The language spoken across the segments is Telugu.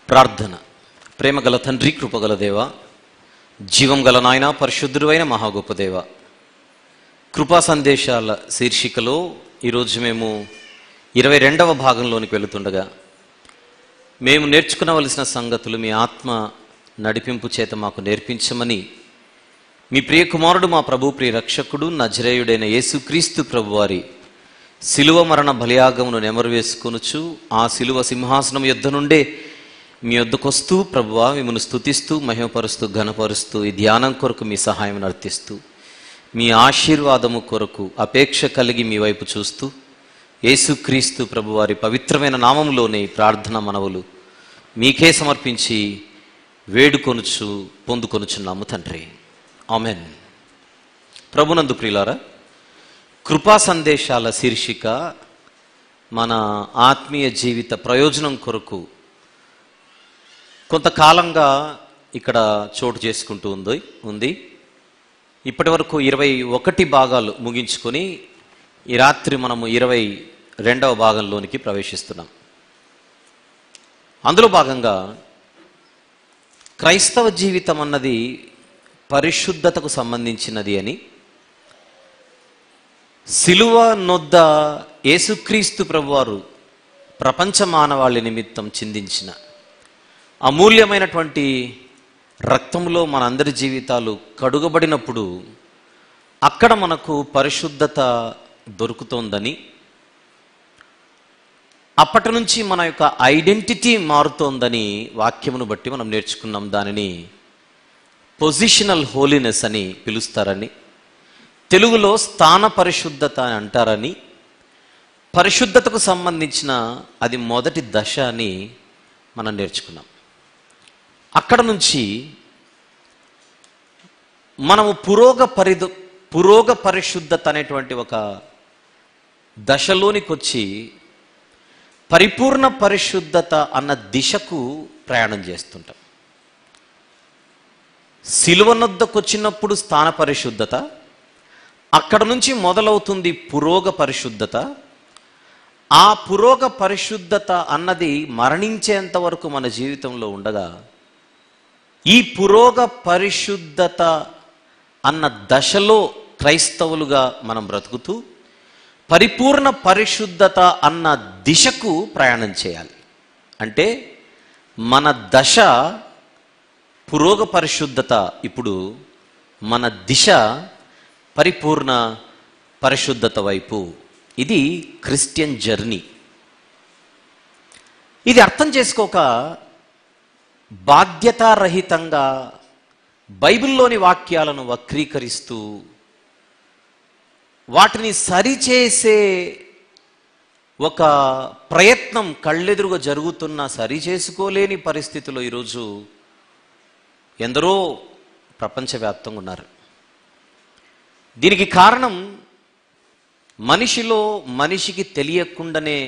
ప్రార్థన. ప్రేమగల తండ్రి, కృపగల దేవ, జీవం గల నాయన, పరిశుద్ధుడైన మహా గొప్ప దేవ, కృపా సందేశాల శీర్షికలో ఈరోజు మేము 22వ భాగంలోనికి వెళుతుండగా మేము నేర్చుకునవలసిన సంగతులు మీ ఆత్మ నడిపింపు చేత మాకు నేర్పించమని మీ ప్రియ కుమారుడు, మా ప్రభు ప్రియ రక్షకుడు, నజరేయుడైన యేసుక్రీస్తు ప్రభువారి శిలువ మరణ బలియాగమును నెమరు వేసుకొనుచు ఆ శిలువ సింహాసనం యొద్ద నుండే మీ వద్దకొస్తూ ప్రభువా మిమ్మల్ని స్తుతిస్తూ, మహిమపరుస్తూ, ఘనపరుస్తూ ఈ ధ్యానం కొరకు మీ సహాయం అర్థిస్తూ, మీ ఆశీర్వాదము కొరకు అపేక్ష కలిగి మీ వైపు చూస్తూ యేసుక్రీస్తు ప్రభువారి పవిత్రమైన నామములోనే ప్రార్థన మనవులు మీకే సమర్పించి వేడుకొనుచు పొందుకొనుచున్నాము తండ్రి. ఆమెన్. ప్రభునందు ప్రియులారా, కృపా సందేశాల శీర్షిక మన ఆత్మీయ జీవిత ప్రయోజనం కొరకు కొంతకాలంగా ఇక్కడ చోటు చేసుకుంటూ ఉంది. ఇప్పటి వరకు 21 భాగాలు ముగించుకొని ఈ రాత్రి మనము 22వ భాగంలోనికి ప్రవేశిస్తున్నాం. అందులో భాగంగా క్రైస్తవ జీవితం అన్నది పరిశుద్ధతకు సంబంధించినది అని, శిలువ నొద్ద యేసుక్రీస్తు ప్రభువారు ప్రపంచ మానవాళి నిమిత్తం చిందించిన అమూల్యమైనటువంటి రక్తంలో మనందరి జీవితాలు కడుగబడినప్పుడు అక్కడ మనకు పరిశుద్ధత దొరుకుతోందని, అప్పటి నుంచి మన యొక్క ఐడెంటిటీ మారుతోందని వాక్యమును బట్టి మనం నేర్చుకున్నాం. దానిని పొజిషనల్ హోలీనెస్ అని పిలుస్తారని, తెలుగులో స్థాన పరిశుద్ధత అని అంటారని, పరిశుద్ధతకు సంబంధించిన అది మొదటి దశ అని మనం నేర్చుకున్నాం. అక్కడ నుంచి మనము పురోగ పరిశుద్ధత అనేటువంటి ఒక దశలోనికి వచ్చి పరిపూర్ణ పరిశుద్ధత అన్న దిశకు ప్రయాణం చేస్తుంటాం. శిలువ నొద్దకు వచ్చినప్పుడు స్థాన పరిశుద్ధత, అక్కడ నుంచి మొదలవుతుంది పురోగ పరిశుద్ధత. ఆ పురోగ పరిశుద్ధత అన్నది మరణించేంత వరకు మన జీవితంలో ఉండగా, ఈ పురోగ పరిశుద్ధత అన్న దశలో క్రైస్తవులుగా మనం బ్రతుకుతూ పరిపూర్ణ పరిశుద్ధత అన్న దిశకు ప్రయాణం చేయాలి. అంటే మన దశ పురోగ పరిశుద్ధత, ఇప్పుడు మన దిశ పరిపూర్ణ పరిశుద్ధత వైపు. ఇది క్రిస్టియన్ జర్నీ. ఇది అర్థం చేసుకోక బాధ్యతారహితంగా బైబిల్లోని వాక్యాలను వక్రీకరిస్తూ వాటిని సరిచేసే ఒక ప్రయత్నం కళ్ళెదురుగా జరుగుతున్న, సరిచేసుకోలేని పరిస్థితిలో ఈరోజు ఎందరో ప్రపంచవ్యాప్తంగా ఉన్నారు. దీనికి కారణం మనిషికి తెలియకుండానే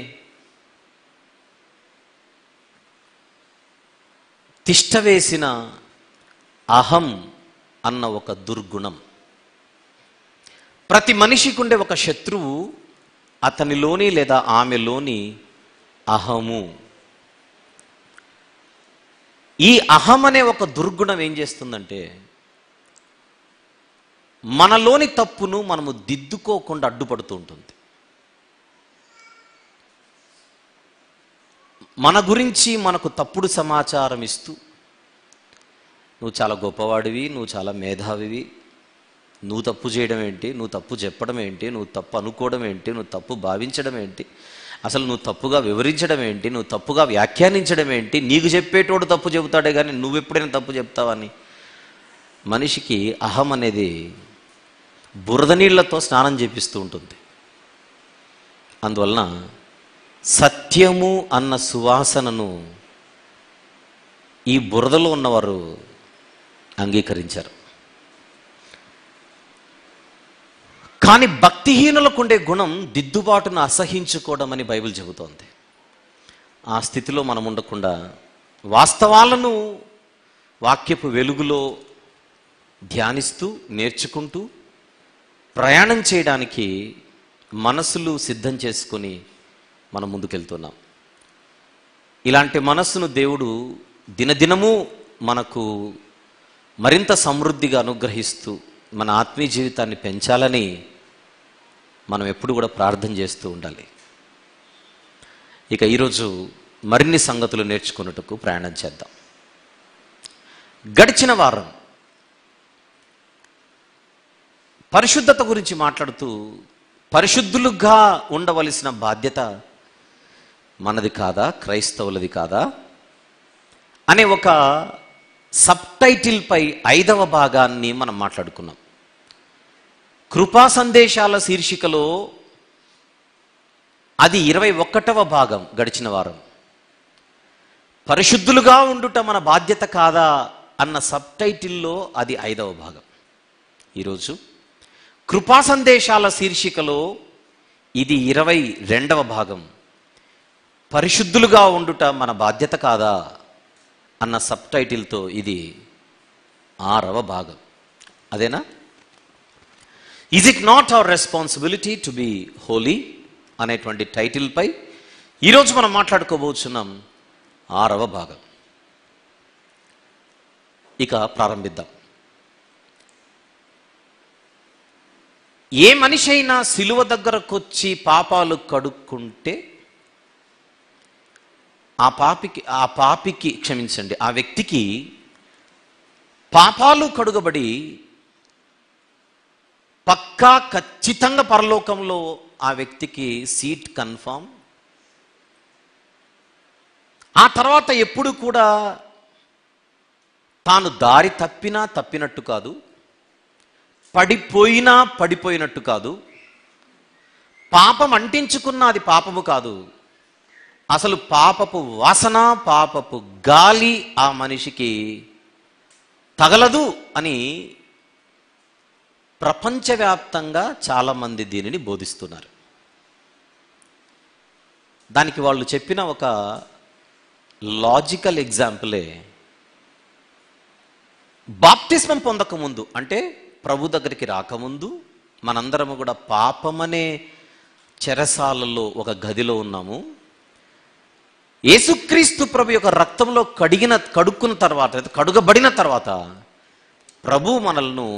తిష్టవేసిన అహం అన్న ఒక దుర్గుణం. ప్రతి మనిషికి ఉండే ఒక శత్రువు అతనిలోని లేదా ఆమెలోని అహము. ఈ అహం అనే ఒక దుర్గుణం ఏం చేస్తుందంటే, మనలోని తప్పును మనము దిద్దుకోకుండా అడ్డుపడుతూ ఉంటుంది. మన గురించి మనకు తప్పుడు సమాచారం ఇస్తూ, నువ్వు చాలా గొప్పవాడివి, నువ్వు చాలా మేధావివి, నువ్వు తప్పు చేయడం ఏంటి, నువ్వు తప్పు చెప్పడం ఏంటి, నువ్వు తప్పు అనుకోవడం ఏంటి, నువ్వు తప్పు భావించడం ఏంటి, అసలు నువ్వు తప్పుగా వివరించడం ఏంటి, నువ్వు తప్పుగా వ్యాఖ్యానించడం ఏంటి, నీకు చెప్పేటోడు తప్పు చెబుతాడే కానీ నువ్వెప్పుడైనా తప్పు చెప్తావని మనిషికి అహం అనేది బురద నీళ్లతో స్నానం చేపిస్తూ ఉంటుంది. అందువలన సత్యము అన్న సువాసనను ఈ బురదలో ఉన్నవారు అంగీకరించారు. కానీ భక్తిహీనులకు ఉండే గుణం దిద్దుబాటును అసహించుకోవడం అని బైబిల్ చెబుతోంది. ఆ స్థితిలో మనం ఉండకుండా వాస్తవాలను వాక్యపు వెలుగులో ధ్యానిస్తూ, నేర్చుకుంటూ ప్రయాణం చేయడానికి మనసులు సిద్ధం చేసుకొని మనం ముందుకెళ్తున్నాం. ఇలాంటి మనస్సును దేవుడు దినదినము మనకు మరింత సమృద్ధిగా అనుగ్రహిస్తూ మన ఆత్మీయ జీవితాన్ని పెంచాలని మనం ఎప్పుడు కూడా ప్రార్థన చేస్తూ ఉండాలి. ఇక ఈరోజు మరిన్ని సంగతులు నేర్చుకున్నట్టుకు ప్రయాణం చేద్దాం. గడిచిన వారం పరిశుద్ధత గురించి మాట్లాడుతూ పరిశుద్ధులుగా ఉండవలసిన బాధ్యత మనది కాదా, క్రైస్తవులది కాదా అనే ఒక సబ్ టైటిల్ పై 5వ భాగాన్ని మనం మాట్లాడుకున్నాం. కృపా సందేశాల శీర్షికలో అది 21వ భాగం. గడిచిన వారం పరిశుద్ధులుగా ఉండుట మన బాధ్యత కాదా అన్న సబ్ టైటిల్లో అది 5వ భాగం. ఈరోజు కృపా సందేశాల శీర్షికలో ఇది 22వ భాగం. పరిశుద్ధులుగా ఉండుట మన బాధ్యత కాదా అన్న సబ్ టైటిల్తో ఇది 6వ భాగం. అదేనా? Is it not our responsibility to be Holi అనేటువంటి టైటిల్పై ఈరోజు మనం మాట్లాడుకోబోతున్నాం. 6వ భాగం. ఇక ప్రారంభిద్దాం. ఏ మనిషి అయినా సిలువ దగ్గరకు వచ్చి పాపాలు కడుక్కుంటే ఆ వ్యక్తికి పాపాలు కడుగబడి పక్కా ఖచ్చితంగా పరలోకంలో ఆ వ్యక్తికి సీట్ కన్ఫర్మ్. ఆ తర్వాత ఎప్పుడు కూడా తాను దారి తప్పినట్టు కాదు, పడిపోయినట్టు కాదు, పాపం అంటించుకున్న అది పాపము కాదు, అసలు పాపపు వాసన, పాపపు గాలి ఆ మనిషికి తగలదు అని ప్రపంచవ్యాప్తంగా చాలామంది దీనిని బోధిస్తున్నారు. దానికి వాళ్ళు చెప్పిన ఒక లాజికల్ ఎగ్జాంపులే బాప్తిస్మం పొందకముందు, అంటే ప్రభు దగ్గరికి రాకముందు మనందరము కూడా పాపమనే చెరసాలలో ఒక గదిలో ఉన్నాము. యేసుక్రీస్తు ప్రభు యొక్క రక్తంలో కడుక్కున్న తర్వాత, కడుగబడిన తర్వాత ప్రభు మనల్ని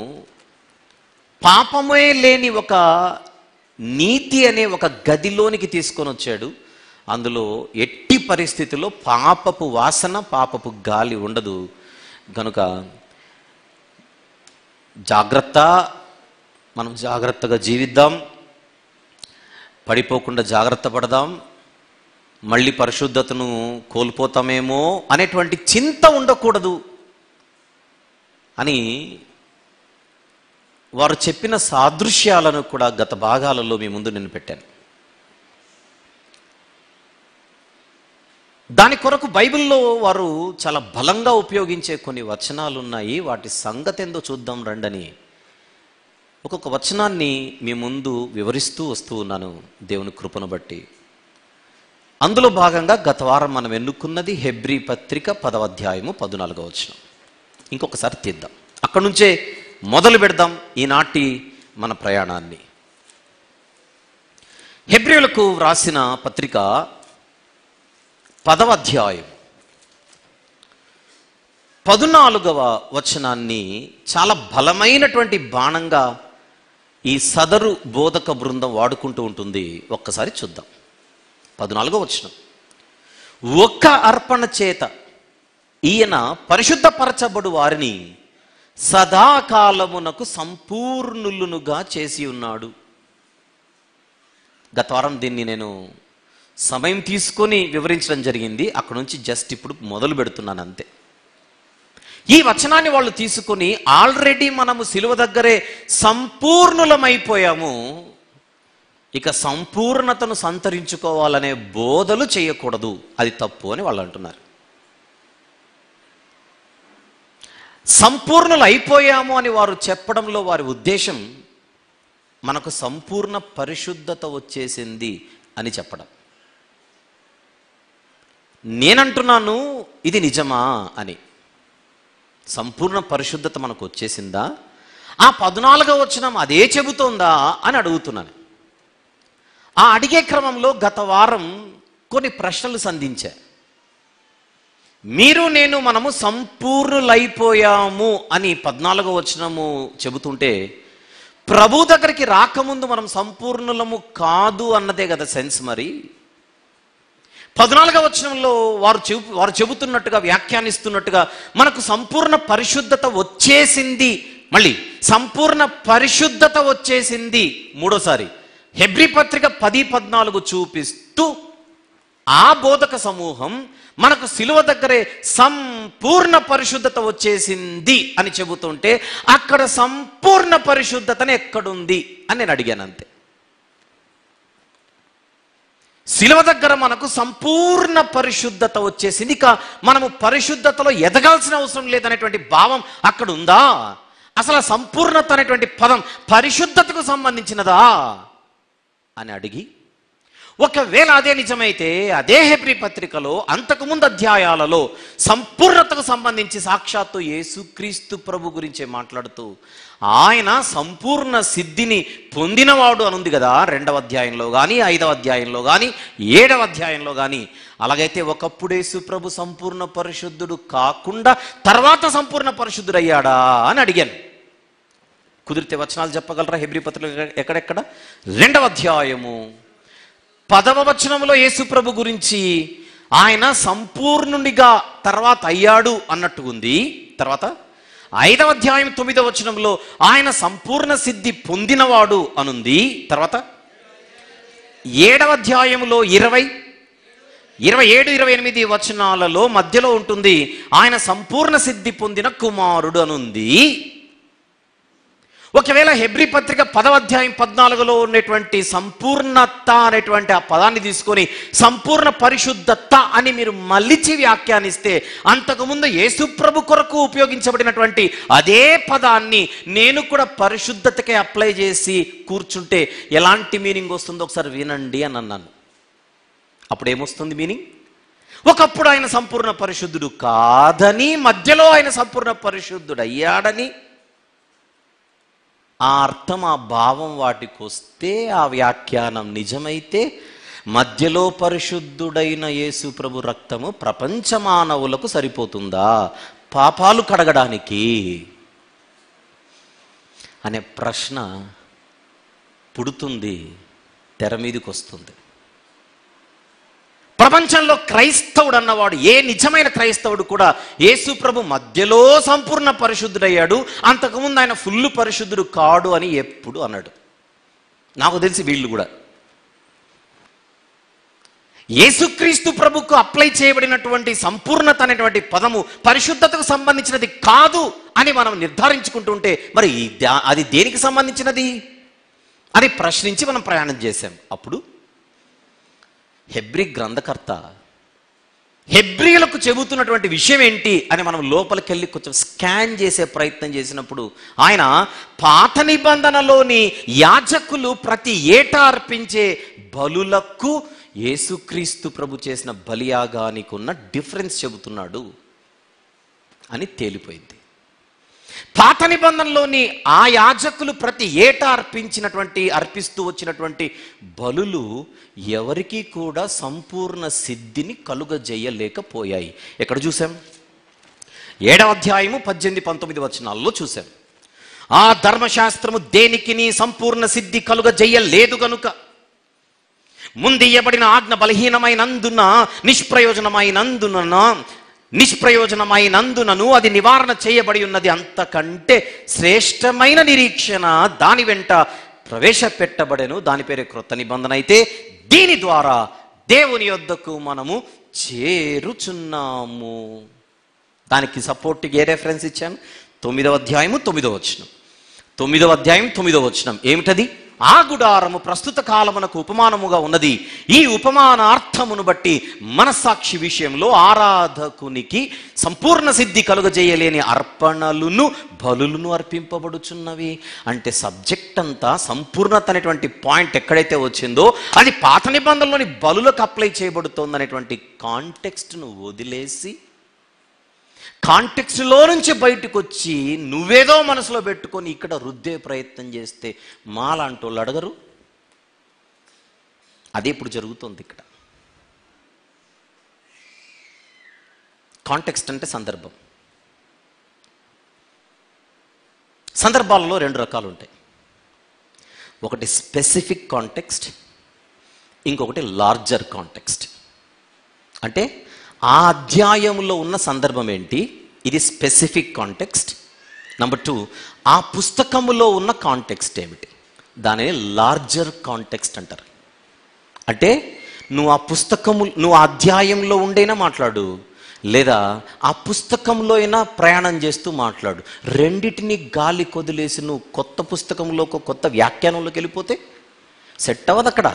పాపమే లేని ఒక నీతి అనే ఒక గదిలోనికి తీసుకొని వచ్చాడు. అందులో ఎట్టి పరిస్థితుల్లో పాపపు వాసన, పాపపు గాలి ఉండదు. కనుక మనం జాగ్రత్తగా జీవిద్దాం, పడిపోకుండా జాగ్రత్త పడదాం, మళ్ళీ పరిశుద్ధతను కోల్పోతామేమో అనేటువంటి చింత ఉండకూడదు అని వారు చెప్పిన సాదృశ్యాలను కూడా గత భాగాలలో మీ ముందు నేను పెట్టాను. దాని కొరకు బైబిల్లో వారు చాలా బలంగా ఉపయోగించే కొన్ని వచనాలు ఉన్నాయి. వాటి సంగతి ఏందో చూద్దాం రండని ఒక్కొక్క వచనాన్ని మీ ముందు వివరిస్తూ వస్తూ ఉన్నాను దేవుని కృపను బట్టి. అందులో భాగంగా గత వారం మనం ఎన్నుకున్నది హెబ్రీ పత్రిక 10వ అధ్యాయము 14వ వచనం. ఇంకొకసారి తీద్దాం, అక్కడి నుంచే మొదలు పెడదాం ఈనాటి మన ప్రయాణాన్ని. హెబ్రీయులకు వ్రాసిన పత్రిక 10వ అధ్యాయం 14వ వచనాన్ని చాలా బలమైనటువంటి బాణంగా ఈ సదరు బోధక బృందం వాడుకుంటూ ఉంటుంది. ఒక్కసారి చూద్దాం. 14వ వచనం, ఒక్క అర్పణ చేత ఈయన పరిశుద్ధపరచబడు వారిని సదాకాలమునకు సంపూర్ణులుగా చేసి ఉన్నాడు. గత వారం దీన్ని నేను సమయం తీసుకొని వివరించడం జరిగింది. అక్కడ నుంచి జస్ట్ ఇప్పుడు మొదలు పెడుతున్నాను అంతే. ఈ వచనాన్ని వాళ్ళు తీసుకొని ఆల్రెడీ మనము సిలువ దగ్గరే సంపూర్ణులమైపోయాము, ఇక సంపూర్ణతను సంతరించుకోవాలనే బోధలు చేయకూడదు, అది తప్పు అని వాళ్ళు అంటున్నారు. సంపూర్ణులు అయిపోయాము అని వారు చెప్పడంలో వారి ఉద్దేశం మనకు సంపూర్ణ పరిశుద్ధత వచ్చేసింది అని చెప్పడం. నేనంటున్నాను ఇది నిజమా అని. సంపూర్ణ పరిశుద్ధత మనకు వచ్చేసిందా? ఆ 14వ వచనం అదే చెబుతోందా అని అడుగుతున్నాను. ఆ అడిగే క్రమంలో గత వారం కొన్ని ప్రశ్నలు సంధించా. మీరు నేను మనము సంపూర్ణులైపోయాము అని 14వ వచనము చెబుతుంటే, ప్రభు దగ్గరికి రాకముందు మనం సంపూర్ణులము కాదు అన్నదే కదా సెన్స్. మరి 14వ వచనంలో వారు చెబుతున్నట్టుగా, వ్యాఖ్యానిస్తున్నట్టుగా మనకు సంపూర్ణ పరిశుద్ధత వచ్చేసింది. మళ్ళీ సంపూర్ణ పరిశుద్ధత వచ్చేసింది మూడోసారి హెబ్రీ పత్రిక 10:14 చూపిస్తూ, ఆ బోధక సమూహం మనకు సిలువ దగ్గరే సంపూర్ణ పరిశుద్ధత వచ్చేసింది అని చెబుతుంటే, అక్కడ సంపూర్ణ పరిశుద్ధతను ఎక్కడుంది అని నేను అడిగాను అంతే. సిలువ దగ్గర మనకు సంపూర్ణ పరిశుద్ధత వచ్చేసింది, ఇక మనము పరిశుద్ధతలో ఎదగాల్సిన అవసరం లేదనేటువంటి భావం అక్కడ ఉందా? అసలు సంపూర్ణత అనేటువంటి పదం పరిశుద్ధతకు సంబంధించినదా అని అడిగి, ఒకవేళ అదే నిజమైతే అదే హెబ్రీ పత్రికలో అంతకుముందు అధ్యాయాలలో సంపూర్ణతకు సంబంధించి సాక్షాత్తు యేసుక్రీస్తు ప్రభు గురించే మాట్లాడుతూ, ఆయన సంపూర్ణ సిద్ధిని పొందినవాడు అనుంది కదా 2వ అధ్యాయంలో కానీ, 5వ అధ్యాయంలో కానీ, 7వ అధ్యాయంలో కానీ. అలాగైతే ఒకప్పుడు యేసు ప్రభు సంపూర్ణ పరిశుద్ధుడు కాకుండా తర్వాత సంపూర్ణ పరిశుద్ధుడు అయ్యాడా అని అడిగాను. కుదిరితే వచనాలు చెప్పగలరా? హెబ్రీ పత్రిక ఎక్కడెక్కడ? 2వ అధ్యాయము 10వ వచనంలో యేసు ప్రభు గురించి ఆయన సంపూర్ణునిగా తర్వాత అయ్యాడు అన్నట్టు ఉంది. తర్వాత 5వ అధ్యాయం 9వ వచనంలో ఆయన సంపూర్ణ సిద్ధి పొందినవాడు అనుంది. తర్వాత 7వ అధ్యాయంలో 20, 27, 28 వచనాలలో మధ్యలో ఉంటుంది ఆయన సంపూర్ణ సిద్ధి పొందిన కుమారుడు అనుంది. ఒకవేళ హెబ్రీ పత్రిక 10వ అధ్యాయం 14లో ఉన్నటువంటి సంపూర్ణత అనేటువంటి ఆ పదాన్ని తీసుకొని సంపూర్ణ పరిశుద్ధత అని మీరు మలిచి వ్యాఖ్యానిస్తే, అంతకుముందు యేసుప్రభు కొరకు ఉపయోగించబడినటువంటి అదే పదాన్ని నేను కూడా పరిశుద్ధతకే అప్లై చేసి కూర్చుంటే ఎలాంటి మీనింగ్ వస్తుందో ఒకసారి వినండి అని అన్నాను. అప్పుడు ఏమొస్తుంది మీనింగ్? ఒకప్పుడు ఆయన సంపూర్ణ పరిశుద్ధుడు కాదని, మధ్యలో ఆయన సంపూర్ణ పరిశుద్ధుడు అయ్యాడని, ఆ అర్థం, ఆ భావం వాటికి వస్తే, ఆ వ్యాఖ్యానం నిజమైతే, మధ్యలో పరిశుద్ధుడైన యేసు ప్రభు రక్తము ప్రపంచ మానవులకు సరిపోతుందా పాపాలు కడగడానికి అనే ప్రశ్న పుడుతుంది, తెర మీదకి వస్తుంది. ప్రపంచంలో క్రైస్తవుడు అన్నవాడు, ఏ నిజమైన క్రైస్తవుడు కూడా యేసు ప్రభు మధ్యలో సంపూర్ణ పరిశుద్ధుడయ్యాడు, అంతకుముందు ఆయన ఫుల్ పరిశుద్ధుడు కాడు అని ఎప్పుడు అన్నాడు. నాకు తెలిసి వీళ్ళు కూడా యేసుక్రీస్తు ప్రభుకు అప్లై చేయబడినటువంటి సంపూర్ణత అనేటువంటి పదము పరిశుద్ధతకు సంబంధించినది కాదు అని మనం నిర్ధారించుకుంటుంటే, మరి అది దేనికి సంబంధించినది అని ప్రశ్నించి మనం ప్రయాణం చేశాం. అప్పుడు హెబ్రీ గ్రంథకర్త హెబ్రీలకు చెబుతున్నటువంటి విషయం ఏంటి అని మనం లోపలికి వెళ్ళి కొంచెం స్కాన్ చేసే ప్రయత్నం చేసినప్పుడు, ఆయన పాత నిబంధనలోని యాజకులు ప్రతి ఏటా అర్పించే బలులకు యేసుక్రీస్తు ప్రభు చేసిన బలియాగానికి ఉన్న డిఫరెన్స్ చెబుతున్నాడు అని తేలిపోయింది. పాత నిబంధనలోని ఆ యాజకులు ప్రతి ఏటా అర్పిస్తూ వచ్చినటువంటి బలులు ఎవరికి కూడా సంపూర్ణ సిద్ధిని కలుగజేయలేకపోయాయి. ఎక్కడ చూసాం? 7వ అధ్యాయము 18, 19 వచనాల్లో చూసాం. ఆ ధర్మశాస్త్రము దేనికిని సంపూర్ణ సిద్ధి కలుగజేయలేదు గనుక ముందియ్యబడిన ఆజ్ఞ బలహీనమైనందున నిష్ప్రయోజనమైనందునను అది నివారణ చేయబడి ఉన్నది. అంతకంటే శ్రేష్టమైన నిరీక్షణ దాని వెంట ప్రవేశపెట్టబడెను, దాని పేరే క్రొత్త నిబంధన. అయితే దీని ద్వారా దేవుని యొద్దకు మనము చేరుచున్నాము. దానికి సపోర్ట్కి ఏ రెఫరెన్స్ ఇచ్చాను? 9వ అధ్యాయము 9వ వచనం. 9వ అధ్యాయం 9వ వచనం ఏమిటది? ఆ గుడారము ప్రస్తుత కాలమునకు ఉపమానముగా ఉన్నది. ఈ ఉపమానార్థమును బట్టి మనస్సాక్షి విషయంలో ఆరాధకునికి సంపూర్ణ సిద్ధి కలుగజేయలేని అర్పణలును బలులను అర్పింపబడుచున్నవి. అంటే సబ్జెక్ట్ అంతా సంపూర్ణత అనేటువంటి పాయింట్ ఎక్కడైతే వచ్చిందో అది పాత నిబంధనలోని బలులకు అప్లై చేయబడుతోంది అనేటువంటి కాంటెక్స్ట్ను వదిలేసి, కాంటెక్స్ట్లో నుంచి బయటకు వచ్చి నువ్వేదో మనసులో పెట్టుకొని ఇక్కడ రుద్దే ప్రయత్నం చేస్తే మాలాంటి వాళ్ళు అడగరు. అదే ఇప్పుడు జరుగుతుంది. ఇక్కడ కాంటెక్స్ట్ అంటే సందర్భం. సందర్భాలలో రెండు రకాలు ఉంటాయి. ఒకటి స్పెసిఫిక్ కాంటెక్స్ట్, ఇంకొకటి లార్జర్ కాంటెక్స్ట్. అంటే ఆ అధ్యాయంలో ఉన్న సందర్భం ఏంటి, ఇది స్పెసిఫిక్ కాంటెక్స్ట్. నెంబర్ 2, ఆ పుస్తకములో ఉన్న కాంటెక్స్ట్ ఏమిటి, దానిని లార్జర్ కాంటెక్స్ట్ అంటారు. అంటే నువ్వు ఆ అధ్యాయంలో ఉండైనా మాట్లాడు, లేదా ఆ పుస్తకంలో అయినా ప్రయాణం చేస్తూ మాట్లాడు. రెండిటిని గాలి కొదిలేసి నువ్వు కొత్త పుస్తకంలో ఒక కొత్త వ్యాఖ్యానంలోకి వెళ్ళిపోతే సెట్ అవ్వదు అక్కడ.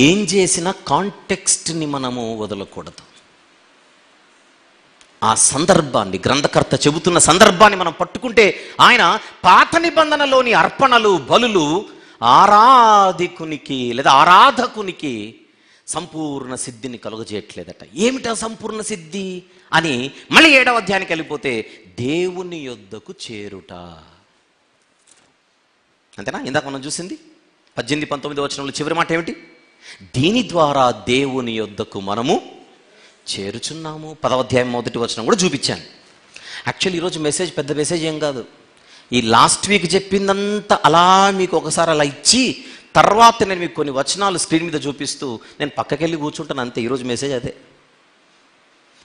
ఏం చేసినా కాంటెక్స్ట్ని మనము వదలకూడదు. ఆ సందర్భాన్ని, గ్రంథకర్త చెబుతున్న సందర్భాన్ని మనం పట్టుకుంటే ఆయన పాత నిబంధనలోని అర్పణలు, బలులు ఆరాధికునికి లేదా ఆరాధకునికి సంపూర్ణ సిద్ధిని కలుగజేయట్లేదట. ఏమిటా సంపూర్ణ సిద్ధి అని మళ్ళీ 7వ అధ్యాయానికి వెళ్ళిపోతే దేవుని యొద్దకు చేరుట. అంతేనా? ఇందాక మనం చూసింది 18-19 వచనంలో చివరి మాట ఏమిటి? దీని ద్వారా దేవుని యొద్దకు మనము చేరుచున్నాము. 10వ అధ్యాయం 1వ వచనం కూడా చూపించాను. యాక్చువల్లీ ఈరోజు మెసేజ్ పెద్ద మెసేజ్ ఏం కాదు. ఈ లాస్ట్ వీక్ చెప్పిందంతా అలా మీకు ఒకసారి అలా ఇచ్చి తర్వాత నేను మీకు కొన్ని వచనాలు స్క్రీన్ మీద చూపిస్తూ నేను పక్కకెళ్ళి కూర్చుంటాను అంతే. ఈరోజు మెసేజ్ అదే.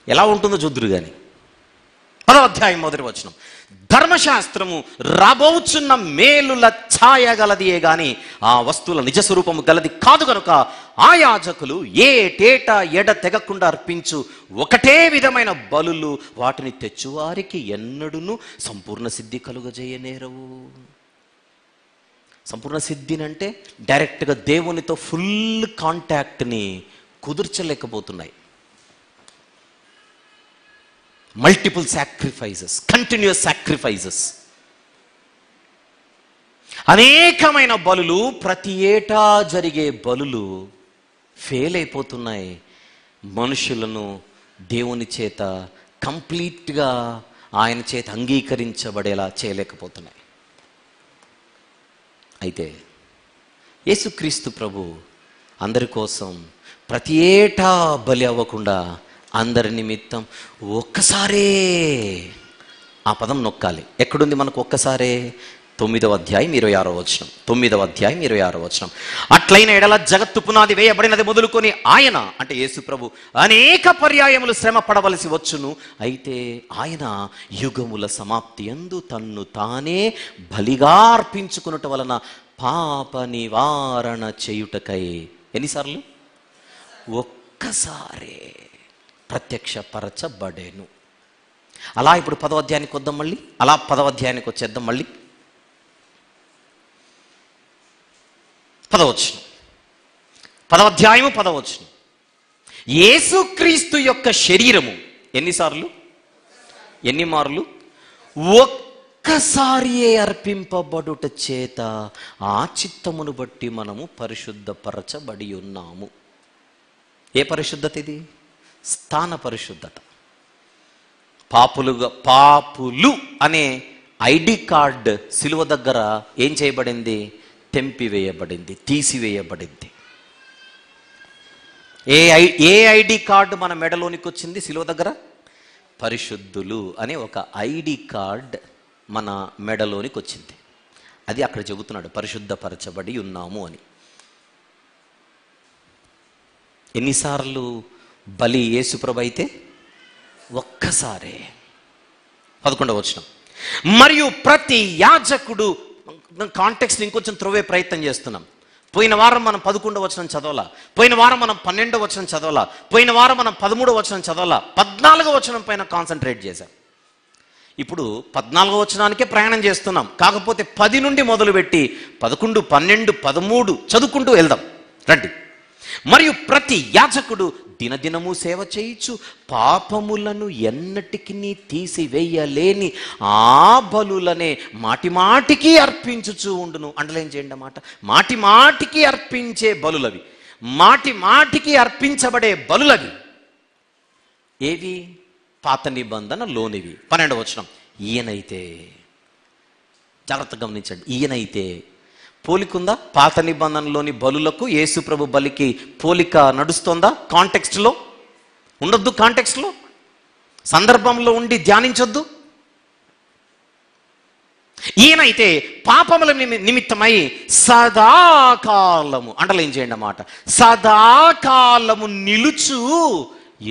ఎలా ఉంటుందో చూద్దురు కానీ. 10వ అధ్యాయం 1వ వచనం, ధర్మశాస్త్రము రాబోచున్న మేలుల ఛాయ గలదియే గాని ఆ వస్తువుల నిజస్వరూపము గలది కాదు కనుక ఆ యాజకులు ఏటేటా ఎడ తెగకుండా అర్పించు ఒకటే విధమైన బలులు వాటిని తెచ్చువారికి ఎన్నడూను సంపూర్ణ సిద్ధి కలుగజేయనేరవు. సంపూర్ణ సిద్ధినంటే డైరెక్ట్గా దేవునితో ఫుల్ కాంటాక్ట్ని కుదుర్చలేకపోతున్నాయి. మల్టిపుల్ సాక్రిఫైజెస్, కంటిన్యూస్ సాక్రిఫైజెస్, అనేకమైన బలులు, ప్రతి ఏటా జరిగే బలులు ఫెయిల్ అయిపోతున్నాయి. మనుషులను దేవుని చేత కంప్లీట్గా ఆయన చేత అంగీకరించబడేలా చేయలేకపోతున్నాయి. అయితే యేసుక్రీస్తు ప్రభు అందరి కోసం ప్రతి ఏటా బలి అవ్వకుండా అందరి నిమిత్తం ఒక్కసారే, ఆ పదం నొక్కాలి. ఎక్కడుంది మనకు ఒక్కసారే? 9వ అధ్యాయం 26వ వచనం. 9వ అధ్యాయం 26వ వచనం, అట్లైన ఎడల జగత్తు పునాది వేయబడినది మొదలుకొని ఆయన అంటే యేసు ప్రభు అనేక పర్యాయములు శ్రమ పడవలసి వచ్చును. అయితే ఆయన యుగముల సమాప్తి యందు తన్ను తానే బలిగా అర్పించుకున్నట వలన పాప నివారణ చేయుటకై ఎన్నిసార్లు? ఒక్కసారే ప్రత్యక్షపరచబడేను. అలా ఇప్పుడు 10వ అధ్యాయానికి వద్దాం. మళ్ళీ అలా 10వ అధ్యాయానికి వచ్చేద్దాం. మళ్ళీ 10వ వచనం, 10వ అధ్యాయము 10వ వచనం, యేసుక్రీస్తు యొక్క శరీరము ఎన్నిసార్లు, ఎన్ని మార్లు? ఒక్కసారియే అర్పింపబడుట చేత ఆ చిత్తమును బట్టి మనము పరిశుద్ధపరచబడి ఉన్నాము. ఏ పరిశుద్ధత ఇది? స్థాన పరిశుద్ధత. పాపులు అనే ఐడి కార్డ్ సిలువ దగ్గర ఏం చేయబడింది? తెంపివేయబడింది, తీసివేయబడింది. ఏ ఐడి కార్డు మన మెడలోనికి వచ్చింది సిలువ దగ్గర? పరిశుద్ధులు అనే ఒక ఐడి కార్డ్ మన మెడలోనికి వచ్చింది. అది అక్కడ చెబుతున్నాడు, పరిశుద్ధపరచబడి ఉన్నాము అని. ఎన్నిసార్లు బలి యేసుప్రభు అయితే? ఒక్కసారే. 11వ వచనం, మరియు ప్రతి యాజకుడు, కాంటెక్స్ట్ ఇంకొంచెం త్రోవే ప్రయత్నం చేస్తున్నాం. పోయిన వారం మనం 11వ వచనం చదవాలా, పోయిన వారం మనం 12వ వచనం చదవాలా, పోయిన వారం మనం 13వ వచనం చదవాలా, 14వ వచనం పైన కాన్సన్ట్రేట్ చేశాం. ఇప్పుడు 14వ వచనానికే ప్రయాణం చేస్తున్నాం. కాకపోతే 10 నుండి మొదలుపెట్టి 11, 12, 13 చదువుకుంటూ వెళ్దాం రండి. మరియు ప్రతి యాజకుడు దినదినము సేవ చేయించు పాపములను ఎన్నటికి తీసివేయలేని ఆ బలులనే మాటిమాటికి అర్పించుచూ ఉండును. అండర్లైన్ చేయండి అన్నమాట. మాటిమాటికి అర్పించే బలులవి, మాటిమాటికి అర్పించబడే బలులవి. ఏవి? పాత నిబంధన లోనివి. 12వ వచనం, ఈయనైతే, జాగ్రత్తగా గమనించండి, ఈయనైతే పోలికుందా? పాత నిబంధనలోని బలులకు యేసు ప్రభు బలికి పోలిక నడుస్తుందా? కాంటెక్స్ట్లో ఉండొద్దు, కాంటెక్స్ట్లో సందర్భంలో ఉండి ధ్యానించొద్దు. ఈయనైతే పాపముల నిమిత్తమై సదాకాలము, అండర్లైన్ చేయండి అన్నమాట, సదాకాలము నిలుచు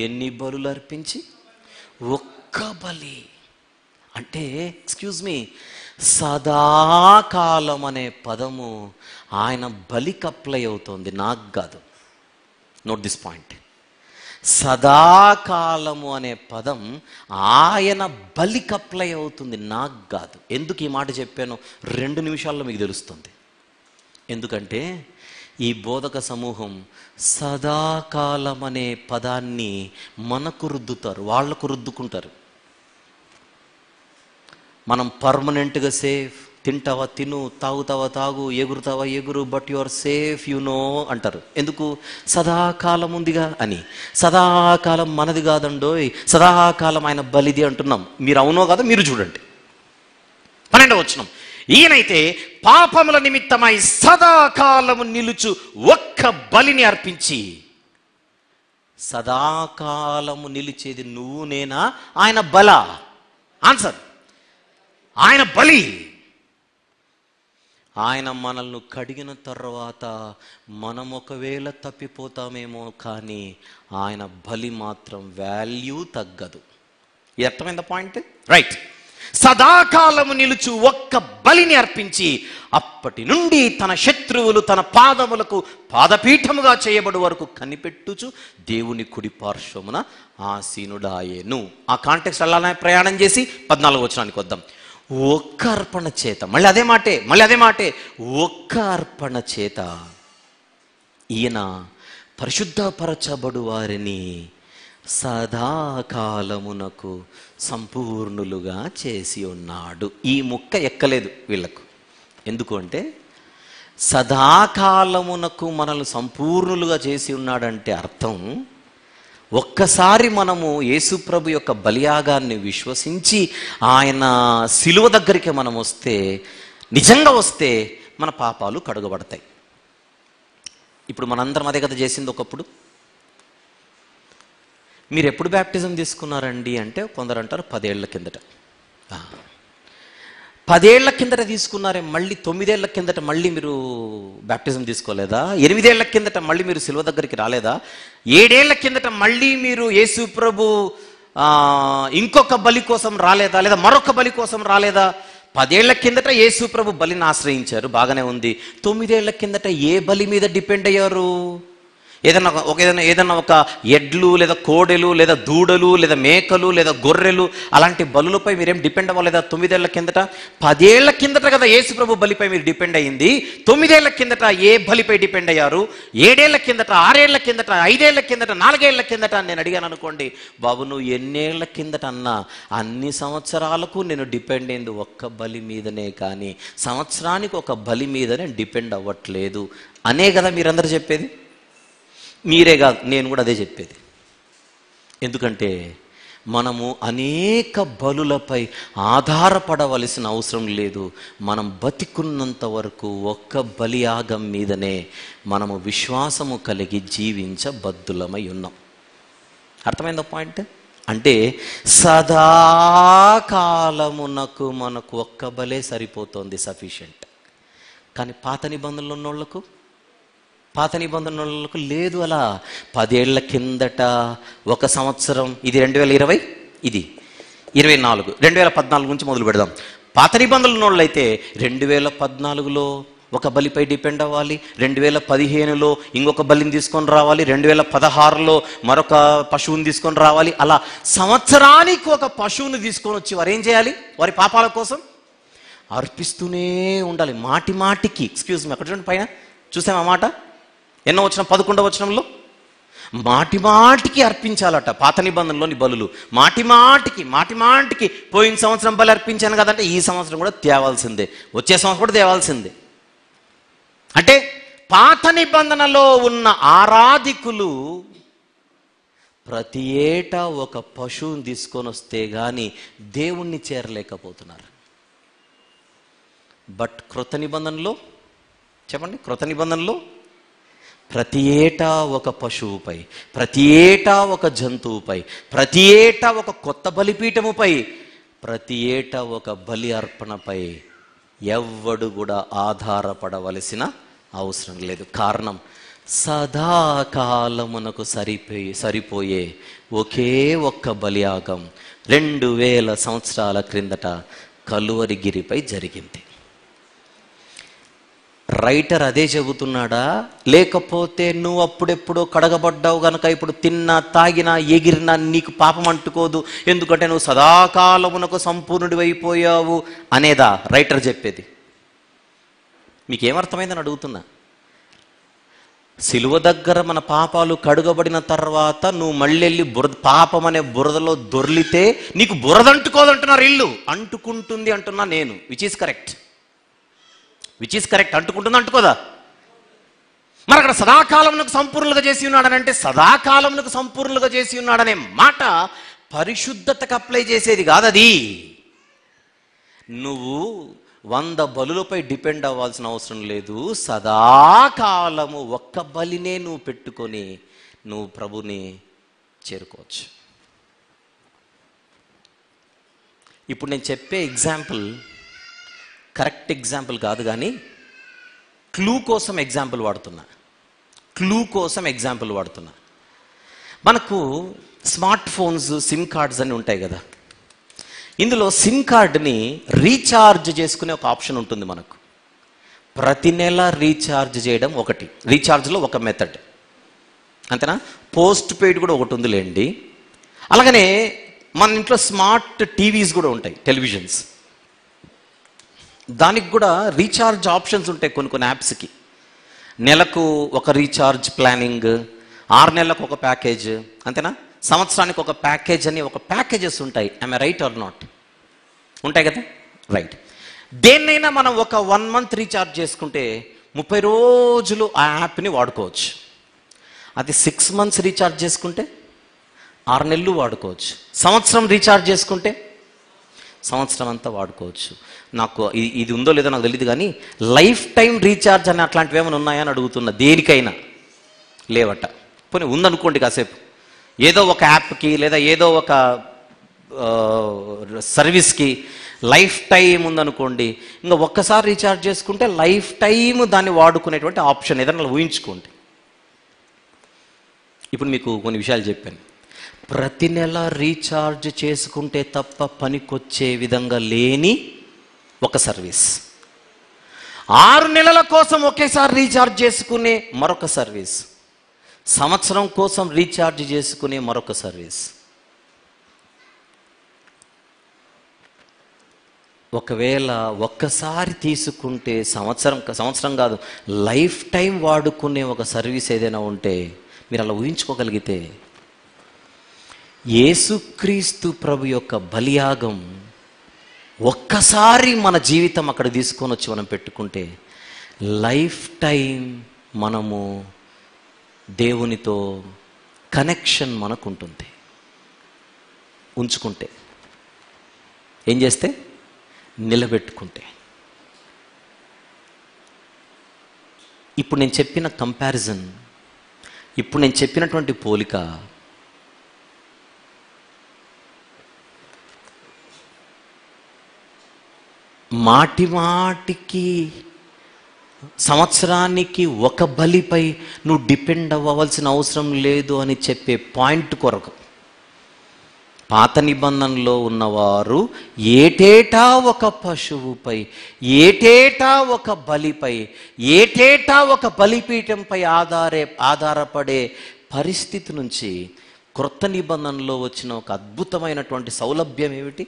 ఎన్ని బలులు అర్పించి? ఒక్క బలి. అంటే ఎక్స్క్యూజ్ మీ, సదాకాలం అనే పదము ఆయన బలికి అప్లై అవుతుంది, నాకు కాదు. Note this point. సదాకాలము అనే పదం ఆయన బలికి అప్లై అవుతుంది, నాకు కాదు. ఎందుకు ఈ మాట చెప్పాను 2 నిమిషాల్లో మీకు తెలుస్తుంది. ఎందుకంటే ఈ బోధక సమూహం సదాకాలం అనే పదాన్ని మనకు రుద్దుతారు, వాళ్లకు రుద్దుకుంటారు. మనం పర్మనెంట్గా సేఫ్, తింటావా తిను, తాగుతావా తాగు, ఎగురుతావా ఎగురు, but you are safe you know అంటారు. ఎందుకు? సదాకాలం ఉందిగా అని. సదాకాలం మనది కాదండోయ్, సదాకాలం ఆయన బలిది అంటున్నాం. మీరు అవునో కాదో మీరు చూడండి. 12వ వచనం, ఈయనైతే పాపముల నిమిత్తమై సదాకాలము నిలుచు ఒక్క బలిని అర్పించి. సదాకాలము నిలిచేది నువ్వు నేనా? ఆయన బల? ఆన్సర్, ఆయన బలి. ఆయన మనల్ని కడిగిన తర్వాత మనం ఒకవేళ తప్పిపోతామేమో, కానీ ఆయన బలి మాత్రం వాల్యూ తగ్గదు. ఇది అర్థమైందా పాయింట్? రైట్. సదాకాలము నిలుచు ఒక్క బలిని అర్పించి అప్పటి నుండి తన శత్రువులు తన పాదములకు పాదపీఠముగా చేయబడు వరకు కనిపెట్టుచు దేవుని కుడి పార్శ్వమున ఆసీనుడాయేను. ఆ కాంటెక్స్ట్ అలానే ప్రయాణం చేసి 14వ వచనానికి వద్దాం. ఒక్క అర్పణ చేత, మళ్ళీ అదే మాటే, ఒక్క అర్పణ చేత ఈయన పరిశుద్ధపరచబడు వారిని సదాకాలమునకు సంపూర్ణులుగా చేసి ఉన్నాడు. ఈ ముక్క ఎక్కలేదు వీళ్ళకు. ఎందుకు అంటే సదాకాలమునకు మనల్ని సంపూర్ణులుగా చేసి ఉన్నాడంటే అర్థం, ఒక్కసారి మనము యేసుప్రభు యొక్క బలియాగాన్ని విశ్వసించి ఆయన సిలువ దగ్గరికి మనం వస్తే, నిజంగా వస్తే మన పాపాలు కడుగబడతాయి. ఇప్పుడు మనందరం అదే కదా చేసింది. ఒకప్పుడు మీరు ఎప్పుడు బ్యాప్టిజం తీసుకున్నారండి అంటే కొందరు అంటారు 10 ఏళ్ల కిందట. 10 ఏళ్ల కిందట తీసుకున్నారే, మళ్ళీ 9 ఏళ్ల కిందట మళ్ళీ మీరు బ్యాప్టిజం తీసుకోలేదా? 8 ఏళ్ల కిందట మళ్ళీ మీరు సిలువ దగ్గరికి రాలేదా? 7 ఏళ్ల కిందట మళ్ళీ మీరు యేసు ప్రభు ఇంకొక బలి కోసం రాలేదా? లేదా మరొక బలి కోసం రాలేదా? 10 ఏళ్ల కిందట యేసు ప్రభు బలిని ఆశ్రయించారు, బాగానే ఉంది. 9 ఏళ్ల కిందట ఏ బలి మీద డిపెండ్ అయ్యారు? ఏదైనా ఒక ఎడ్లు లేదా కోడెలు లేదా దూడలు లేదా మేకలు లేదా గొర్రెలు అలాంటి బలులపై మీరేం డిపెండ్ అవ్వలేదా 9 ఏళ్ల కిందట? 10 ఏళ్ల కిందట కదా యేసు ప్రభు బలిపై మీరు డిపెండ్ అయ్యింది. 9 ఏళ్ల కిందట ఏ బలిపై డిపెండ్ అయ్యారు? 7 ఏళ్ల కిందట, 6 ఏళ్ల కిందట, 5 ఏళ్ల కిందట, 4 ఏళ్ల కిందట నేను అడిగాను అనుకోండి, బాబు నువ్వు ఎన్నేళ్ల కిందట అన్నా అన్ని సంవత్సరాలకు నేను డిపెండ్ అయింది ఒక్క బలి మీదనే, కానీ సంవత్సరానికి ఒక బలి మీదనే డిపెండ్ అవ్వట్లేదు అనే కదా మీరందరూ చెప్పేది. మీరే కాదు, నేను కూడా అదే చెప్పేది. ఎందుకంటే మనము అనేక బలులపై ఆధారపడవలసిన అవసరం లేదు. మనం బతికున్నంత వరకు ఒక్క బలియాగం మీదనే మనము విశ్వాసము కలిగి జీవించబద్ధులమై ఉన్నాం. అర్థమైందా పాయింట్? అంటే సదాకాలమునకు మనకు ఒక్క బలే సరిపోతుంది, సఫిషియెంట్. కానీ పాత నిబంధనలకు లేదు అలా. 10 ఏళ్ల కిందట ఒక సంవత్సరం, ఇది 2020, ఇది 24, 2014 నుంచి మొదలు పెడదాం. పాత నిబంధనల అయితే 2014లో ఒక బలిపై డిపెండ్ అవ్వాలి, 2015లో ఇంకొక బలిని తీసుకొని రావాలి, 2016లో మరొక పశువుని తీసుకొని రావాలి. అలా సంవత్సరానికి ఒక పశువుని తీసుకొని వచ్చి వారు ఏం చేయాలి? వారి పాపాల కోసం అర్పిస్తూనే ఉండాలి. మాటికి ఎక్స్క్యూజ్ మీ, అక్కడ చూడండి పైన చూసాం ఆ మాట. ఎన్నో వచనం? 11వ వచనంలో మాటికి అర్పించాలట. పాత నిబంధనలోని బలులు మాటిమాటికి పోయిన సంవత్సరం బలి అర్పించాను కదంటే ఈ సంవత్సరం కూడా తేవాల్సిందే, వచ్చే సంవత్సరం కూడా తేవాల్సిందే. అంటే పాత నిబంధనలో ఉన్న ఆరాధికులు ప్రతి ఏటా ఒక పశువుని తీసుకొని వస్తే గాని దేవుణ్ణి చేరలేకపోతున్నారు. బట్ క్రొత్త నిబంధనలో చెప్పండి, క్రొత్త నిబంధనలో ప్రతి ఏటా ఒక పశువుపై, ప్రతి ఏటా ఒక జంతువుపై, ప్రతి ఏటా ఒక కొత్త బలిపీఠముపై, ప్రతి ఏటా ఒక బలి అర్పణపై ఎవ్వడు కూడా ఆధారపడవలసిన అవసరం లేదు. కారణం, సదాకాలమునకు సరిపోయే ఒకే ఒక్క బలియాగం 2000 సంవత్సరాల క్రిందట కలువరిగిరిపై జరిగింది. రైటర్ అదే చెబుతున్నాడా, లేకపోతే నువ్వు అప్పుడెప్పుడో కడగబడ్డావు గనక ఇప్పుడు తిన్నా తాగినా ఎగిరినా నీకు పాపం అంటుకోదు ఎందుకంటే నువ్వు సదాకాలమునకు సంపూర్ణుడి అయిపోయావు అనేదా రైటర్ చెప్పేది? మీకేమర్థమైందని అడుగుతున్నా. సిలువ దగ్గర మన పాపాలు కడుగబడిన తర్వాత నువ్వు మళ్ళీ వెళ్ళి పాపం అనే బురదలో దొర్లితే నీకు బురద అంటుకోదంటున్నారు, ఇల్లు అంటుకుంటుంది అంటున్నా నేను. Which is correct? అంటుకుంటుందా అంటుకోదా? మరి అక్కడ సదాకాలమునకు సంపూర్ణులుగా చేసి ఉన్నాడనంటే సదాకాలమునకు సంపూర్ణులుగా చేసి ఉన్నాడనే మాట పరిశుద్ధతకు అప్లై చేసేది కాదది. నువ్వు 100 బలులపై డిపెండ్ అవ్వాల్సిన అవసరం లేదు. సదాకాలము ఒక్క బలినే నువ్వు పెట్టుకొని నువ్వు ప్రభుని చేరుకోవచ్చు. ఇప్పుడు నేను చెప్పే ఎగ్జాంపుల్ కరెక్ట్ ఎగ్జాంపుల్ కాదు, కానీ క్లూ కోసం ఎగ్జాంపుల్ వాడుతున్నా. మనకు స్మార్ట్ ఫోన్స్, సిమ్ కార్డ్స్ అని ఉంటాయి కదా. ఇందులో సిమ్ కార్డ్ని రీఛార్జ్ చేసుకునే ఒక ఆప్షన్ ఉంటుంది మనకు. ప్రతి నెల రీఛార్జ్ చేయడం ఒకటి, రీఛార్జ్లో ఒక మెథడ్, అంతేనా? పోస్ట్ పెయిడ్ కూడా ఒకటి ఉందిలేండి. అలాగనే మన ఇంట్లో స్మార్ట్ టీవీస్ కూడా ఉంటాయి, టెలివిజన్స్. దానికి కూడా రీఛార్జ్ ఆప్షన్స్ ఉంటాయి కొన్ని యాప్స్కి. నెలకు ఒక రీఛార్జ్ ప్లానింగ్, 6 నెలలకు ఒక ప్యాకేజ్, అంతేనా? సంవత్సరానికి ఒక ప్యాకేజ్ అని ఒక ప్యాకేజెస్ ఉంటాయి. I right are not? ఉంటాయి కదా, రైట్. దేన్నైనా మనం ఒక 1 మంత్ రీఛార్జ్ చేసుకుంటే 30 రోజులు ఆ యాప్ని వాడుకోవచ్చు. అది 6 మంత్స్ రీఛార్జ్ చేసుకుంటే 6 నెలలు వాడుకోవచ్చు. సంవత్సరం రీఛార్జ్ చేసుకుంటే సంవత్సరం అంతా వాడుకోవచ్చు. నాకు ఇది ఉందో లేదో నాకు తెలియదు, కానీ లైఫ్ టైం రీఛార్జ్ అని అట్లాంటివి ఏమైనా ఉన్నాయని అడుగుతున్నా. దేనికైనా లేవట. పోనీ ఉందనుకోండి, కాసేపు ఏదో ఒక యాప్కి లేదా ఏదో ఒక సర్వీస్కి లైఫ్ టైం ఉందనుకోండి, ఇంకా ఒక్కసారి రీఛార్జ్ చేసుకుంటే లైఫ్ టైం దాన్ని వాడుకునేటువంటి ఆప్షన్ ఏదైనా ఊహించుకోండి. ఇప్పుడు మీకు కొన్ని విషయాలు చెప్పాను. ప్రతి నెల రీఛార్జ్ చేసుకుంటే తప్ప పనికొచ్చే విధంగా లేని ఒక సర్వీస్, 6 నెలల కోసం ఒకేసారి రీఛార్జ్ చేసుకునే మరొక సర్వీస్, సంవత్సరం కోసం రీఛార్జ్ చేసుకునే మరొక సర్వీస్. ఒకవేళ ఒక్కసారి తీసుకుంటే సంవత్సరం కాదు, లైఫ్ టైం వాడుకునే ఒక సర్వీస్ ఏదైనా ఉంటే మీరు అలా ఊహించుకోగలిగితే, యేసుక్రీస్తు ప్రభు యొక్క బలియాగం ఒక్కసారి మన జీవితం అక్కడ తీసుకొని వచ్చి మనం పెట్టుకుంటే లైఫ్ టైం మనము దేవునితో కనెక్షన్ మనకు ఉంటుంది. ఉంచుకుంటే, ఏం చేస్తే, నిలబెట్టుకుంటే. ఇప్పుడు నేను చెప్పిన కంపారిజన్, ఇప్పుడు నేను చెప్పినటువంటి పోలిక మాటికి సంవత్సరానికి ఒక బలిపై నువ్వు డిపెండ్ అవ్వవలసిన అవసరం లేదు అని చెప్పే పాయింట్ కొరకు పాత నిబంధనలో ఉన్నవారు ఏటేటా ఒక పశువుపై, ఏటేటా ఒక బలిపై, ఏటేటా ఒక బలిపీఠంపై ఆధారపడే పరిస్థితి నుంచి క్రొత్త నిబంధనలో వచ్చిన ఒక అద్భుతమైనటువంటి సౌలభ్యం ఏమిటి?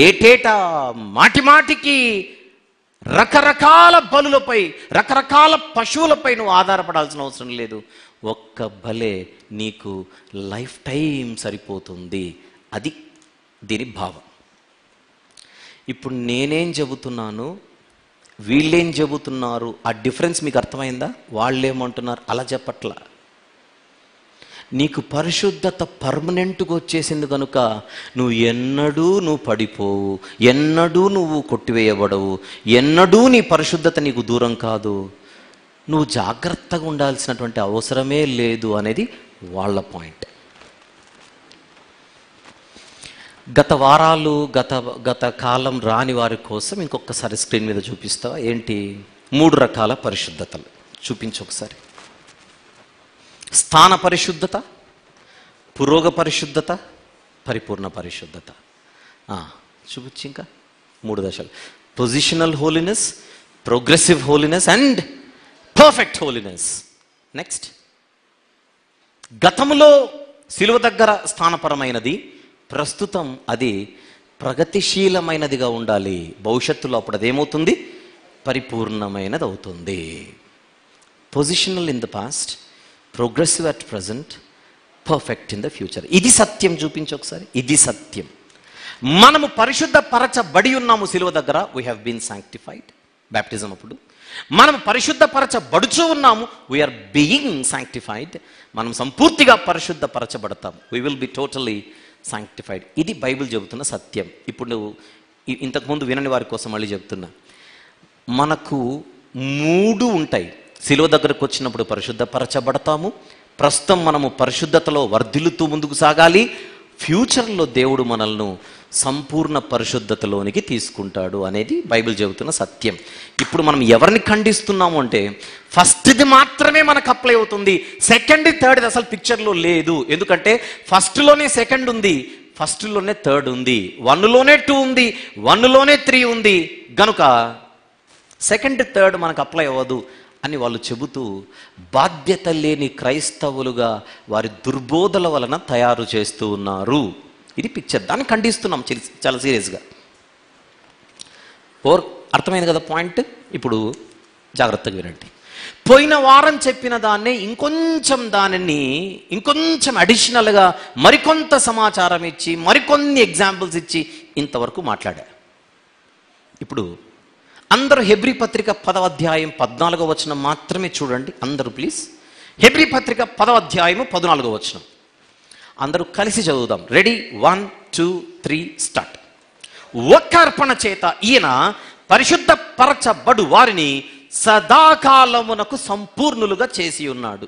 ఏటేటా మాటికి రకరకాల బలులపై, రకరకాల పశువులపై నువ్వు ఆధారపడాల్సిన అవసరం లేదు. ఒక్క బలే నీకు లైఫ్ టైం సరిపోతుంది. అది దీని భావం. ఇప్పుడు నేనేం చెబుతున్నాను, వీళ్ళేం చెబుతున్నారు, ఆ డిఫరెన్స్ మీకు అర్థమైందా? వాళ్ళేమంటున్నారు అలా చెప్పట్లా. నీకు పరిశుద్ధత పర్మనెంట్గా వచ్చేసింది కనుక నువ్వు పడిపోవు, ఎన్నడూ నువ్వు కొట్టివేయబడవు, ఎన్నడూ నీ పరిశుద్ధత నీకు దూరం కాదు, నువ్వు జాగ్రత్తగా ఉండాల్సినటువంటి అవసరమే లేదు అనేది వాళ్ళ పాయింట్. గత వారాలు గత కాలం రాని వారి కోసం ఇంకొకసారి స్క్రీన్ మీద చూపిస్తావా? ఏంటి 3 రకాల పరిశుద్ధతలు చూపించు ఒకసారి. స్థాన పరిశుద్ధత, పురోగ పరిశుద్ధత, పరిపూర్ణ పరిశుద్ధత. చూపించి ఇంకా 3 దశలు: positional holiness, progressive holiness and perfect holiness. Next, గతంలో శిలువ దగ్గర స్థానపరమైనది, ప్రస్తుతం అది ప్రగతిశీలమైనదిగా ఉండాలి. భవిష్యత్తులో అప్పుడు అదేమవుతుంది? పరిపూర్ణమైనది అవుతుంది. Positional in the past, progressive at present, perfect in the future. ఇది సత్యం. చూపించు ఒకసారి. ఇది సత్యం. మనము పరిశుద్ధ పరచబడి ఉన్నాము శిలువ దగ్గర. We have been sanctified. Baptism అప్పుడు మనం పరిశుద్ధపరచబడుచూ ఉన్నాము. We are being sanctified. మనం సంపూర్తిగా పరిశుద్ధపరచబడతాం. We will be totally sanctified. ఇది బైబిల్ చెబుతున్న సత్యం. ఇప్పుడు నువ్వు ఇంతకుముందు వినని వారి కోసం మళ్ళీ చెప్తున్నా. మనకు 3 ఉంటాయి. శిలువ దగ్గరకు వచ్చినప్పుడు పరిశుద్ధపరచబడతాము. ప్రస్తుతం మనము పరిశుద్ధతలో వర్ధిల్లుతూ ముందుకు సాగాలి. ఫ్యూచర్లో దేవుడు మనల్ని సంపూర్ణ పరిశుద్ధతలోనికి తీసుకుంటాడు అనేది బైబిల్ చెబుతున్న సత్యం. ఇప్పుడు మనం ఎవరిని ఖండిస్తున్నాము అంటే, ఫస్ట్ది మాత్రమే మనకు అప్లై అవుతుంది, సెకండ్ థర్డ్ అసలు పిక్చర్లో లేదు. ఎందుకంటే ఫస్ట్లోనే సెకండ్ ఉంది, ఫస్ట్లోనే థర్డ్ ఉంది, 1లోనే 2 ఉంది, 1లోనే 3 ఉంది. గనుక సెకండ్ థర్డ్ మనకు అప్లై అవ్వదు అని వాళ్ళు చెబుతూ బాధ్యత లేని క్రైస్తవులుగా వారి దుర్బోధల వలన తయారు చేస్తూ ఉన్నారు. ఇది పిక్చర్. దాన్ని ఖండిస్తున్నాం చాలా సీరియస్గా. అర్థమైంది కదా పాయింట్? ఇప్పుడు జాగ్రత్తగా వినండి. పోయిన వారం చెప్పిన దాన్నే ఇంకొంచెం అడిషనల్గా మరికొంత సమాచారం ఇచ్చి, మరికొన్ని ఎగ్జాంపుల్స్ ఇచ్చి ఇంతవరకు మాట్లాడా. ఇప్పుడు అందరూ హెబ్రీ పత్రిక 10వ అధ్యాయం 14వ వచనం మాత్రమే చూడండి. అందరూ ప్లీజ్. హెబ్రీ పత్రిక 10వ అధ్యాయము 14వ వచనం అందరూ కలిసి చదువుదాం. రెడీ? 1 2 3 స్టార్ట్. ఒక్క అర్పణ చేత ఈయన పరిశుద్ధ పరచబడు వారిని సదాకాలమునకు సంపూర్ణులుగా చేసి ఉన్నాడు.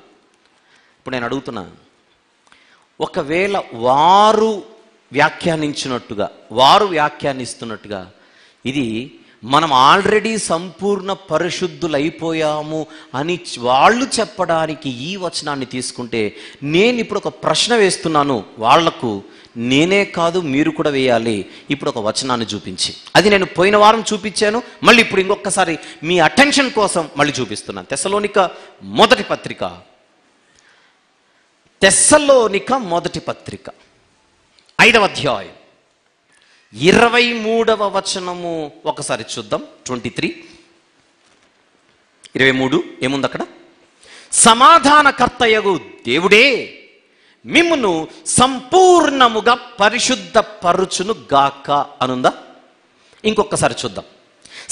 ఇప్పుడు నేను అడుగుతున్నా, ఒకవేళ వారు వ్యాఖ్యానిస్తున్నట్టుగా ఇది మనం ఆల్రెడీ సంపూర్ణ పరిశుద్ధులైపోయాము అని వాళ్ళు చెప్పడానికి ఈ వచనాన్ని తీసుకుంటే, నేను ఇప్పుడు ఒక ప్రశ్న వేస్తున్నాను వాళ్లకు. నేనే కాదు, మీరు కూడా వేయాలి. ఇప్పుడు ఒక వచనాన్ని చూపించి, అది నేను పోయిన వారం చూపించాను, మళ్ళీ ఇప్పుడు ఇంకొకసారి మీ అటెన్షన్ కోసం మళ్ళీ చూపిస్తున్నాను. తెస్సలోనిక మొదటి పత్రిక 5వ అధ్యాయం 23వ వచనము ఒకసారి చూద్దాం. 23 ఏముంది అక్కడ? సమాధానకర్తయగు దేవుడే మిమ్మును సంపూర్ణముగా పరిశుద్ధపరచును గాక అనుందా? ఇంకొకసారి చూద్దాం.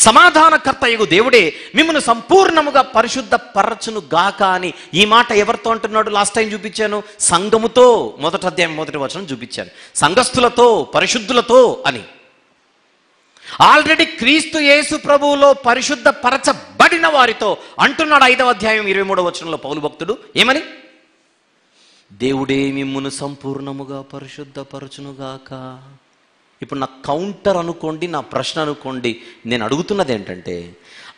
సమాధానకర్తయగు దేవుడే మిమ్మును సంపూర్ణముగా పరిశుద్ధపరచును గాక అని ఈ మాట ఎవరితో అంటున్నాడు? లాస్ట్ టైం చూపించాను, సంఘముతో. 1వ అధ్యాయం 1వ వచనం చూపించాను. సంఘస్థులతో, పరిశుద్ధులతో అని. ఆల్రెడీ క్రీస్తు యేసు ప్రభువులో పరిశుద్ధపరచబడిన వారితో అంటున్నాడు 5వ అధ్యాయం 23వ వచనంలో పౌలు భక్తుడు. ఏమని? దేవుడే మిమ్మును సంపూర్ణముగా పరిశుద్ధపరచునుగాక. ఇప్పుడు నా కౌంటర్ అనుకోండి, నా ప్రశ్న అనుకోండి. నేను అడుగుతున్నది ఏంటంటే,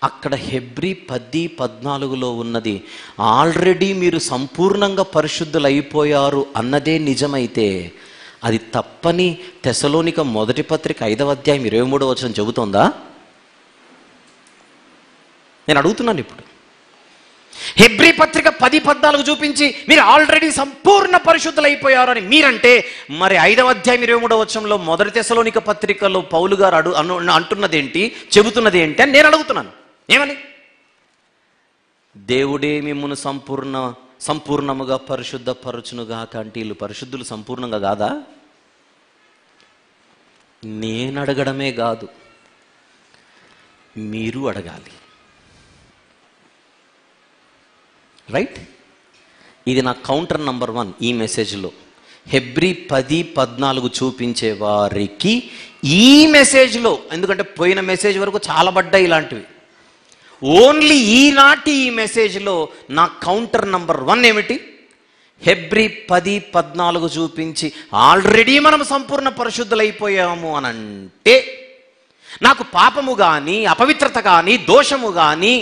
అక్కడ హెబ్రీ 10:14లో ఉన్నది ఆల్రెడీ మీరు సంపూర్ణంగా పరిశుద్ధులు అయిపోయారు అన్నదే నిజమైతే, అది తప్పని తెస్సలోనిక మొదటి పత్రిక 5వ అధ్యాయం 23వ వచనం చెబుతోందా? నేను అడుగుతున్నాను. ఇప్పుడు హెబ్రీ పత్రిక 10:14 చూపించి మీరు ఆల్రెడీ సంపూర్ణ పరిశుద్ధులు అయిపోయారు అని మీరంటే, మరి 5వ అధ్యాయం 23వ వచనంలో మొదటి తెస్సలోనిక పత్రికలో పౌలు గారు అంటున్నది ఏంటి, చెబుతున్నది ఏంటి అని నేను అడుగుతున్నాను. ఏమని? దేవుడే మిమ్మును సంపూర్ణముగా పరిశుద్ధపరచునుగాక అంటే వీళ్ళు పరిశుద్ధులు సంపూర్ణంగా కాదా? నేను అడగడమే కాదు, మీరు అడగాలి. రైట్? ఇది నా కౌంటర్ నంబర్ 1 ఈ మెసేజ్లో. హెబ్రీ 10:14 చూపించే వారికి ఈ మెసేజ్లో, ఎందుకంటే పోయిన మెసేజ్ వరకు చాలా పడ్డాయి ఇలాంటివి, ఓన్లీ ఈనాటి ఈ మెసేజ్లో నా కౌంటర్ నంబర్ 1 ఏమిటి? హెబ్రీ 10:14 చూపించి ఆల్రెడీ మనం సంపూర్ణ పరిశుద్ధులైపోయాము అని అంటే, నాకు పాపము కానీ, అపవిత్రత కానీ, దోషము కానీ,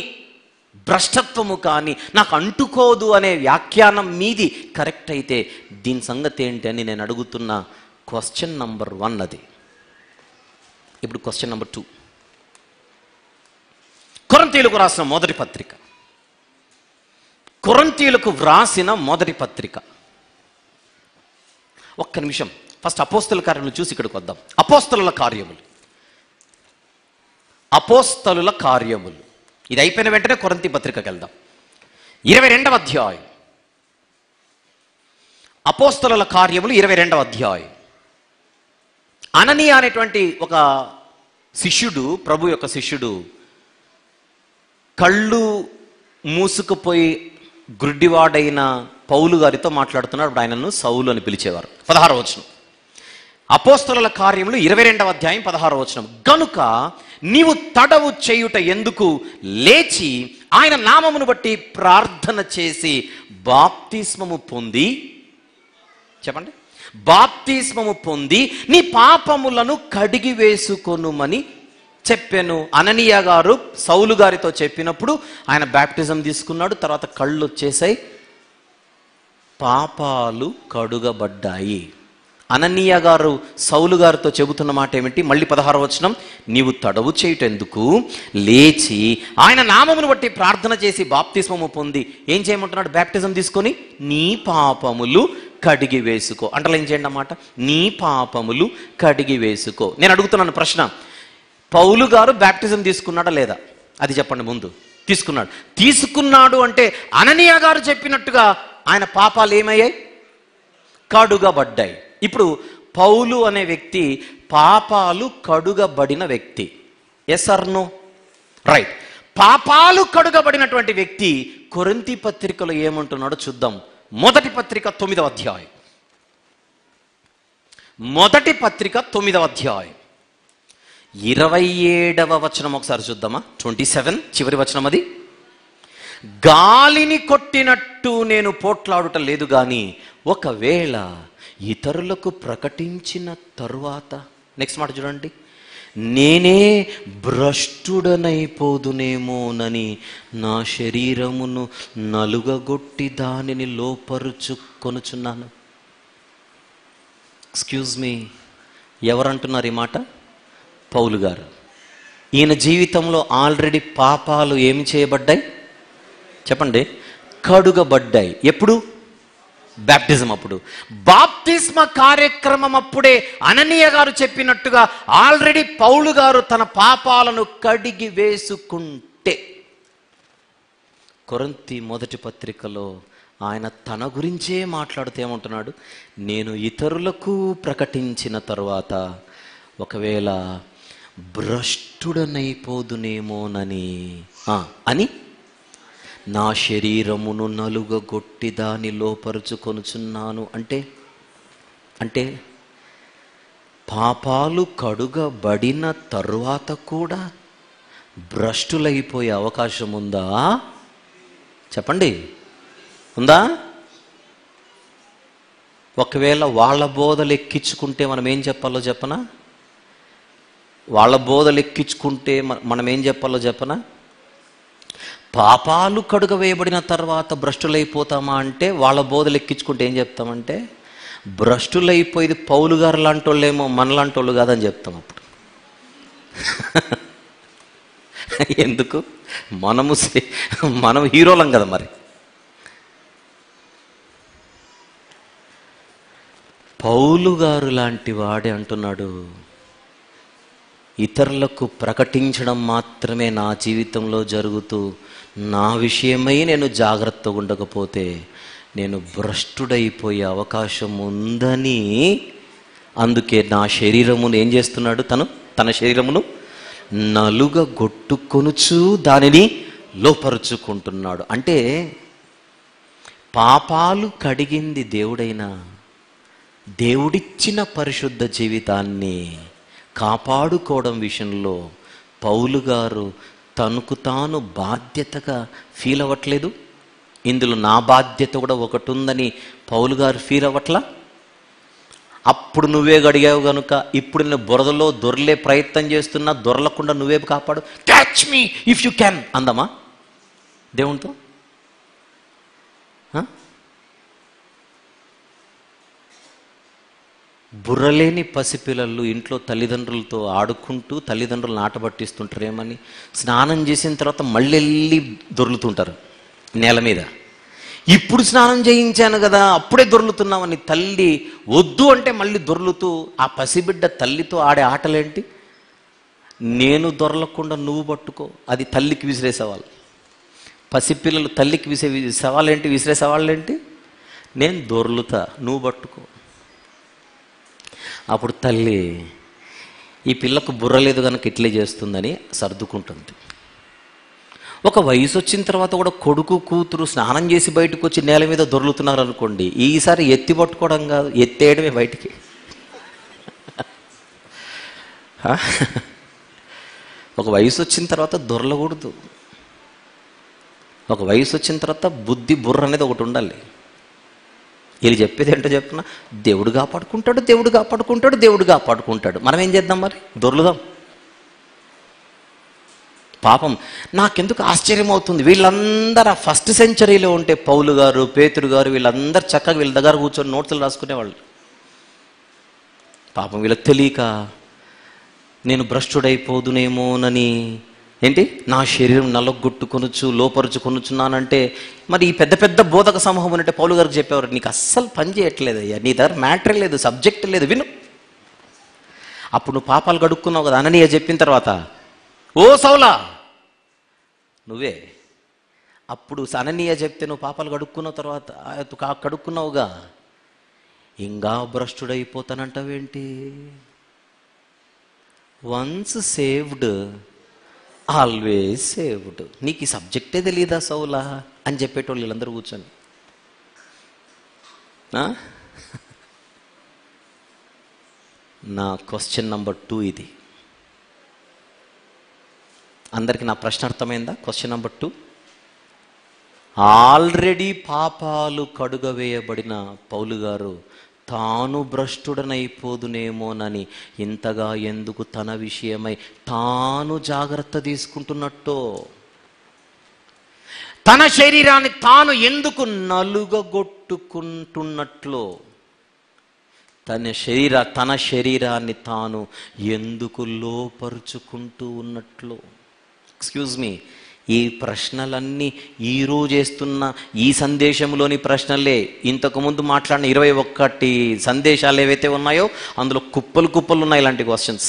భ్రష్టత్వము కానీ నాకు అంటుకోదు అనే వ్యాఖ్యానం మీది కరెక్ట్ అయితే దీని సంగతి ఏంటి అని నేను అడుగుతున్న క్వశ్చన్ నంబర్ 1 అది. ఇప్పుడు క్వశ్చన్ నంబర్ 2. కొరింథీయులకు రాసిన మొదటి పత్రిక, కొరింథీయులకు వ్రాసిన మొదటి పత్రిక. ఒక్క నిమిషం, ఫస్ట్ అపోస్తలుల కార్యములు చూసి ఇక్కడికి వద్దాం. అపోస్తలుల కార్యములు, అపోస్తలుల కార్యములు ఇది అయిపోయిన వెంటనే కొరింథీ పత్రికకి వెళ్దాం. 22వ అధ్యాయం, అపోస్తలుల కార్యములు 22వ అధ్యాయం. అననీయ అనేటువంటి ఒక శిష్యుడు, ప్రభు యొక్క శిష్యుడు, కళ్ళు మూసుకుపోయి గుడ్డివాడైన పౌలు గారితో మాట్లాడుతున్నాడు. అప్పుడు ఆయనను సౌలు అని పిలిచేవారు. 16వ వచనం, అపోస్తలుల కార్యములు 22వ అధ్యాయం 16వ వచనం. గనుక నీవు తడవు చేయుట ఎందుకు, లేచి ఆయన నామమును బట్టి ప్రార్థన చేసి బాప్తిస్మము పొంది, చెప్పండి, బాప్తిస్మము పొంది నీ పాపములను కడిగి వేసుకొనుమని చెప్పాను. అననీయ గారు సౌలు గారితో చెప్పినప్పుడు ఆయన బాప్టిజం తీసుకున్నాడు. తర్వాత కళ్ళు వచ్చేసాయి, పాపాలు కడుగబడ్డాయి. అననీయ గారు సౌలు గారితో చెబుతున్న మాట ఏమిటి? మళ్ళీ 16వ వచనం, నీవు తడవు చేయుటెందుకు, లేచి ఆయన నామమును బట్టి ప్రార్థన చేసి బాప్తిస్మము పొంది ఏం చేయమంటున్నాడు? బాప్టిజం తీసుకొని నీ పాపములు కడిగి వేసుకో. అంటలా ఏం చేయండి అన్నమాట, నీ పాపములు కడిగి వేసుకో. నేను అడుగుతున్నాను ప్రశ్న, పౌలు గారు బాప్టిజం తీసుకున్నాడా లేదా? అది చెప్పండి ముందు. తీసుకున్నాడు అంటే అననీయ గారు చెప్పినట్టుగా ఆయన పాపాలు ఏమయ్యాయి? కడుగబడ్డాయి. ఇప్పుడు పౌలు అనే వ్యక్తి పాపాలు కడుగబడిన వ్యక్తి. Yes or no? రైట్. పాపాలు కడుగబడినటువంటి వ్యక్తి కొరింథీ పత్రికలో ఏమంటున్నాడో చూద్దాం. మొదటి పత్రిక 9వ అధ్యాయం, మొదటి పత్రిక 9వ అధ్యాయం 27వ వచనం ఒకసారి చూద్దామా? 27 చివరి వచనం అది. గాలిని కొట్టినట్టు నేను పోట్లాడుట లేదు గాని ఒకవేళ ఇతరులకు ప్రకటించిన తరువాత, నెక్స్ట్ మాట చూడండి, నేనే భ్రష్టుడనైపోదునేమోనని నా శరీరమును నలుగగొట్టి దానిని లోపరుచుకొనుచున్నాను. ఎక్స్క్యూజ్ మీ, ఎవరంటున్నారు ఈ మాట? పౌలు గారు. ఈయన జీవితంలో ఆల్రెడీ పాపాలు ఏమి చేయబడ్డాయి చెప్పండి? కడుగబడ్డాయి. ఎప్పుడు? బాప్టిజం అప్పుడు. బాప్తిస్మ కార్యక్రమం అప్పుడే అననీయ గారు చెప్పినట్టుగా ఆల్రెడీ పౌలు గారు తన పాపాలను కడిగి వేసుకుంటే, కొరింథీ మొదటి పత్రికలో ఆయన తన గురించే మాట్లాడుతూ ఏమంటున్నాడు? నేను ఇతరులకు ప్రకటించిన తరువాత ఒకవేళ భ్రష్టుడనైపోదునేమోనని అని నా శరీరమును నలుగగొట్టి దాని లోపరుచుకొనుచున్నాను. అంటే పాపాలు కడుగబడిన తరువాత కూడా భ్రష్టులైపోయే అవకాశం ఉందా? చెప్పండి, ఉందా? ఒకవేళ వాళ్ళ బోధలు ఎక్కించుకుంటే మనం ఏం చెప్పాలో చెప్పనా? వాళ్ళ బోధలు ఎక్కించుకుంటే మనం ఏం చెప్పాలో చెప్పనా? పాపాలు కడుగవేయబడిన తర్వాత భ్రష్టులైపోతామా అంటే, వాళ్ళ బోధలు ఎక్కించుకుంటే ఏం చెప్తామంటే, భ్రష్టులైపోయేది పౌలు గారు లాంటి వాళ్ళేమో మనలాంటి వాళ్ళు కాదని చెప్తాం. అప్పుడు ఎందుకు? మనం హీరోలం కదా. మరి పౌలు గారు లాంటి వాడే అంటున్నాడు, ఇతరులకు ప్రకటించడం మాత్రమే నా జీవితంలో జరుగుతూ నా విషయమై నేను జాగ్రత్తగా ఉండకపోతే నేను భ్రష్టుడైపోయే అవకాశం ఉందని, అందుకే నా శరీరమును ఏం చేస్తున్నాడు? తన శరీరమును నలుగగొట్టుకొనుచు దానిని లోపరుచుకుంటున్నాడు. అంటే పాపాలు కడిగింది దేవుడైనా దేవుడిచ్చిన పరిశుద్ధ జీవితాన్ని కాపాడుకోవడం విషయంలో పౌలు గారు తనకు తాను బాధ్యతగా ఫీల్ అవ్వట్లేదు. ఇందులో నా బాధ్యత కూడా ఒకటి ఉందని పౌలు గారు ఫీల్ అవ్వట్లా. అప్పుడు నువ్వే గడిగావు కనుక ఇప్పుడు నేను బురదలో దొరలే ప్రయత్నం చేస్తున్నా, దొరలకుండా నువ్వే కాపాడు, catch me if you can అందమా దేవునితో? బుర్రలేని పసిపిల్లలు ఇంట్లో తల్లిదండ్రులతో ఆడుకుంటూ తల్లిదండ్రులను ఆట పట్టిస్తుంటారేమని స్నానం చేసిన తర్వాత మళ్ళీ వెళ్ళి దొర్లుతుంటారు నేల మీద. ఇప్పుడు స్నానం చేయించాను కదా అప్పుడే దొర్లుతున్నామని తల్లి వద్దు అంటే మళ్ళీ దొర్లుతూ ఆ పసిబిడ్డ తల్లితో ఆడే ఆటలేంటి? నేను దొరలకుండా నువ్వు పట్టుకో, అది తల్లికి విసిరే సవాల్. పసిపిల్లలు తల్లికి విసిరే సవాలేంటి, విసిరే సవాళ్ళేంటి? నేను దొర్లుతా నువ్వు పట్టుకో. అప్పుడు తల్లి ఈ పిల్లకు బుర్ర లేదు కనుక ఇట్లే చేస్తుందని సర్దుకుంటుంది. ఒక వయసు వచ్చిన తర్వాత కూడా కొడుకు కూతురు స్నానం చేసి బయటకు వచ్చి నేల మీద దొర్లుతున్నారు అనుకోండి, ఈసారి ఎత్తి పట్టుకోవడం కాదు, ఎత్తేయడమే బయటికి. ఒక వయసు వచ్చిన తర్వాత దొరలకూడదు. ఒక వయసు వచ్చిన తర్వాత బుద్ధి బుర్ర అనేది ఒకటి ఉండాలి. వీళ్ళు చెప్పేది ఏంటో చెప్తున్నా, దేవుడు కాపాడుకుంటాడు, దేవుడు కాపాడుకుంటాడు, దేవుడు కాపాడుకుంటాడు. మనం ఏం చేద్దాం మరి? దొర్లుదాం. పాపం నాకెందుకు ఆశ్చర్యం అవుతుంది, వీళ్ళందరూ ఆ ఫస్ట్ సెంచరీలో ఉంటే పౌలు గారు, పేతురు గారు వీళ్ళందరూ చక్కగా వీళ్ళ దగ్గర కూర్చొని నోట్స్లు రాసుకునేవాళ్ళు. పాపం వీళ్ళకి తెలియక నేను భ్రష్టుడైపోదునేమోనని ఏంటి నా శరీరం నలగొట్టుకొనొచ్చు లోపరుచుకొనుచున్నానంటే, మరి ఈ పెద్ద పెద్ద బోధక సమూహం అంటే పౌలు గారికి చెప్పేవారు, నీకు అస్సలు పని చేయట్లేదు అయ్యా, నీ దగ్గర మ్యాటర్ లేదు, సబ్జెక్ట్ లేదు, విను. అప్పుడు నువ్వు పాపాలు గడుక్కున్నావు కదా అననీయ చెప్పిన తర్వాత, ఓ సౌలా నువ్వే. అప్పుడు అననీయ చెప్తే నువ్వు పాపాలు కడుక్కున్న తర్వాత కడుక్కున్నావుగా, ఇంకా భ్రష్టుడైపోతానంటావేంటి? Once saved always saved. నీకు ఈ సబ్జెక్టే తెలీదా సౌలా అని చెప్పేటోళ్ళు వీళ్ళందరూ కూర్చొని. నా క్వశ్చన్ నంబర్ 2 ఇది. అందరికీ నా ప్రశ్న అర్థమైందా? Question number 2. ఆల్రెడీ పాపాలు కడుగవేయబడిన పౌలు గారు తాను భ్రష్టుడనైపోదునేమోనని ఇంతగా ఎందుకు తన విషయమై తాను జాగ్రత్త తీసుకుంటున్నట్టో, తన శరీరాన్ని తాను ఎందుకు నలుగగొట్టుకుంటున్నట్లో, తన శరీరాన్ని తాను ఎందుకు లోపరుచుకుంటూ ఉన్నట్లు. ఎక్స్క్యూజ్ మీ, ఈ ప్రశ్నలన్నీ ఈరోజు చేస్తున్న ఈ సందేశంలోని ప్రశ్నలే. ఇంతకుముందు మాట్లాడిన 21 సందేశాలు ఏవైతే ఉన్నాయో అందులో కుప్పలు కుప్పలు ఉన్నాయి ఇలాంటి క్వశ్చన్స్.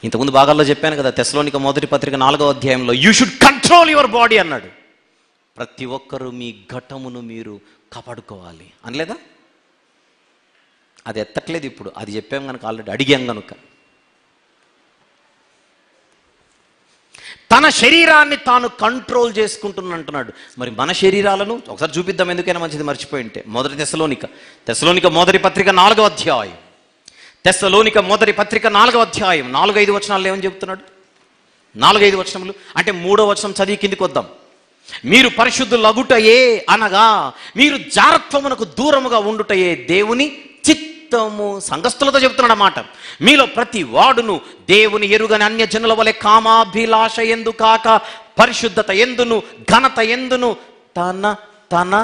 ఇంతకుముందు భాగాల్లో చెప్పాను కదా, తెస్సలోనిక మొదటి పత్రిక 4వ అధ్యాయంలో you should control your body అన్నాడు. ప్రతి ఒక్కరూ మీ ఘటమును మీరు కాపాడుకోవాలి అనలేదా? అది ఎత్తట్లేదు ఇప్పుడు, అది చెప్పాం కనుక, ఆల్రెడీ అడిగాం కనుక. తన శరీరాన్ని తాను కంట్రోల్ చేసుకుంటున్నంటున్నాడు. మరి మన శరీరాలను ఒకసారి చూపిద్దాం, ఎందుకైనా మంచిది మర్చిపోయింటే. మొదటి తెస్సలోనిక మొదటి పత్రిక 4వ అధ్యాయం. తెస్సలోనిక మొదటి పత్రిక 4వ అధ్యాయం 4-5 వచనాలు ఏమని చెప్తున్నాడు? 4-5 వచనములు అంటే 3వ వచనం చదివి కిందికి వద్దాం. మీరు పరిశుద్ధులగుటయే అనగా మీరు జారత్వమునకు దూరముగా ఉండుటయే దేవుని చిత్తము. సంఘస్థులతో చెప్తున్నాడు అన్నమాట. మీలో ప్రతి వాడును దేవుని ఎరుగని అన్యజనుల వలె కామాభిలాష ఎందు కాక పరిశుద్ధత ఎందును ఘనత ఎందును తన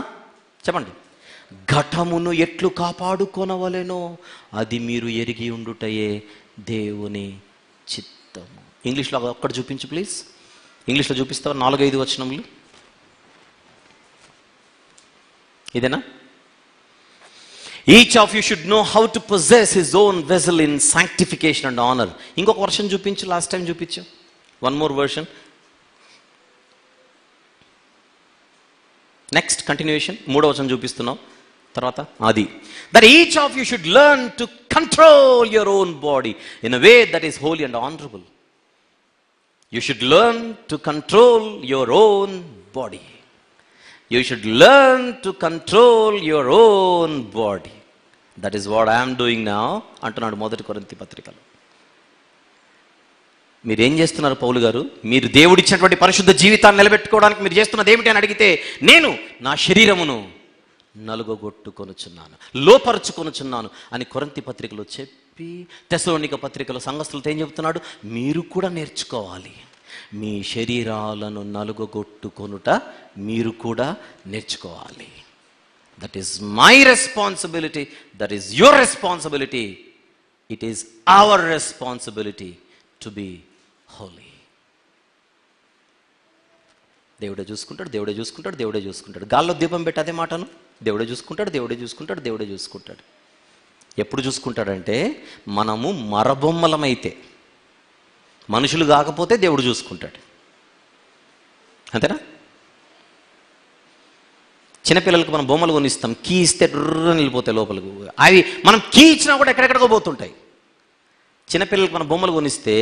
చెప్పండి ఘటమును ఎట్లు కాపాడుకొనవలెనో అది మీరు ఎరిగి ఉండుటయే దేవుని చిత్తము. ఇంగ్లీష్లో ఒక్కటి చూపించు ప్లీజ్. ఇంగ్లీష్లో చూపిస్తావా? 4-5 వచనములు ఇదేనా? Each of you should know how to possess his own vessel in sanctification and honor. ఇంకొక వర్షన్ చూపించు, లాస్ట్ టైం చూపించు. One more version. Next continuation 3వ వచనం చూపిస్తున్నాం తర్వాత అది. That each of you should learn to control your own body in a way that is holy and honorable. You should learn to control your own body. You should learn to control your own body. That is what I'm doing now అంటున్నాడు 1 కొరింథీ పత్రికలో. మీరేం చేస్తున్నారు పౌలు గారు? మీరు దేవుడిచ్చినటువంటి పరిశుద్ధ జీవితాన్ని నిలబెట్టుకోవడానికి మీరు చేస్తున్నది ఏమిటి అని అడిగితే, నేను నా శరీరమును నలుగొట్టుకొనుచున్నాను, లోపరుచుకొనుచున్నాను అని కొరింథీ పత్రికలో చెప్పి, తెస్సలోనిక పత్రికలో సంఘస్థులతో ఏం చెబుతున్నాడు? మీరు కూడా నేర్చుకోవాలి. మీ శరీరాలను నలుగొట్టుకొనుట మీరు కూడా నేర్చుకోవాలి. That is my responsibility, that is your responsibility, it is our responsibility to be holy. దేవుడే చూసుకుంటాడు, దేవుడే చూసుకుంటాడు, దేవుడే చూసుకుంటాడు. గాల్లో దీపం పెట్టి అదే మాటను, దేవుడే చూసుకుంటాడు, దేవుడే చూసుకుంటాడు, దేవుడే చూసుకుంటాడు. ఎప్పుడు చూసుకుంటాడంటే మనము మరబొమ్మలమైతే, మనుషులు కాకపోతే దేవుడు చూసుకుంటాడు. అంతేనా? చిన్నపిల్లలకు మనం బొమ్మలు కొనిస్తాం, కీ ఇస్తే డ్రని వెళ్ళిపోతాయి లోపలికి. అవి మనం కీ ఇచ్చినా కూడా ఎక్కడెక్కడికో పోతుంటాయి. చిన్నపిల్లలకు మనం బొమ్మలు కొనిస్తే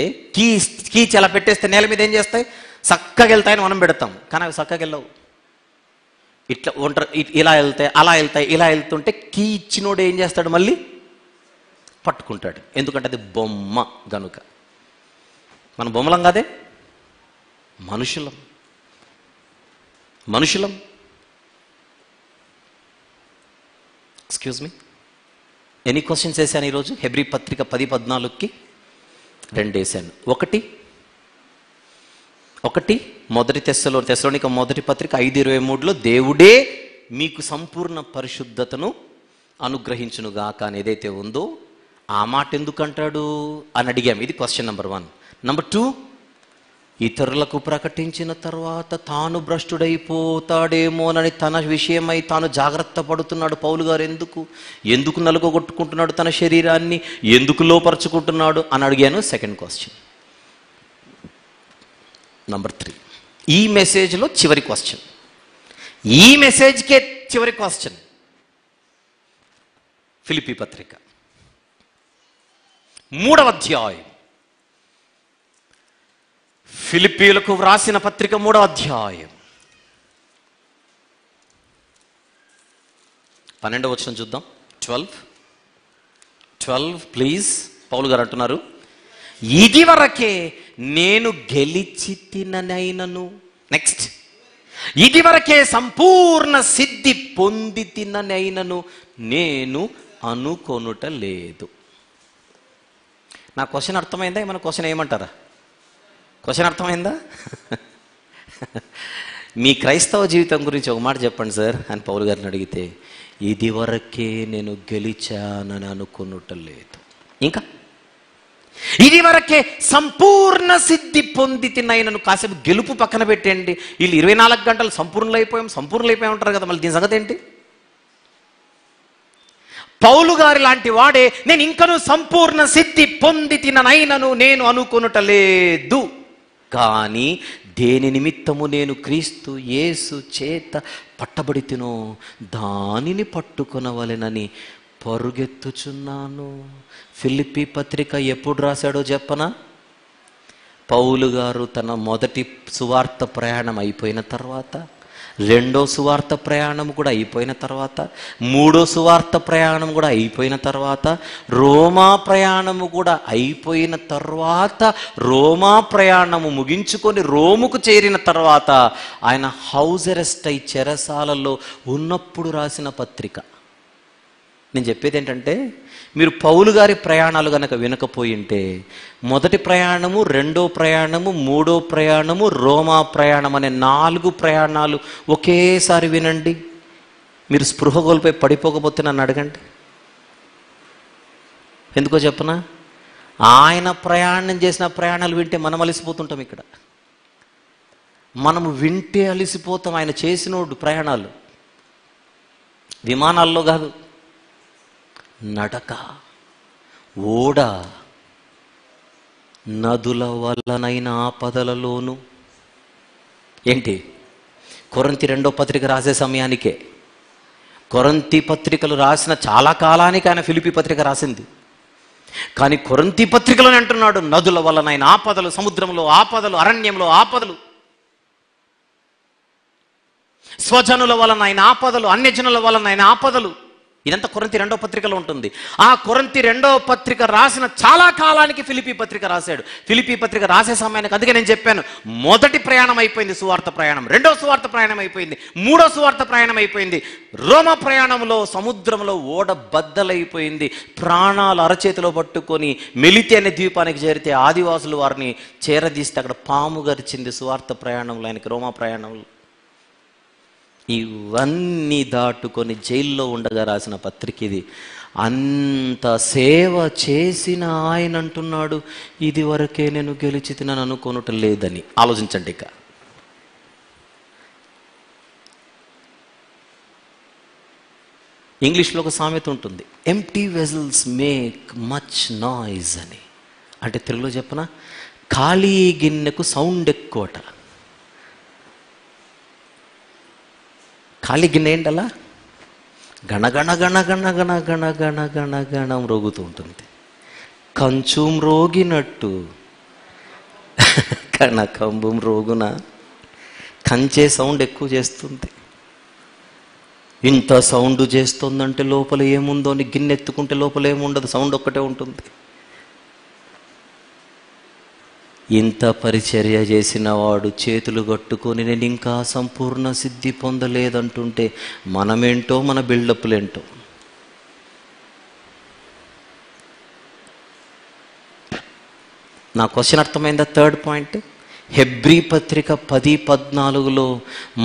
కీ చాలా పెట్టేస్తే నేల మీద ఏం చేస్తాయి? చక్కగా వెళ్తాయని మనం పెడతాం, కానీ అవి చక్కగా వెళ్ళవు. ఇట్లా ఇలా వెళ్తాయి, అలా వెళ్తాయి, ఇలా వెళ్తుంటే కీ ఇచ్చినోడు ఏం చేస్తాడు? మళ్ళీ పట్టుకుంటాడు. ఎందుకంటే అది బొమ్మ గనుక. మన బొమ్మలం కాదే, మనుషులం. ఎక్స్క్యూజ్ మీ, ఎన్ని క్వశ్చన్స్ వేసాను ఈరోజు? హెబ్రీ పత్రిక 10:14కి 2 వేసాను. ఒకటి తెస్సలోనిక మొదటి పత్రిక 5:23లో దేవుడే మీకు సంపూర్ణ పరిశుద్ధతను అనుగ్రహించునుగాక అని ఏదైతే ఉందో ఆ మాట ఎందుకంటాడు అని అడిగాము. ఇది క్వశ్చన్ నెంబర్ 1. నెంబర్ 2, ఇతరులకు ప్రకటించిన తర్వాత తాను భ్రష్టుడైపోతాడేమోనని తన విషయమై తాను జాగ్రత్త పడుతున్నాడు పౌలు గారు. ఎందుకు నలుగొట్టుకుంటున్నాడు తన శరీరాన్ని, ఎందుకు లోపరుచుకుంటున్నాడు అని అడిగాను. Second question. నంబర్ 3, ఈ మెసేజ్లో చివరి క్వశ్చన్, ఈ మెసేజ్కే చివరి క్వశ్చన్. ఫిలిప్పీ పత్రిక 3వ అధ్యాయం, ఫిలిప్పీలకు వ్రాసిన పత్రిక 3వ అధ్యాయం 12వ వచనం చూద్దాం. 12 ప్లీజ్. పౌలు గారు అంటున్నారు, ఇది వరకే నేను గెలిచి తిననైనను, నెక్స్ట్, ఇది వరకే సంపూర్ణ సిద్ధి పొంది తిననైనను నేను అనుకొనుట లేదు. నా క్వశ్చన్ అర్థమైందా? మన క్వశ్చన్ ఏమంటారా? క్వశ్చన్ అర్థమైందా? మీ క్రైస్తవ జీవితం గురించి ఒక మాట చెప్పండి సార్ అని పౌలు గారిని అడిగితే, ఇది వరకే నేను గెలిచానని అనుకునుట లేదు. ఇంకా ఇది వరకే సంపూర్ణ సిద్ధి పొంది తినైనను. కాసేపు గెలుపు పక్కన పెట్టండి. వీళ్ళు 24 గంటలు సంపూర్ణులైపోయాం ఉంటారు కదా, మళ్ళీ దీని సంగతి ఏంటి? పౌలు గారి లాంటి వాడే నేను ఇంకను సంపూర్ణ సిద్ధి పొంది తిననైనను నేను అనుకొనుట లేదు, కానీ దేని నిమిత్తము నేను క్రీస్తు యేసు చేత పట్టబడి తినో దానిని పట్టుకొనవలెనని పరుగెత్తుచున్నాను. ఫిలిప్పీ పత్రిక ఎప్పుడు రాశాడో చెప్పనా? పౌలు గారు తన మొదటి సువార్త ప్రయాణం అయిపోయిన తర్వాత, 2వ సువార్త ప్రయాణం కూడా అయిపోయిన తర్వాత, 3వ సువార్త ప్రయాణం కూడా అయిపోయిన తర్వాత, రోమా ప్రయాణము కూడా అయిపోయిన తర్వాత, రోమా ప్రయాణము ముగించుకొని రోముకు చేరిన తర్వాత ఆయన హౌస్ అరెస్ట్ అయి చెరసాలలో ఉన్నప్పుడు రాసిన పత్రిక. నేను చెప్పేది ఏంటంటే, మీరు పౌలు గారి ప్రయాణాలు కనుక వినకపోయింటే, మొదటి ప్రయాణము, 2వ ప్రయాణము, 3వ ప్రయాణము, రోమా ప్రయాణం అనే 4 ప్రయాణాలు ఒకేసారి వినండి. మీరు స్పృహ కోల్పోయి పడిపోకపోతే నన్ను అడగండి. ఎందుకో చెప్పనా? ఆయన ప్రయాణం చేసిన ప్రయాణాలు వింటే మనం అలిసిపోతుంటాం. ఇక్కడ మనము వింటే అలిసిపోతాం. ఆయన చేసినోడు ప్రయాణాలు విమానాల్లో కాదు, నడక, ఓడ, నదుల వల్లనైన ఆపదలలోను. ఏంటి? కొరింథీ 2వ పత్రిక రాసే సమయానికే, కొరింథీ పత్రికలు రాసిన చాలా కాలానికి ఆయన ఫిలిప్పీ పత్రిక రాసింది. కానీ కొరింథీ పత్రికలోనే అంటున్నాడు, నదుల వల్లనైన ఆపదలు, సముద్రంలో ఆపదలు, అరణ్యంలో ఆపదలు. స్వజనుల వలన ఆయన ఆపదలు, అన్యజనుల వలన ఆయన ఆపదలు. ఇదంతా కొరింథీ 2వ పత్రికలో ఉంటుంది. ఆ కొరింథీ 2వ పత్రిక రాసిన చాలా కాలానికి ఫిలిప్పీ పత్రిక రాశాడు. ఫిలిప్పీ పత్రిక రాసే సమయానికి, అందుకే నేను చెప్పాను, మొదటి ప్రయాణం అయిపోయింది సువార్త ప్రయాణం, 2వ సువార్త ప్రయాణం అయిపోయింది, 3వ సువార్త ప్రయాణం అయిపోయింది. రోమ ప్రయాణంలో సముద్రంలో ఓడ బద్దలైపోయింది. ప్రాణాలు అరచేతిలో పట్టుకొని మెలితి అనే ద్వీపానికి చేరితే ఆదివాసులు వారిని చేరదీస్తే అక్కడ పాము గరిచింది సువార్త ప్రయాణంలో, ఆయనకి రోమా ప్రయాణంలో. ఇవన్నీ దాటుకొని జైల్లో ఉండగా రాసిన పత్రిక ఇది. అంత సేవ చేసిన ఆయన అంటున్నాడు, ఇది వరకే నేను గెలిచి తినను అనుకోనటం లేదని. ఆలోచించండి. ఇక ఇంగ్లీష్లో ఒక సామెత ఉంటుంది, empty vessels make much noise అని. అంటే తెలుగులో చెప్పనా, ఖాళీ గిన్నెకు సౌండ్ ఎక్కువట. ఖాళీ గిన్నె ఏంటలా గణగణ గణగణ గణ గణ గణ గణ గణం రోగుతూ ఉంటుంది. కంచుం రోగినట్టు కణకంబం రోగున కంచే సౌండ్ ఎక్కువ చేస్తుంది. ఇంత సౌండ్ చేస్తుందంటే లోపల ఏముందో అని గిన్నె ఎత్తుకుంటే లోపల ఏముండదు, సౌండ్ ఒక్కటే ఉంటుంది. ఇంత పరిచర్య చేసిన వాడు చేతులు కట్టుకొని నేను ఇంకా సంపూర్ణ సిద్ధి పొందలేదంటుంటే మనమేంటో, మన బిల్డప్లేంటో. నా క్వశ్చన్ అర్థమైందా? 3rd పాయింట్, హెబ్రీ పత్రిక 10:14లో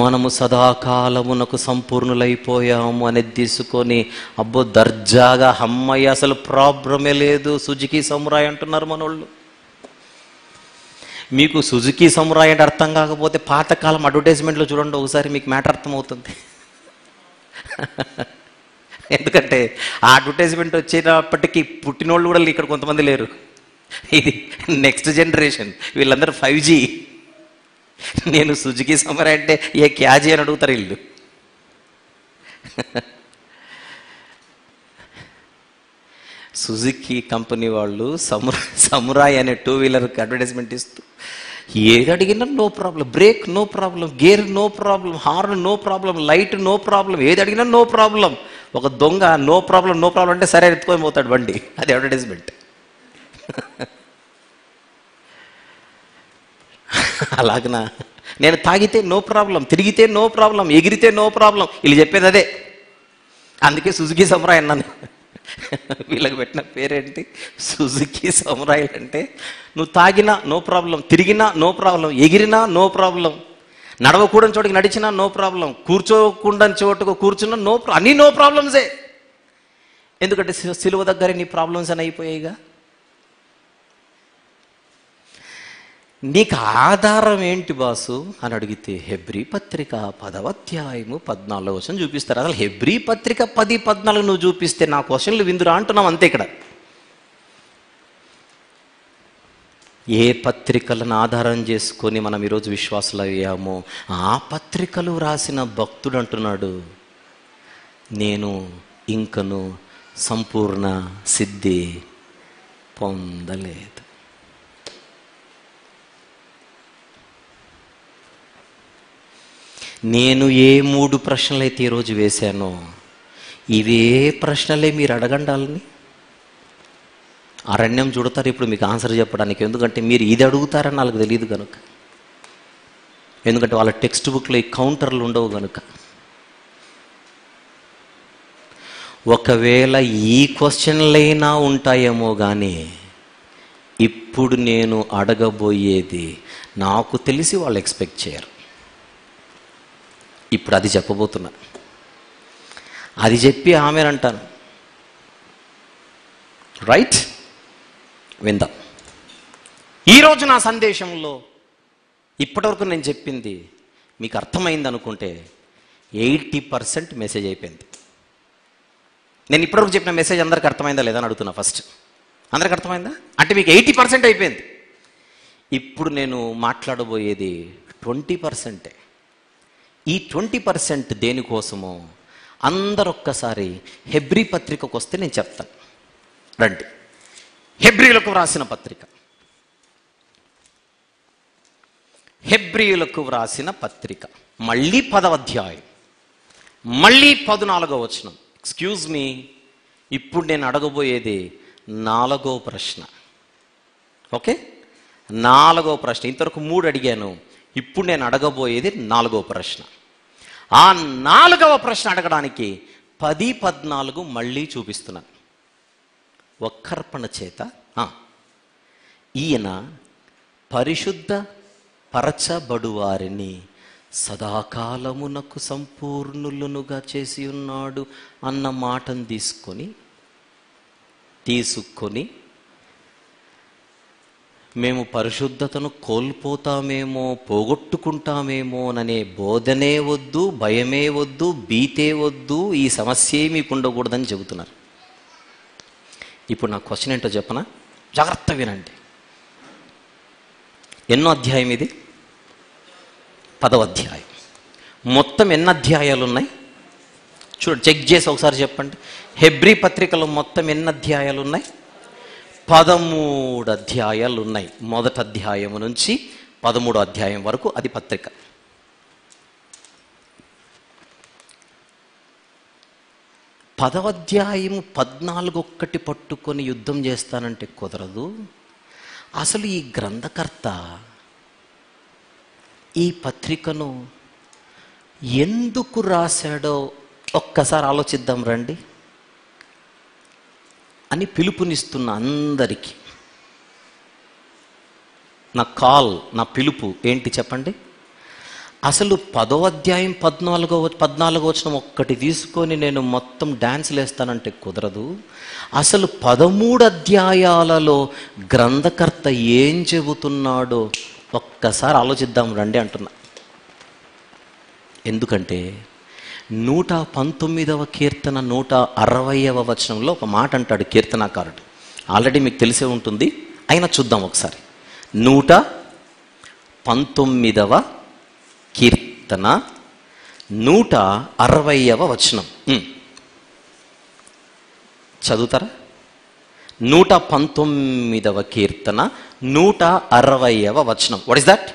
మనము సదాకాలమునకు సంపూర్ణులైపోయాము అనేది తీసుకొని అబ్బో దర్జాగా అమ్మయ్య అసలు ప్రాబ్లమే లేదు, సుజుకి సమురాయ్ అంటున్నారు మనోళ్ళు. మీకు సుజుకి సమురాయ్ అంటే అర్థం కాకపోతే పాతకాలం అడ్వర్టైజ్మెంట్లో చూడండి ఒకసారి, మీకు మ్యాటర్ అర్థమవుతుంది. ఎందుకంటే ఆ అడ్వర్టైజ్మెంట్ వచ్చేటప్పటికి పుట్టినోళ్ళు కూడా ఇక్కడ కొంతమంది లేరు. ఇది నెక్స్ట్ జనరేషన్, వీళ్ళందరూ 5G. నేను సుజుకి సమురాయ్ అంటే ఏ క్యాజీ అని అడుగుతారు వీళ్ళు. సుజుకి కంపెనీ వాళ్ళు సమురాయ్ అనే 2-వీలర్కి అడ్వర్టైజ్మెంట్ ఇస్తూ ఏది అడిగినా no problem, brake no problem, gear no problem, horn no problem, light no problem, ఏది అడిగినా నో ప్రాబ్లం. ఒక దొంగ నో ప్రాబ్లం నో ప్రాబ్లం అంటే సరే ఎత్తుకొని పోతాడు బండి. అది అడ్వర్టైజ్మెంట్. అలాగనా? నేను తాగితే నో ప్రాబ్లం, తిరిగితే నో ప్రాబ్లం, ఎగిరితే నో ప్రాబ్లం, వీళ్ళు చెప్పేది అదే. అందుకే సుజుకి సమురాయ్ అన్నాను. వీళ్ళకి పెట్టిన పేరేంటి, సుజుకి సమురాయిలు. అంటే నువ్వు తాగినా నో ప్రాబ్లం, తిరిగినా నో ప్రాబ్లం, ఎగిరినా నో ప్రాబ్లం, నడవకూడని చోటుకి నడిచినా నో ప్రాబ్లం, కూర్చోకుండా చోటుకు కూర్చున్నా నో ప్రాబ్లం, అన్నీ నో ప్రాబ్లమ్సే. ఎందుకంటే సిలువ దగ్గర నీ ప్రాబ్లమ్స్ అని అయిపోయాయిగా. నీకు ఆధారం ఏంటి బాసు అని అడిగితే హెబ్రీ పత్రిక 10వ అధ్యాయము 14వ వచనం చూపిస్తారు. అసలు హెబ్రీ పత్రిక 10:14 నువ్వు చూపిస్తే నా క్వశ్చన్లు విందురా అంటున్నావు అంతే. ఇక్కడ ఏ పత్రికలను ఆధారం చేసుకొని మనం ఈరోజు విశ్వాసులు అయ్యామో ఆ పత్రికలు రాసిన భక్తుడు అంటున్నాడు, నేను ఇంకను సంపూర్ణ సిద్ధి పొందలేదు. నేను ఏ 3 ప్రశ్నలు అయితే ఈరోజు వేశానో ఇవే ప్రశ్నలే మీరు అడగండాలని. అరణ్యం చూడతారు ఇప్పుడు మీకు ఆన్సర్ చెప్పడానికి, ఎందుకంటే మీరు ఇది అడుగుతారని వాళ్ళకి తెలియదు కనుక, ఎందుకంటే వాళ్ళ టెక్స్ట్ బుక్లో ఈ కౌంటర్లు ఉండవు కనుక. ఒకవేళ ఈ క్వశ్చన్లైనా ఉంటాయేమో కానీ ఇప్పుడు నేను అడగబోయేది నాకు తెలిసి వాళ్ళు ఎక్స్పెక్ట్ చేయరు. ఇప్పుడు అది చెప్పబోతున్నా, అది చెప్పి ఆమెనంటాను. రైట్, విందాం. ఈరోజు నా సందేశంలో ఇప్పటివరకు నేను చెప్పింది మీకు అర్థమైంది అనుకుంటే 80% మెసేజ్ అయిపోయింది. నేను ఇప్పటివరకు చెప్పిన మెసేజ్ అందరికి అర్థమైందా లేదా అని అడుగుతున్నా. ఫస్ట్ అందరికి అర్థమైందా అంటే మీకు 80% అయిపోయింది. ఇప్పుడు నేను మాట్లాడబోయేది 20%. ఈ 20% దేనికోసమో అందరు ఒక్కసారి హెబ్రీ పత్రికకు వస్తే నేను చెప్తాను. రండి, హెబ్రీలకు రాసిన పత్రిక హెబ్రీయులకు వ్రాసిన పత్రిక, మళ్ళీ 10వ అధ్యాయం, మళ్ళీ 14వ వచనం. ఎక్స్క్యూజ్ మీ, ఇప్పుడు నేను అడగబోయేది 4వ ప్రశ్న. ఓకే, 4వ ప్రశ్న. ఇంతవరకు 3 అడిగాను, ఇప్పుడు నేను అడగబోయేది 4వ ప్రశ్న. ఆ 4వ ప్రశ్న అడగడానికి 10, 14 మళ్ళీ చూపిస్తున్నాను. వక్కర్పణ చేత ఈయన పరిశుద్ధ పరచబడు వారిని సదాకాలమునకు సంపూర్ణులనుగా చేసి ఉన్నాడు అన్న మాటను తీసుకొని మేము పరిశుద్ధతను కోల్పోతామేమో, పోగొట్టుకుంటామేమో అనే బోధనే వద్దు, భయమే వద్దు, భీతే వద్దు, ఈ సమస్య మీకు ఉండకూడదని చెబుతున్నారు. ఇప్పుడు నా క్వశ్చన్ ఏంటో చెప్పనా, జాగ్రత్త వినండి. ఎన్నో అధ్యాయం ఇది? 10వ అధ్యాయం. మొత్తం ఎన్ని అధ్యాయాలు ఉన్నాయి చూడండి, చెక్ చేసి ఒకసారి చెప్పండి. హెబ్రీ పత్రికలో మొత్తం ఎన్ని అధ్యాయాలు ఉన్నాయి? 13 అధ్యాయాలు ఉన్నాయి. మొదటి అధ్యాయం నుంచి 13వ అధ్యాయం వరకు అది పత్రిక. పదవ అధ్యాయం 14 ఒక్కటి పట్టుకొని యుద్ధం చేస్తానంటే కుదరదు. అసలు ఈ గ్రంథకర్త ఈ పత్రికను ఎందుకు రాశాడో ఒక్కసారి ఆలోచిద్దాం రండి అని పిలుపునిస్తున్న అందరికీ నా పిలుపు ఏంటి చెప్పండి. అసలు 10వ అధ్యాయం 14వ వచనం ఒక్కటి తీసుకొని నేను మొత్తం డ్యాన్స్లు వేస్తానంటే కుదరదు. అసలు 13 అధ్యాయాలలో గ్రంథకర్త ఏం చెబుతున్నాడో ఒక్కసారి ఆలోచిద్దాం రండి అంటున్నా. ఎందుకంటే 119వ కీర్తన 160వ వచనంలో ఒక మాట అంటాడు కీర్తనాకారుడు. ఆల్రెడీ మీకు తెలిసే ఉంటుంది, అయినా చూద్దాం ఒకసారి. 119వ కీర్తన 160వ వచనం చదువుతారా? 119వ కీర్తన 160వ వచనం. What is that?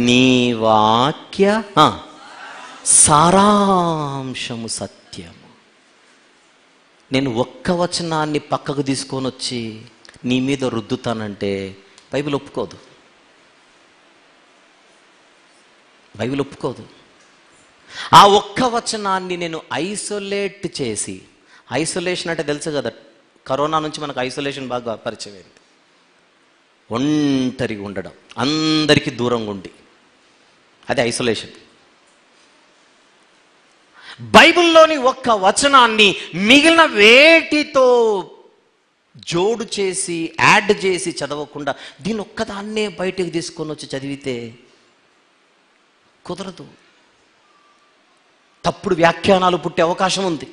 నీ వాక్య సారాంశము సత్యము. నేను ఒక్క వచనాన్ని పక్కకు తీసుకొని వచ్చి నీ మీద రుద్దుతానంటే బైబిల్ ఒప్పుకోదు. బైబిల్ ఒప్పుకోదు. ఆ ఒక్క వచనాన్ని నేను ఐసోలేట్ చేసి, ఐసోలేషన్ అంటే తెలుసు కదా, కరోనా నుంచి మనకు ఐసోలేషన్ బాగా పరిచయం అయింది. ఒంటరిగా ఉండడం, అందరికీ దూరంగా ఉండి, అది ఐసోలేషన్. బైబిల్లోని ఒక్క వచనాన్ని మిగిలిన వేటితో జోడు చేసి యాడ్ చేసి చదవకుండా దీని ఒక్కదాన్నే బయటకు తీసుకొని వచ్చి చదివితే కుదరదు. తప్పుడు వ్యాఖ్యానాలు పుట్టే అవకాశం ఉంది.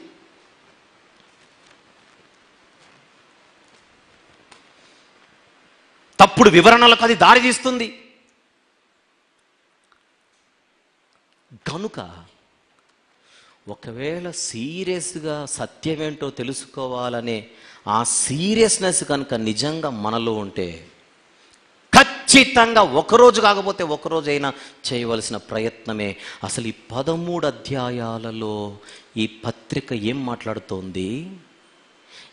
తప్పుడు వివరణలకు అది దారి తీస్తుంది. కనుక ఒకవేళ సీరియస్గా సత్యమేంటో తెలుసుకోవాలనే ఆ సీరియస్నెస్ కనుక నిజంగా మనలో ఉంటే ఖచ్చితంగా ఒకరోజు కాకపోతే ఒకరోజైనా చేయవలసిన ప్రయత్నమే. అసలు ఈ 13 అధ్యాయాలలో ఈ పత్రిక ఏం మాట్లాడుతోంది?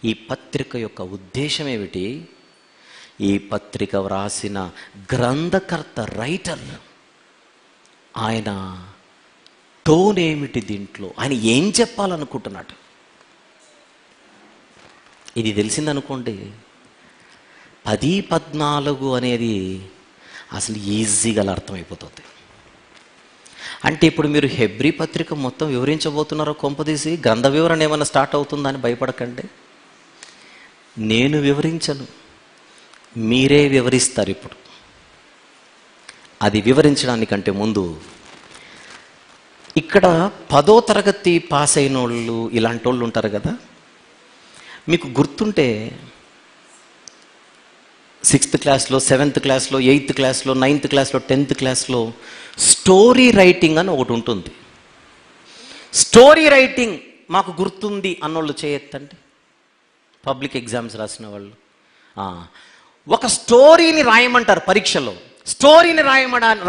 ఈ పత్రిక యొక్క ఉద్దేశం ఏమిటి? ఈ పత్రిక వ్రాసిన గ్రంథకర్త, రైటర్, ఆయన టోన్ ఏమిటి, దీంట్లో ఆయన ఏం చెప్పాలనుకుంటున్నాడు? ఇది తెలిసిందనుకోండి, 10, 14 అనేది అసలు ఈజీగా అర్థమైపోతుంది. అంటే ఇప్పుడు మీరు హెబ్రీ పత్రిక మొత్తం వివరించబోతున్నారో కొంపదీసి గ్రంథ వివరణ ఏమైనా స్టార్ట్ అవుతుందని భయపడకండి. నేను వివరించను, మీరే వివరిస్తారు. ఇప్పుడు అది వివరించడానికంటే ముందు ఇక్కడ 10వ తరగతి పాస్ అయిన వాళ్ళు, ఇలాంటి వాళ్ళు ఉంటారు కదా, మీకు గుర్తుంటే 6th క్లాస్లో, 7th క్లాస్లో, 8th క్లాస్లో, 9th క్లాస్లో, 10th క్లాస్లో స్టోరీ రైటింగ్ అని ఒకటి ఉంటుంది. స్టోరీ రైటింగ్ మాకు గుర్తుంది అన్నోళ్ళు చేయొద్దండి. పబ్లిక్ ఎగ్జామ్స్ రాసిన వాళ్ళు ఒక స్టోరీని రాయమంటారు పరీక్షలో. స్టోరీని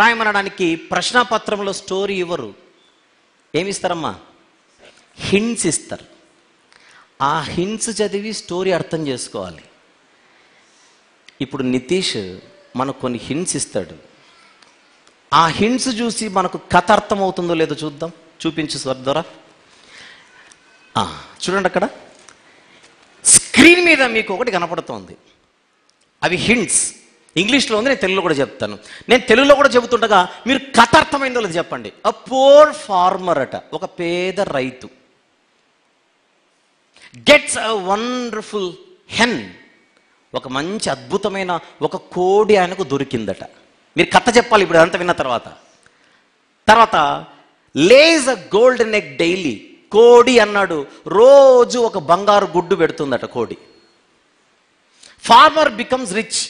రాయమనడానికి ప్రశ్నపత్రంలో స్టోరీ ఇవ్వరు. ఏమిస్తారమ్మా? హింట్స్ ఇస్తారు. ఆ హింట్స్ చదివి స్టోరీ అర్థం చేసుకోవాలి. ఇప్పుడు నితీష్ మనకు కొన్ని హింట్స్ ఇస్తాడు. ఆ హింట్స్ చూసి మనకు కథ అర్థమవుతుందో లేదో చూద్దాం. చూపించు స్వర్ధరా. చూడండి, అక్కడ స్క్రీన్ మీద మీకు ఒకటి కనపడుతోంది. అవి హింట్స్. ఇంగ్లీష్లో ఉంది, నేను తెలుగులో కూడా చెప్తాను. నేను తెలుగులో కూడా చెబుతుండగా మీరు కథ అర్థమైందో లేదో చెప్పండి. అ పూర్ ఫార్మర్ అట, ఒక పేద రైతు, గెట్స్ అ వండర్ఫుల్ హెన్, ఒక మంచి అద్భుతమైన ఒక కోడి ఆయనకు దొరికిందట. మీరు కథ చెప్పాలి ఇప్పుడు అంతా విన్న తర్వాత లేజ్ అ గోల్డెన్ ఎగ్ డైలీ, కోడి అన్నాడు రోజు ఒక బంగారు గుడ్డు పెడుతుందట కోడి. ఫార్మర్ బికమ్స్ రిచ్,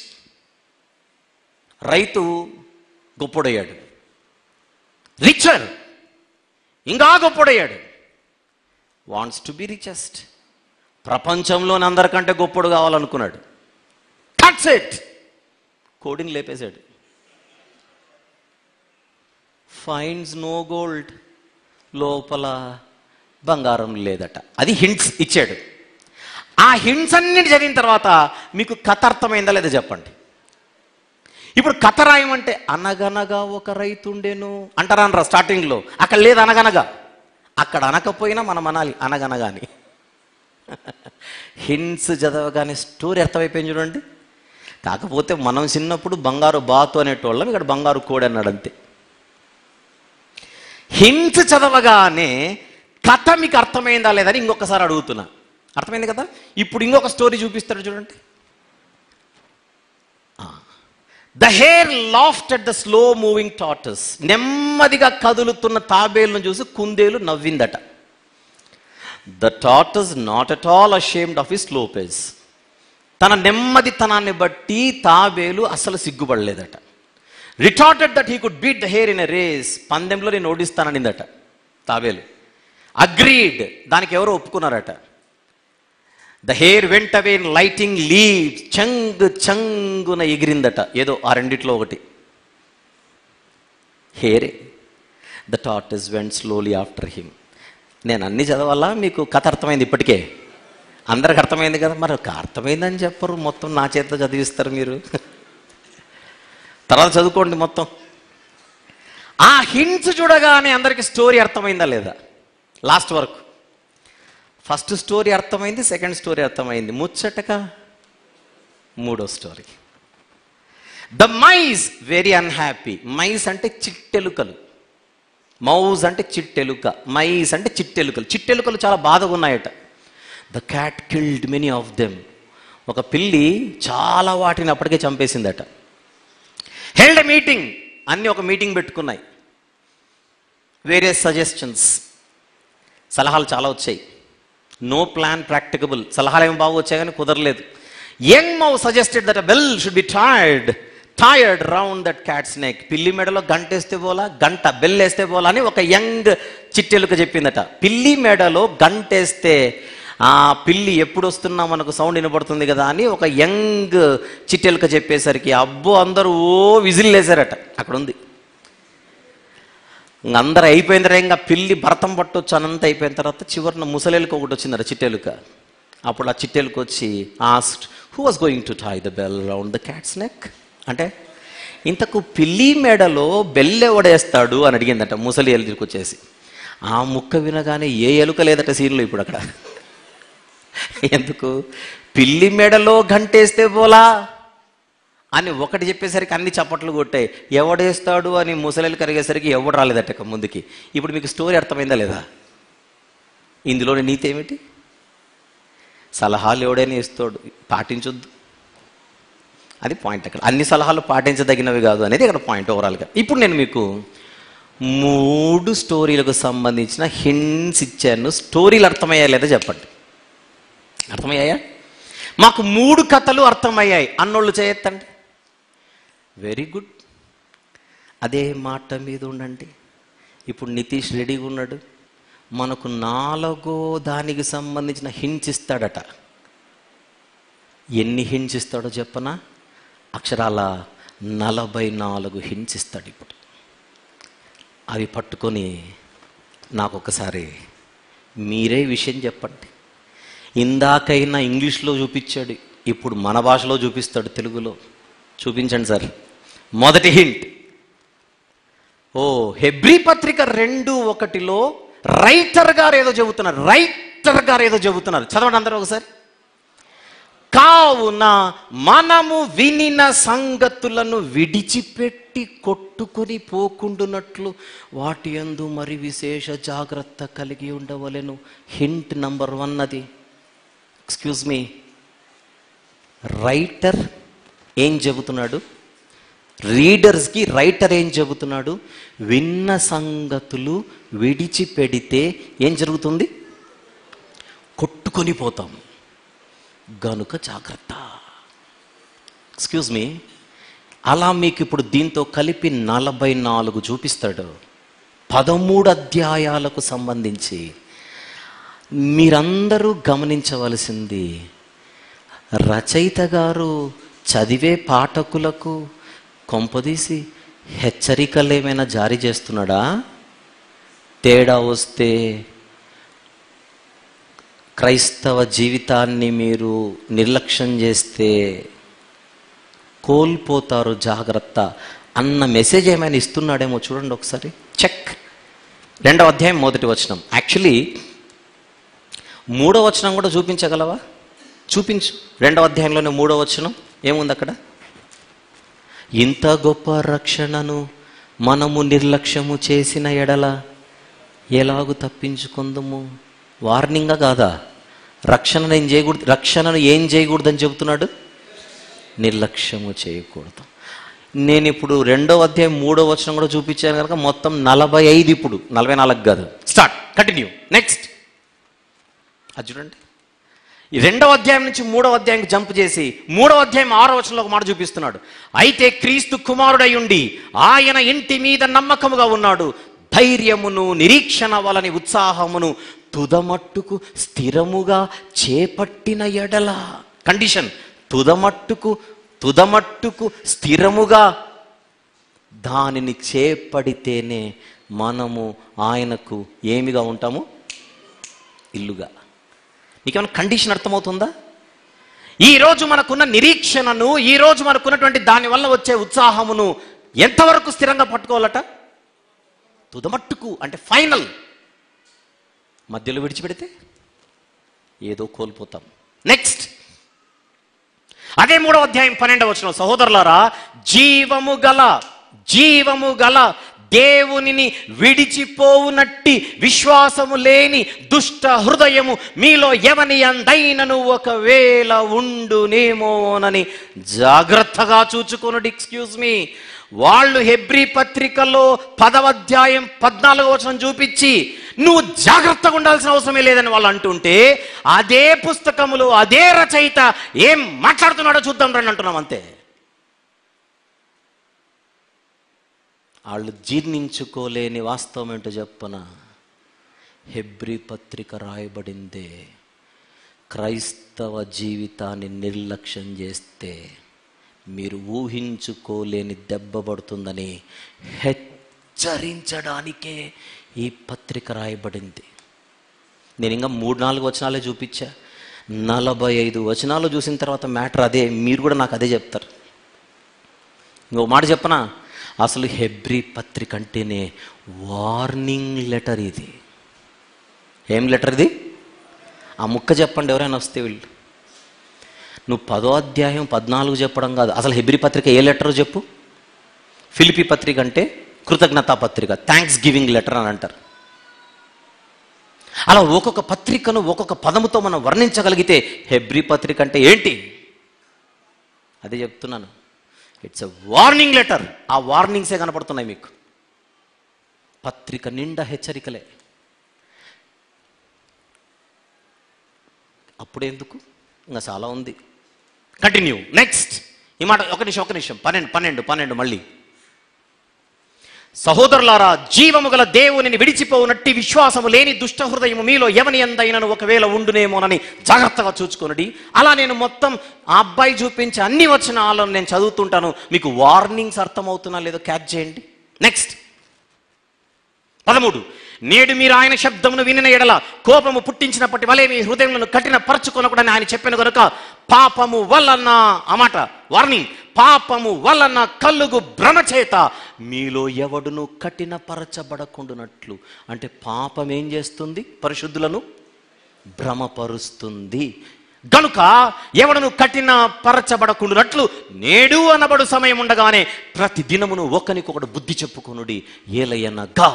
రైతు గొప్పడయ్యాడు. రిచర్, ఇంకా గొప్పడయ్యాడు. వాంట్స్ టు బి రిచెస్ట్, ప్రపంచంలోని అందరికంటే గొప్పడు కావాలనుకున్నాడు. కట్స్ ఇట్, కోడిని లేపేశాడు. ఫైండ్స్ నో గోల్డ్, లోపల బంగారం లేదట. అది హింట్స్ ఇచ్చాడు. ఆ హింట్స్ అన్నిటి చదివిన తర్వాత మీకు కథ అర్థమైందా లేదా చెప్పండి. ఇప్పుడు కథ రాయమంటే అనగనగా ఒక రైతు ఉండేను అంటారా స్టార్టింగ్లో. అక్కడ లేదు అనగనగా. అక్కడ అనకపోయినా మనం అనాలి అనగనగా అని. హింట్స్ చదవగానే స్టోరీ అర్థమైపోయింది చూడండి. కాకపోతే మనం చిన్నప్పుడు బంగారు బాతు అనేటోళ్ళం, ఇక్కడ బంగారు కోడి అన్నాడు అంతే. హింట్స్ చదవగానే కథ మీకు అర్థమైందా లేదని ఇంకొకసారి అడుగుతున్నా. అర్థమైంది కదా? ఇప్పుడు ఇంకొక స్టోరీ చూపిస్తాడు చూడండి. The hare laughed at the slow moving tortoise, నెమ్మదిగా కదులుతున్న తాబేలును చూసి కుందేలు నవ్విందట. The tortoise not at all ashamed of his slow pace, తన నెమ్మదితనాన్ని బట్టి తాబేలు అసలు సిగ్గుపడలేదట. Retorted that he could beat the hare in a race, పందెంలో నేను ఓడిస్తాననిందట తాబేలు. అగ్రీడ్, దానికి ఎవరో ఒప్పుకున్నారట. ద హెయిర్ వెంట అవే ఇన్ లైటింగ్ లీవ్స్, చంగున ఎగిరిందట. ఏదో ఆ రెండిట్లో ఒకటి here. The Tartus vent slowly after him. నేను అన్ని చదవాలా? మీకు కథ అర్థమైంది ఇప్పటికే? అందరికి అర్థమైంది కదా. మరి అర్థమైందని చెప్పరు, మొత్తం నా చేతితో చదివిస్తారు మీరు. తర్వాత చదువుకోండి మొత్తం. ఆ హింట్స్ చూడగానే అందరికి స్టోరీ అర్థమైందా లేదా? లాస్ట్ వరకు ఫస్ట్ స్టోరీ అర్థమైంది, సెకండ్ స్టోరీ అర్థమైంది. ముచ్చటగా మూడో story. The mice very unhappy. Mice అంటే చిట్టెలుకలు, మౌజ్ అంటే చిట్టెలుక, మైస్ అంటే చిట్టెలుకలు. చిట్టెలుకలు చాలా బాధగా ఉన్నాయట. The cat killed many of them. ఒక పిల్లి చాలా వాటిని అప్పటికే చంపేసిందట. హెల్డ్ ఎ మీటింగ్, అన్నీ ఒక మీటింగ్ పెట్టుకున్నాయి. వేరియస్ సజెషన్స్, సలహాలు చాలా వచ్చాయి. నో ప్లాన్ ప్రాక్టికబుల్, సలహాలు ఏమి బాగా వచ్చాయి కానీ కుదరలేదు. Young Mau suggested that a bell should be tired round that cats neck. పిల్లి మెడలో గంట వేస్తే పోలా, గంట బెల్ వేస్తే పోలా అని ఒక యంగ్ చిట్టెలుక చెప్పిందట. పిల్లి మెడలో గంట వేస్తే ఆ పిల్లి ఎప్పుడు వస్తున్నా మనకు సౌండ్ వినపడుతుంది కదా అని ఒక యంగ్ చిట్టెలుక చెప్పేసరికి అబ్బో అందరూ ఓ విజిల్ వేశారట. అక్కడ ఉంది. అందరూ అయిపోయిన తర్వాత ఇంకా పిల్లి భరతం పట్టొచ్చు అనంత అయిపోయిన తర్వాత చివరిన ముసలేలుక ఒకటి వచ్చిందట చిట్టెలుక. అప్పుడు ఆ చిట్టెలుక వచ్చి asked who was going to tie the bell round the cat's neck. అంటే ఇంతకు పిల్లి మెడలో బెల్ ఎవడేస్తాడు అని అడిగిందట ముసలి ఎలుకకి వచ్చేసి. ఆ ముక్క వినగానే ఏ ఎలుక లేదట సీన్లో ఇప్పుడు అక్కడ. ఎందుకు? పిల్లి మెడలో గంటేస్తే పోలా అని ఒకటి చెప్పేసరికి అన్ని చప్పట్లు కొట్టాయి. ఎవడేస్తాడు అని ముసలిలు కరిగేసరికి ఎవడు రాలేదట ముందుకి. ఇప్పుడు మీకు స్టోరీ అర్థమైందా లేదా? ఇందులోని నీతి ఏమిటి? సలహాలు ఎవడైనా ఇస్తాడు, పాటించొద్దు. అది పాయింట్. అక్కడ అన్ని సలహాలు పాటించదగినవి కాదు అనేది ఇక్కడ పాయింట్ ఓవరాల్గా. ఇప్పుడు నేను మీకు 3 స్టోరీలకు సంబంధించిన హింట్స్ ఇచ్చాను. స్టోరీలు అర్థమయ్యా లేదా చెప్పండి. అర్థమయ్యాయా? మాకు 3 కథలు అర్థమయ్యాయి అన్నోళ్ళు చేయొద్దండి. Very good. అదే మాట మీద ఉండండి. ఇప్పుడు నితీష్ రెడీగా ఉన్నాడు. మనకు 4వ దానికి సంబంధించిన హింట్స్ ఇస్తాడట. ఎన్ని హింట్స్ ఇస్తాడో చెప్పనా? అక్షరాల 44 హింట్స్ ఇస్తాడు. ఇప్పుడు అవి పట్టుకొని నాకు ఒకసారి మీరే విషయం చెప్పండి. ఇందాకైనా ఇంగ్లీష్లో చూపించాడు, ఇప్పుడు మన భాషలో చూపిస్తాడు, తెలుగులో. చూపించండి సార్. మొదటి హింట్, హెబ్రీ పత్రిక 2:1 రైటర్ గారు ఏదో చెబుతున్నారు. చదవండి అందరూ ఒకసారి. కావున మనము వినిన సంగతులను విడిచిపెట్టి కొట్టుకొని పోకుండునట్లు వాటి యందు మరి విశేష జాగ్రత్త కలిగి ఉండవలెను. హింట్ నంబర్ 1 అది. ఎక్స్క్యూజ్ మీ, రైటర్ ఏం చెబుతున్నాడు? రీడర్స్కి రైటర్ ఏం చెబుతున్నాడు? విన్న సంగతులు విడిచిపెడితే ఏం జరుగుతుంది? కొట్టుకొని పోతాం గనుక జాగ్రత్త. ఎక్స్క్యూజ్ మీ, అలా మీకు ఇప్పుడు దీంతో కలిపి 44 చూపిస్తాడు, 13 అధ్యాయాలకు సంబంధించి. మీరందరూ గమనించవలసింది, రచయిత గారు చదివే పాఠకులకు కొంపదీసి హెచ్చరికలు ఏమైనా జారీ చేస్తున్నాడా? తేడా వస్తే క్రైస్తవ జీవితాన్ని మీరు నిర్లక్ష్యం చేస్తే కోల్పోతారు, జాగ్రత్త అన్న మెసేజ్ ఏమైనా ఇస్తున్నాడేమో చూడండి ఒకసారి. చెక్. 2వ అధ్యాయం 1వ వచనం. యాక్చువల్లీ 3వ వచనం కూడా చూపించగలవా? చూపించు. 2వ అధ్యాయంలోనే 3వ వచనం ఏముంది అక్కడ? ఇంత గొప్ప రక్షణను మనము నిర్లక్ష్యము చేసిన ఎడల ఎలాగు తప్పించుకుందాము? వార్నింగా కాదా? రక్షణను ఏం చేయకూడదని చెబుతున్నాడు? నిర్లక్ష్యము చేయకూడదు. నేను ఇప్పుడు 2వ అధ్యాయం 3వ వచనం కూడా చూపించాను కనుక మొత్తం 45, ఇప్పుడు 44 కాదు. Start, continue, next. అది చూడండి. 2వ అధ్యాయం నుంచి 3వ అధ్యాయం జంప్ చేసి 3వ అధ్యాయం 6వ వచనంలో ఒక మాట చూపిస్తున్నాడు. అయితే క్రీస్తు కుమారుడై ఉండి ఆయన ఇంటి మీద నమ్మకముగా ఉన్నాడు. ధైర్యమును నిరీక్షణ వలని ఉత్సాహమును తుదమట్టుకు స్థిరముగా చేపట్టిన ఎడల. కండిషన్, తుదమట్టుకు స్థిరముగా దానిని చేపడితేనే మనము ఆయనకు ఏమిగా ఉంటాము? ఇల్లుగా. నీకేమైనా కండిషన్ అర్థమవుతుందా? ఈరోజు మనకున్న నిరీక్షణను, ఈరోజు మనకున్నటువంటి దానివల్ల వచ్చే ఉత్సాహమును ఎంతవరకు స్థిరంగా పట్టుకోవాలట? తుదమట్టుకు అంటే ఫైనల్. మధ్యలో విడిచిపెడితే ఏదో కోల్పోతాం. నెక్స్ట్, అదే 3వ అధ్యాయం 12వ వచనం. సహోదరులారా, జీవము గల దేవునిని విడిచిపోవునట్టి విశ్వాసము లేని దుష్ట హృదయము మీలో ఎవని అందైనను ఒకవేళ ఉండునేమోనని జాగ్రత్తగా చూచుకొనుడి. ఎక్స్క్యూజ్ మీ, వాళ్ళు హెబ్రీ పత్రికలో 10వ అధ్యాయం 14వ వచనం చూపించి నువ్వు జాగ్రత్తగా ఉండాల్సిన అవసరమే లేదని వాళ్ళు అంటుంటే, అదే పుస్తకములో అదే రచయిత ఏం మాట్లాడుతున్నాడో చూద్దాం రండి అంటున్నాం అంతే. వాళ్ళు జీర్ణించుకోలేని వాస్తవం ఏంటో చెప్పన, హెబ్రీ పత్రిక రాయబడిందే క్రైస్తవ జీవితాన్ని నిర్లక్ష్యం చేస్తే మీరు ఊహించుకోలేని దెబ్బ పడుతుందని హెచ్చరించడానికే ఈ పత్రిక రాయబడింది. నేను ఇంకా 3-4 వచనాలే చూపించా. 45 వచనాలు చూసిన తర్వాత మ్యాటర్ అదే. మీరు కూడా నాకు అదే చెప్తారు. ఇంకో మాట చెప్పనా, అసలు హెబ్రీ పత్రిక అంటేనే వార్నింగ్ లెటర్. ఇది ఏం లెటర్ ఇది? ఆ ముక్క చెప్పండి ఎవరైనా వస్తే. వీళ్ళు నువ్వు 10వ అధ్యాయం 14 చెప్పడం కాదు, అసలు హెబ్రీ పత్రిక ఏ లెటరో చెప్పు. ఫిలిప్పీ పత్రిక అంటే కృతజ్ఞతా పత్రిక, థ్యాంక్స్ గివింగ్ లెటర్ అని అంటారు. అలా ఒక్కొక్క పత్రికను ఒక్కొక్క పదముతో మనం వర్ణించగలిగితే హెబ్రీ పత్రిక అంటే ఏంటి? అదే చెప్తున్నాను, ఇట్స్ ఎ వార్నింగ్ లెటర్. ఆ వార్నింగ్సే కనపడుతున్నాయి మీకు. పత్రిక నిండా హెచ్చరికలే. అప్పుడెందుకు, ఇంకా చాలా ఉంది. Continue, next. ఈ మాట ఒక నిమిషం 12 మళ్ళీ. సహోదరులారా, జీవము గల దేవునిని విడిచిపోనట్టి విశ్వాసము లేని దుష్ట హృదయము మీలో ఎవని ఎందైనను ఒకవేళ ఉండునేమోనని జాగ్రత్తగా చూచుకొనుడి. అలా నేను మొత్తం ఆ అబ్బాయి చూపించి అన్ని వచనాలను నేను చదువుతుంటాను, మీకు వార్నింగ్స్ అర్థమవుతున్నా లేదో క్యాచ్ చేయండి. నెక్స్ట్ 13, నేడు మీరు ఆయన శబ్దమును వినిన ఎడల కోపము పుట్టించినప్పటి వలె మీ హృదయములను కఠిన పరచుకొనకూడని ఆయన చెప్పాను కనుక, పాపము వలన, ఆ మాట వార్నింగ్, పాపము వలన కలుగు భ్రమ చేత మీలో ఎవడును కఠిన పరచబడకుండునట్లు. అంటే పాపం ఏం చేస్తుంది? పరిశుద్ధులను భ్రమపరుస్తుంది. గనుక ఎవడను కఠిన పరచబడకుండునట్లు నేడు అనబడు సమయం ఉండగానే ప్రతి దినమును ఒకనికొకడు బుద్ధి చెప్పుకొనుడి. ఏలయనగా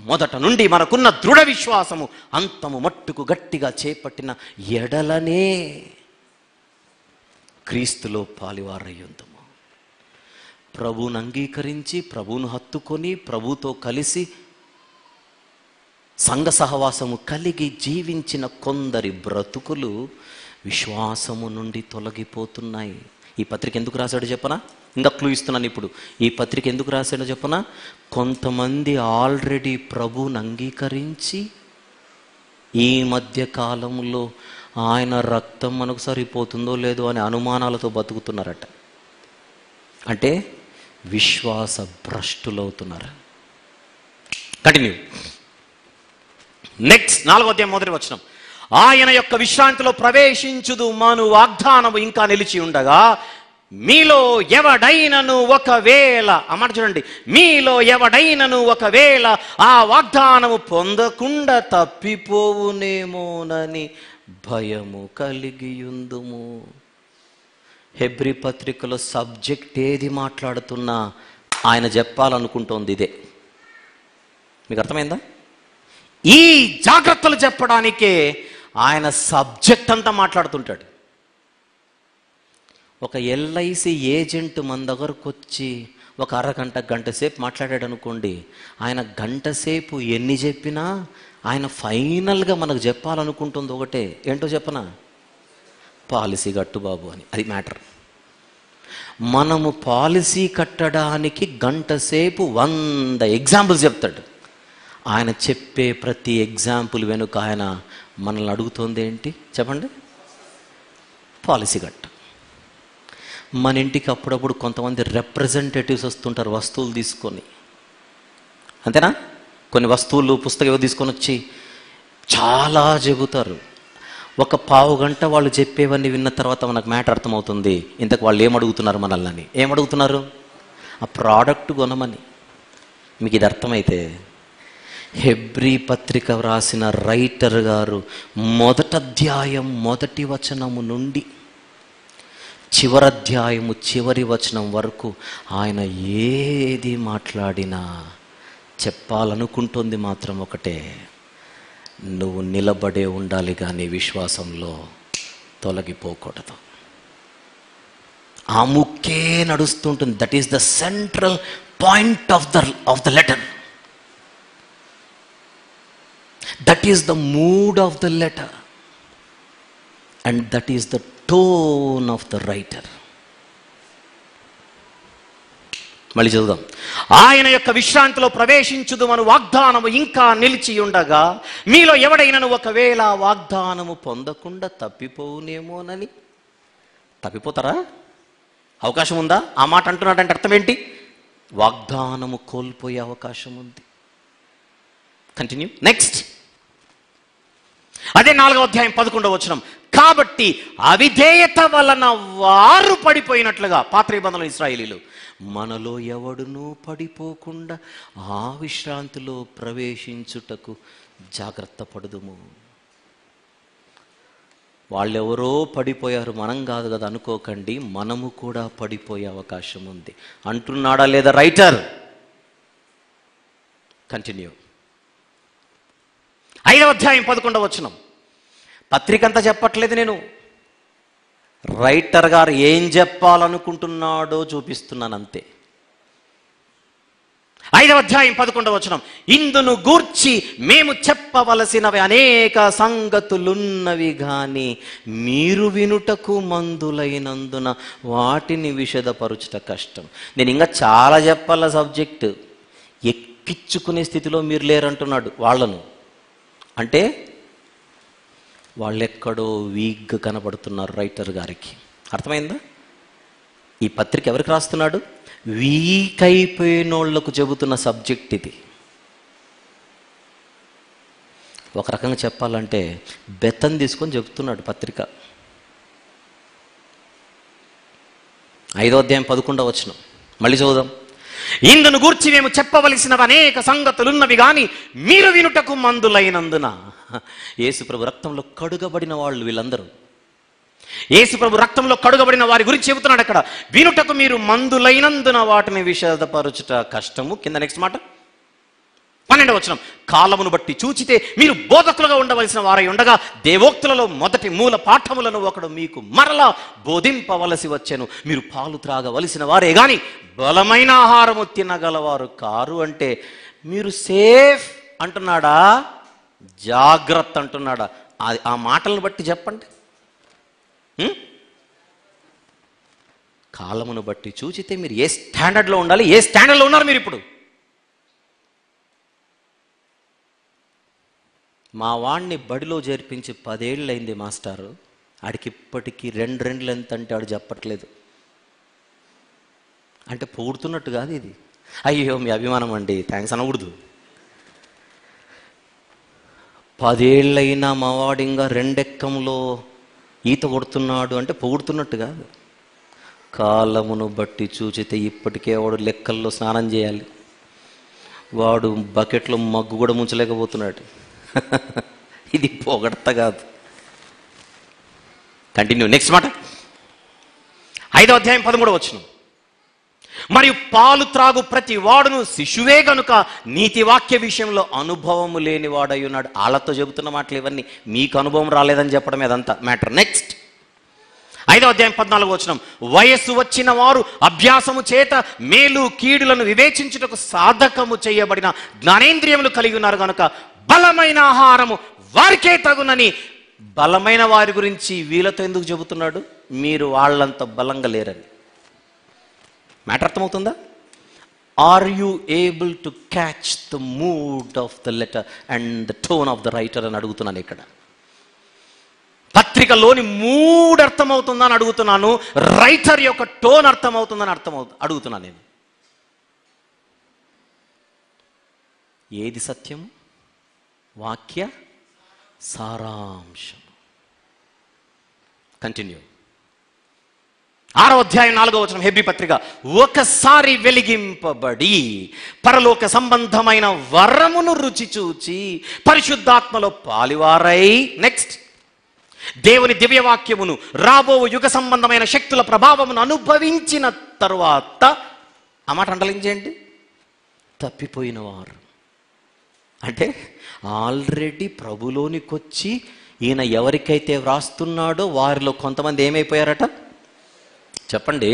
మొదట నుండి మనకున్న దృఢ విశ్వాసము అంతము మట్టుకు గట్టిగా చేపట్టిన ఎడలనే క్రీస్తులో పాలివారయ్యుందుము. ప్రభువును అంగీకరించి, ప్రభువును హత్తుకొని, ప్రభుతో కలిసి సంఘ సహవాసము కలిగి జీవించిన కొందరి బ్రతుకులు విశ్వాసము నుండి తొలగిపోతున్నాయి. ఈ పత్రిక ఎందుకు రాశాడో చెప్పనా? ఇంకా క్లూ ఇస్తున్నాను ఇప్పుడు. ఈ పత్రిక ఎందుకు రాశాడో చెప్పనా? కొంతమంది ఆల్రెడీ ప్రభువును అంగీకరించి ఈ మధ్య కాలంలో ఆయన రక్తం మనకు సరిపోతుందో లేదో అనే అనుమానాలతో బతుకుతున్నారట. అంటే విశ్వాస భ్రష్టులవుతున్నారు. కంటిన్యూ. నెక్స్ట్ 4వ అధ్యాయం 1వ వచనం. ఆయన యొక్క విశ్రాంతిలో ప్రవేశించుదు మను వాగ్దానము ఇంకా నిలిచి ఉండగా మీలో ఎవడైనను ఒకవేళ, అన్నమాట చూడండి, మీలో ఎవడైనను ఒకవేళ ఆ వాగ్దానము పొందకుండా తప్పిపోవునేమోనని భయము కలిగియుందుము. హెబ్రీ పత్రికలో సబ్జెక్ట్ ఏది మాట్లాడుతున్నా ఆయన చెప్పాలనుకుంటోంది ఇదే. మీకు అర్థమైందా? ఈ జాగ్రత్తలు చెప్పడానికే ఆయన సబ్జెక్ట్ అంతా మాట్లాడుతుంటాడు. ఒక ఎల్ఐసి ఏజెంట్ మన దగ్గరకు వచ్చి ఒక అరగంట గంట సేపు మాట్లాడాడు అనుకోండి, ఆయన గంట సేపు ఎన్ని చెప్పినా ఆయన ఫైనల్గా మనకు చెప్పాలనుకుంటుంది ఒకటే, ఏంటో చెప్పనా? పాలసీ కట్టు బాబు అని. అది మ్యాటర్. మనము పాలసీ కట్టడానికి గంట సేపు 100 ఎగ్జాంపుల్స్ చెప్తాడు. ఆయన చెప్పే ప్రతి ఎగ్జాంపుల్ వెనుక ఆయన మనల్ని అడుగుతోంది ఏంటి చెప్పండి? పాలసీ కట్ట. మన ఇంటికి అప్పుడప్పుడు కొంతమంది రిప్రజెంటేటివ్స్ వస్తుంటారు వస్తువులు తీసుకొని, అంతేనా? కొన్ని వస్తువులు పుస్తకం తీసుకొని వచ్చి చాలా చెబుతారు. ఒక పావు గంట వాళ్ళు చెప్పేవన్నీ విన్న తర్వాత మనకు మ్యాటర్ అర్థమవుతుంది. ఇంతకు వాళ్ళు ఏమడుగుతున్నారు మనల్ని? ఏమడుగుతున్నారు? ఆ ప్రోడక్ట్ కొనమని. మీకు ఇది అర్థమైతే హెబ్రీ పత్రిక రాసిన రైటర్ గారు 1వ అధ్యాయం 1వ వచనము నుండి చివరి అధ్యాయము చివరి వచనం వరకు ఆయన ఏది మాట్లాడినా చెప్పాలనుకుంటుంది మాత్రం ఒకటే, నువ్వు నిలబడే ఉండాలి కానీ విశ్వాసంలో తొలగిపోకూడదు. ఆ ముక్కే నడుస్తుంటుంది. That is the central point of the letter. That is the mood of the letter and that is the tone of the writer. మళ్ళీ చదువుదాం. ఆయన యొక్క విశ్రాంతిలో ప్రవేశించుదు మన వాగ్దానము ఇంకా నిలిచి ఉండగా మీలో ఎవడైనను ఒకవేళ వాగ్దానము పొందకుండా తప్పిపోవునేమోనని. తప్పిపోతారా? అవకాశం ఉందా? ఆ మాట అంటున్నాడంటే అర్థం ఏంటి? వాగ్దానము కోల్పోయే అవకాశం ఉంది. కంటిన్యూ. నెక్స్ట్ అదే 4వ అధ్యాయం 11వ వచనం. కాబట్టి అవిధేయత వలన వారు పడిపోయినట్లుగా, పాత నిబంధనలో ఇశ్రాయేలీయులు, మనలో ఎవడునూ పడిపోకుండా ఆ విశ్రాంతిలో ప్రవేశించుటకు జాగ్రత్త పడుదుము. వాళ్ళెవరో పడిపోయారు, మనం కాదు కదా అనుకోకండి. మనము కూడా పడిపోయే అవకాశం ఉంది. అంటున్నాడా లేదా రైటర్? కంటిన్యూ. 5వ అధ్యాయం 11వ వచనం. పత్రిక అంతా చెప్పట్లేదు నేను, రైటర్ గారు ఏం చెప్పాలనుకుంటున్నాడో చూపిస్తున్నాను అంతే. 5వ అధ్యాయం 11వ వచనం. ఇందును గూర్చి మేము చెప్పవలసినవి అనేక సంగతులున్నవి గాని మీరు వినుటకు మందులైనందున వాటిని విశదపరుచుట కష్టం. నేను ఇంకా చాలా చెప్పాల సబ్జెక్టు, ఎక్కించుకునే స్థితిలో మీరు లేరంటున్నాడు వాళ్ళను. అంటే వాళ్ళెక్కడో వీక్గా కనబడుతున్నారు రైటర్ గారికి. అర్థమైందా? ఈ పత్రిక ఎవరికి రాస్తున్నాడు? వీక్ అయిపోయిన వాళ్ళకు చెబుతున్న సబ్జెక్ట్ ఇది. ఒక రకంగా చెప్పాలంటే బెత్తం తీసుకొని చెబుతున్నాడు పత్రిక. 5వ అధ్యాయం 11వ వచనం మళ్ళీ చదువుదాం. ఇందును గూర్చి మేము చెప్పవలసినవి అనేక సంగతులున్నవి గాని మీరు వినుటకు మందులైనందున. యేసుప్రభు రక్తంలో కడుగబడిన వాళ్ళు వీళ్ళందరూ. యేసుప్రభు రక్తంలో కడుగబడిన వారి గురించి చెబుతున్నాడు అక్కడ. వినుటకు మీరు మందులైనందున వాటిని విషదపరచుట కష్టము. కింద నెక్స్ట్ మాట 12వ వచనం. కాలమును బట్టి చూచితే మీరు బోధకులుగా ఉండవలసిన వారై ఉండగా దేవోక్తులలో మొదటి మూల పాఠములను ఒకడు మీకు మరలా బోధింపవలసి వచ్చెను. మీరు పాలు త్రాగవలసిన వారే గాని బలమైన ఆహారము తినగలవారు కారు. అంటే మీరు సేఫ్ అంటున్నాడా, జాగ్రత్త అంటున్నాడా? ఆ మాటలను బట్టి చెప్పండి. కాలమును బట్టి చూచితే మీరు ఏ స్టాండర్డ్లో ఉండాలి, ఏ స్టాండర్డ్లో ఉన్నారు మీరు ఇప్పుడు? మా వాడిని బడిలో చేర్పించి 10 ఏళ్ళు అయింది మాస్టారు, ఆడికి ఇప్పటికీ 2 ఎంత అంటే ఆడు చెప్పట్లేదు. అంటే పొగుడుతున్నట్టు కాదు ఇది. అయ్యో మీ అభిమానం అండి, థ్యాంక్స్ అనకూడదు. 10 ఏళ్ళైనా మా వాడు ఇంకా 2 ఎక్కంలో ఈత కొడుతున్నాడు అంటే పొగుడుతున్నట్టు కాదు. కాలమును బట్టి చూచితే ఇప్పటికే వాడు లెక్కల్లో స్నానం చేయాలి, వాడు బకెట్లో మగ్గు కూడా ముంచలేకపోతున్నాడు. ఇది పొగడత కాదు. కంటిన్యూ నెక్స్ట్ మాట. 5వ అధ్యాయం 13వ వచనం. మరియు పాలు త్రాగు ప్రతి వాడును శిశువే గనుక నీతి వాక్య విషయంలో అనుభవము లేని వాడై ఉన్నాడు. వాళ్ళతో చెబుతున్న మాటలు ఇవన్నీ, మీకు అనుభవం రాలేదని చెప్పడం అదంతా మ్యాటర్. నెక్స్ట్ 5వ అధ్యాయం 14వ వచనం. వయస్సు వచ్చిన వారు అభ్యాసము చేత మేలు కీడులను వివేచించుటకు సాధకము చేయబడిన జ్ఞానేంద్రియములు కలిగి ఉన్నారు కనుక బలమైన ఆహారము వారికే తగునని. బలమైన వారి గురించి వీళ్ళతో ఎందుకు చెబుతున్నాడు? మీరు వాళ్ళంత బలంగా లేరని. మ్యాటర్ అర్థమవుతుందా? Are you able to catch the mood of the letter and the tone of the writer అని అడుగుతున్నాను ఇక్కడ. పత్రికలోని మూడ్ అర్థమవుతుందని అడుగుతున్నాను, రైటర్ యొక్క టోన్ అర్థమవుతుందని అడుగుతున్నాను నేను. ఏది సత్యం? వాక్య సారాంశం. కంటిన్యూ. 6వ అధ్యాయం 4వ వచనం హెబ్రీ పత్రిక. ఒకసారి వెలిగింపబడి పరలోక సంబంధమైన వరమును రుచి చూచి పరిశుద్ధాత్మలో పాలివారై. నెక్స్ట్. దేవుని దివ్యవాక్యమును రాబో యుగ సంబంధమైన శక్తుల ప్రభావమును అనుభవించిన తరువాత, ఆ మాట అంటలించేయండి, తప్పిపోయిన వారు. అంటే ఆల్రెడీ ప్రభులోనికి వచ్చి ఈయన ఎవరికైతే వ్రాస్తున్నాడో వారిలో కొంతమంది ఏమైపోయారట చెప్పండి?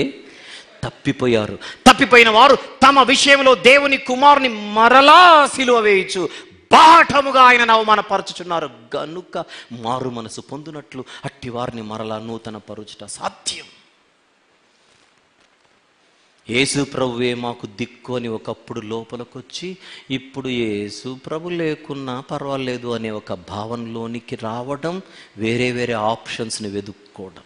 తప్పిపోయారు. తప్పిపోయిన వారు తమ విషయంలో దేవుని కుమారుని మరలా సిలువ వేయచ్చు బాహటముగా ఆయన అవమానపరచుచున్నారు గనుక మారు మనసు పొందునట్లు అట్టి వారిని మరలా నూతన పరుచుట సాధ్యం. యేసు ప్రభువే మాకు దిక్కు అని ఒకప్పుడు లోపలికొచ్చి ఇప్పుడు యేసు ప్రభు లేకున్నా పర్వాలేదు అనే ఒక భావనలోనికి రావడం, వేరే వేరే ఆప్షన్స్ని వెతుక్కోవడం.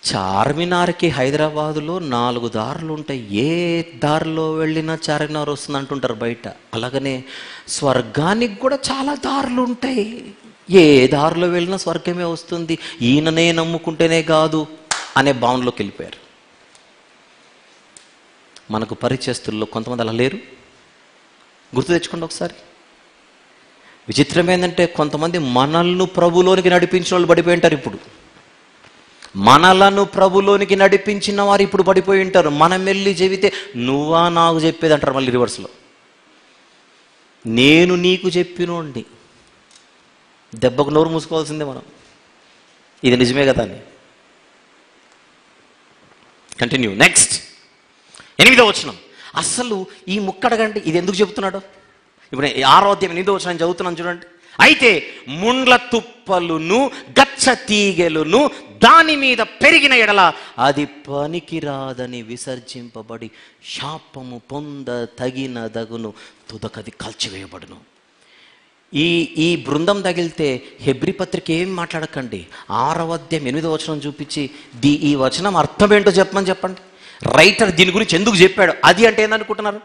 చార్మినార్కి హైదరాబాదులో 4 దారులు ఉంటాయి. ఏ దారిలో వెళ్ళినా చార్మినార్ వస్తుంది అంటుంటారు బయట. అలాగనే స్వర్గానికి కూడా చాలా దారులు ఉంటాయి. ఏ దారిలో వెళ్ళినా స్వర్గమే వస్తుంది, ఈయననే నమ్ముకుంటేనే కాదు అనే భావనలోకి వెళ్ళిపోయారు. మనకు పరిచయస్తుల్లో కొంతమంది అలా లేరు. గుర్తు తెచ్చుకోండి ఒకసారి. విచిత్రం ఏంటంటే కొంతమంది మనల్ని ప్రభులోనికి నడిపించిన వాళ్ళు పడిపోయి ఉంటారు. ఇప్పుడు మనలను ప్రభులోనికి నడిపించిన వారు ఇప్పుడు పడిపోయి ఉంటారు. మనం వెళ్ళి చెబితే నువ్వా నాకు చెప్పేది అంటారు మళ్ళీ రివర్స్లో. నేను నీకు చెప్పినోండి, దెబ్బకు నోరు మూసుకోవాల్సిందే మనం. ఇది నిజమే కదా అని. కంటిన్యూ. నెక్స్ట్ 8వ వచనం. అసలు ఈ ముక్కడగండి ఇది ఎందుకు చెబుతున్నాడు? ఇప్పుడు 6వ అధ్యాయం 8వ వచనం చదువుతున్నాను చూడండి. అయితే ముండ్ల తుప్పలును గచ్చ తీగెలును దాని మీద పెరిగిన ఎడల అది పనికిరాదని విసర్జింపబడి శాపము పొంద తగినదగును, తుదకది కాల్చివేయబడును. ఈ బృందం తగిలితే హెబ్రీ పత్రిక ఏం మాట్లాడకండి. 6వ అధ్యాయం 8వ వచనం చూపించి ఈ వచనం అర్థం ఏంటో చెప్పండి. రైటర్ దీని గురించి ఎందుకు చెప్పాడు అది అంటే ఏందనుకుంటున్నారు?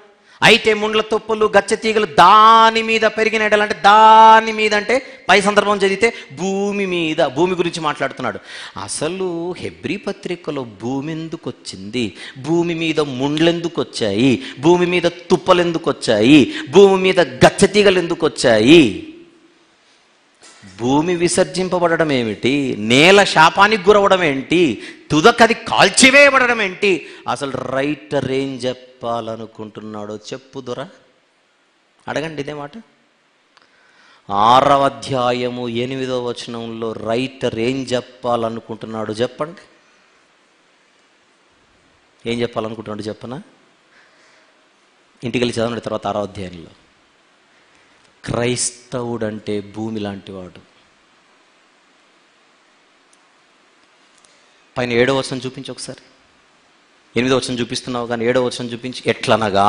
అయితే ముండ్ల తుప్పలు గచ్చ తీగలు దాని మీద పెరిగిన ఎడల, అంటే దాని మీద అంటే పై సందర్భం చదివితే భూమి గురించి మాట్లాడుతున్నాడు. అసలు హెబ్రీ పత్రికలో భూమి ఎందుకు వచ్చింది, భూమి మీద ముండ్లెందుకు వచ్చాయి, భూమి మీద తుప్పలు ఎందుకు వచ్చాయి, భూమి మీద గచ్చ తీగలు ఎందుకు వచ్చాయి, భూమి విసర్జింపబడడం ఏమిటి, నేల శాపానికి గురవడం ఏంటి, తుదకది కాల్చివేయబడడం ఏంటి, అసలు రైటర్ ఏం చెప్పాలనుకుంటున్నాడో చెప్పుదురా? అడగండి ఇదే మాట. 6వ అధ్యాయము 8వ వచనంలో రైటర్ ఏం చెప్పాలనుకుంటున్నాడు చెప్పండి. ఏం చెప్పాలనుకుంటున్నాడు చెప్పనా? ఇంటికి వెళ్ళి చదవండి తర్వాత 6వ అధ్యాయంలో. క్రైస్తవుడంటే భూమి లాంటివాడు. పైన 7వ వచనం చూపించి ఒకసారి. 8వ వచనం చూపిస్తున్నావు కానీ 7వ వచనం చూపించి, ఎట్లనగా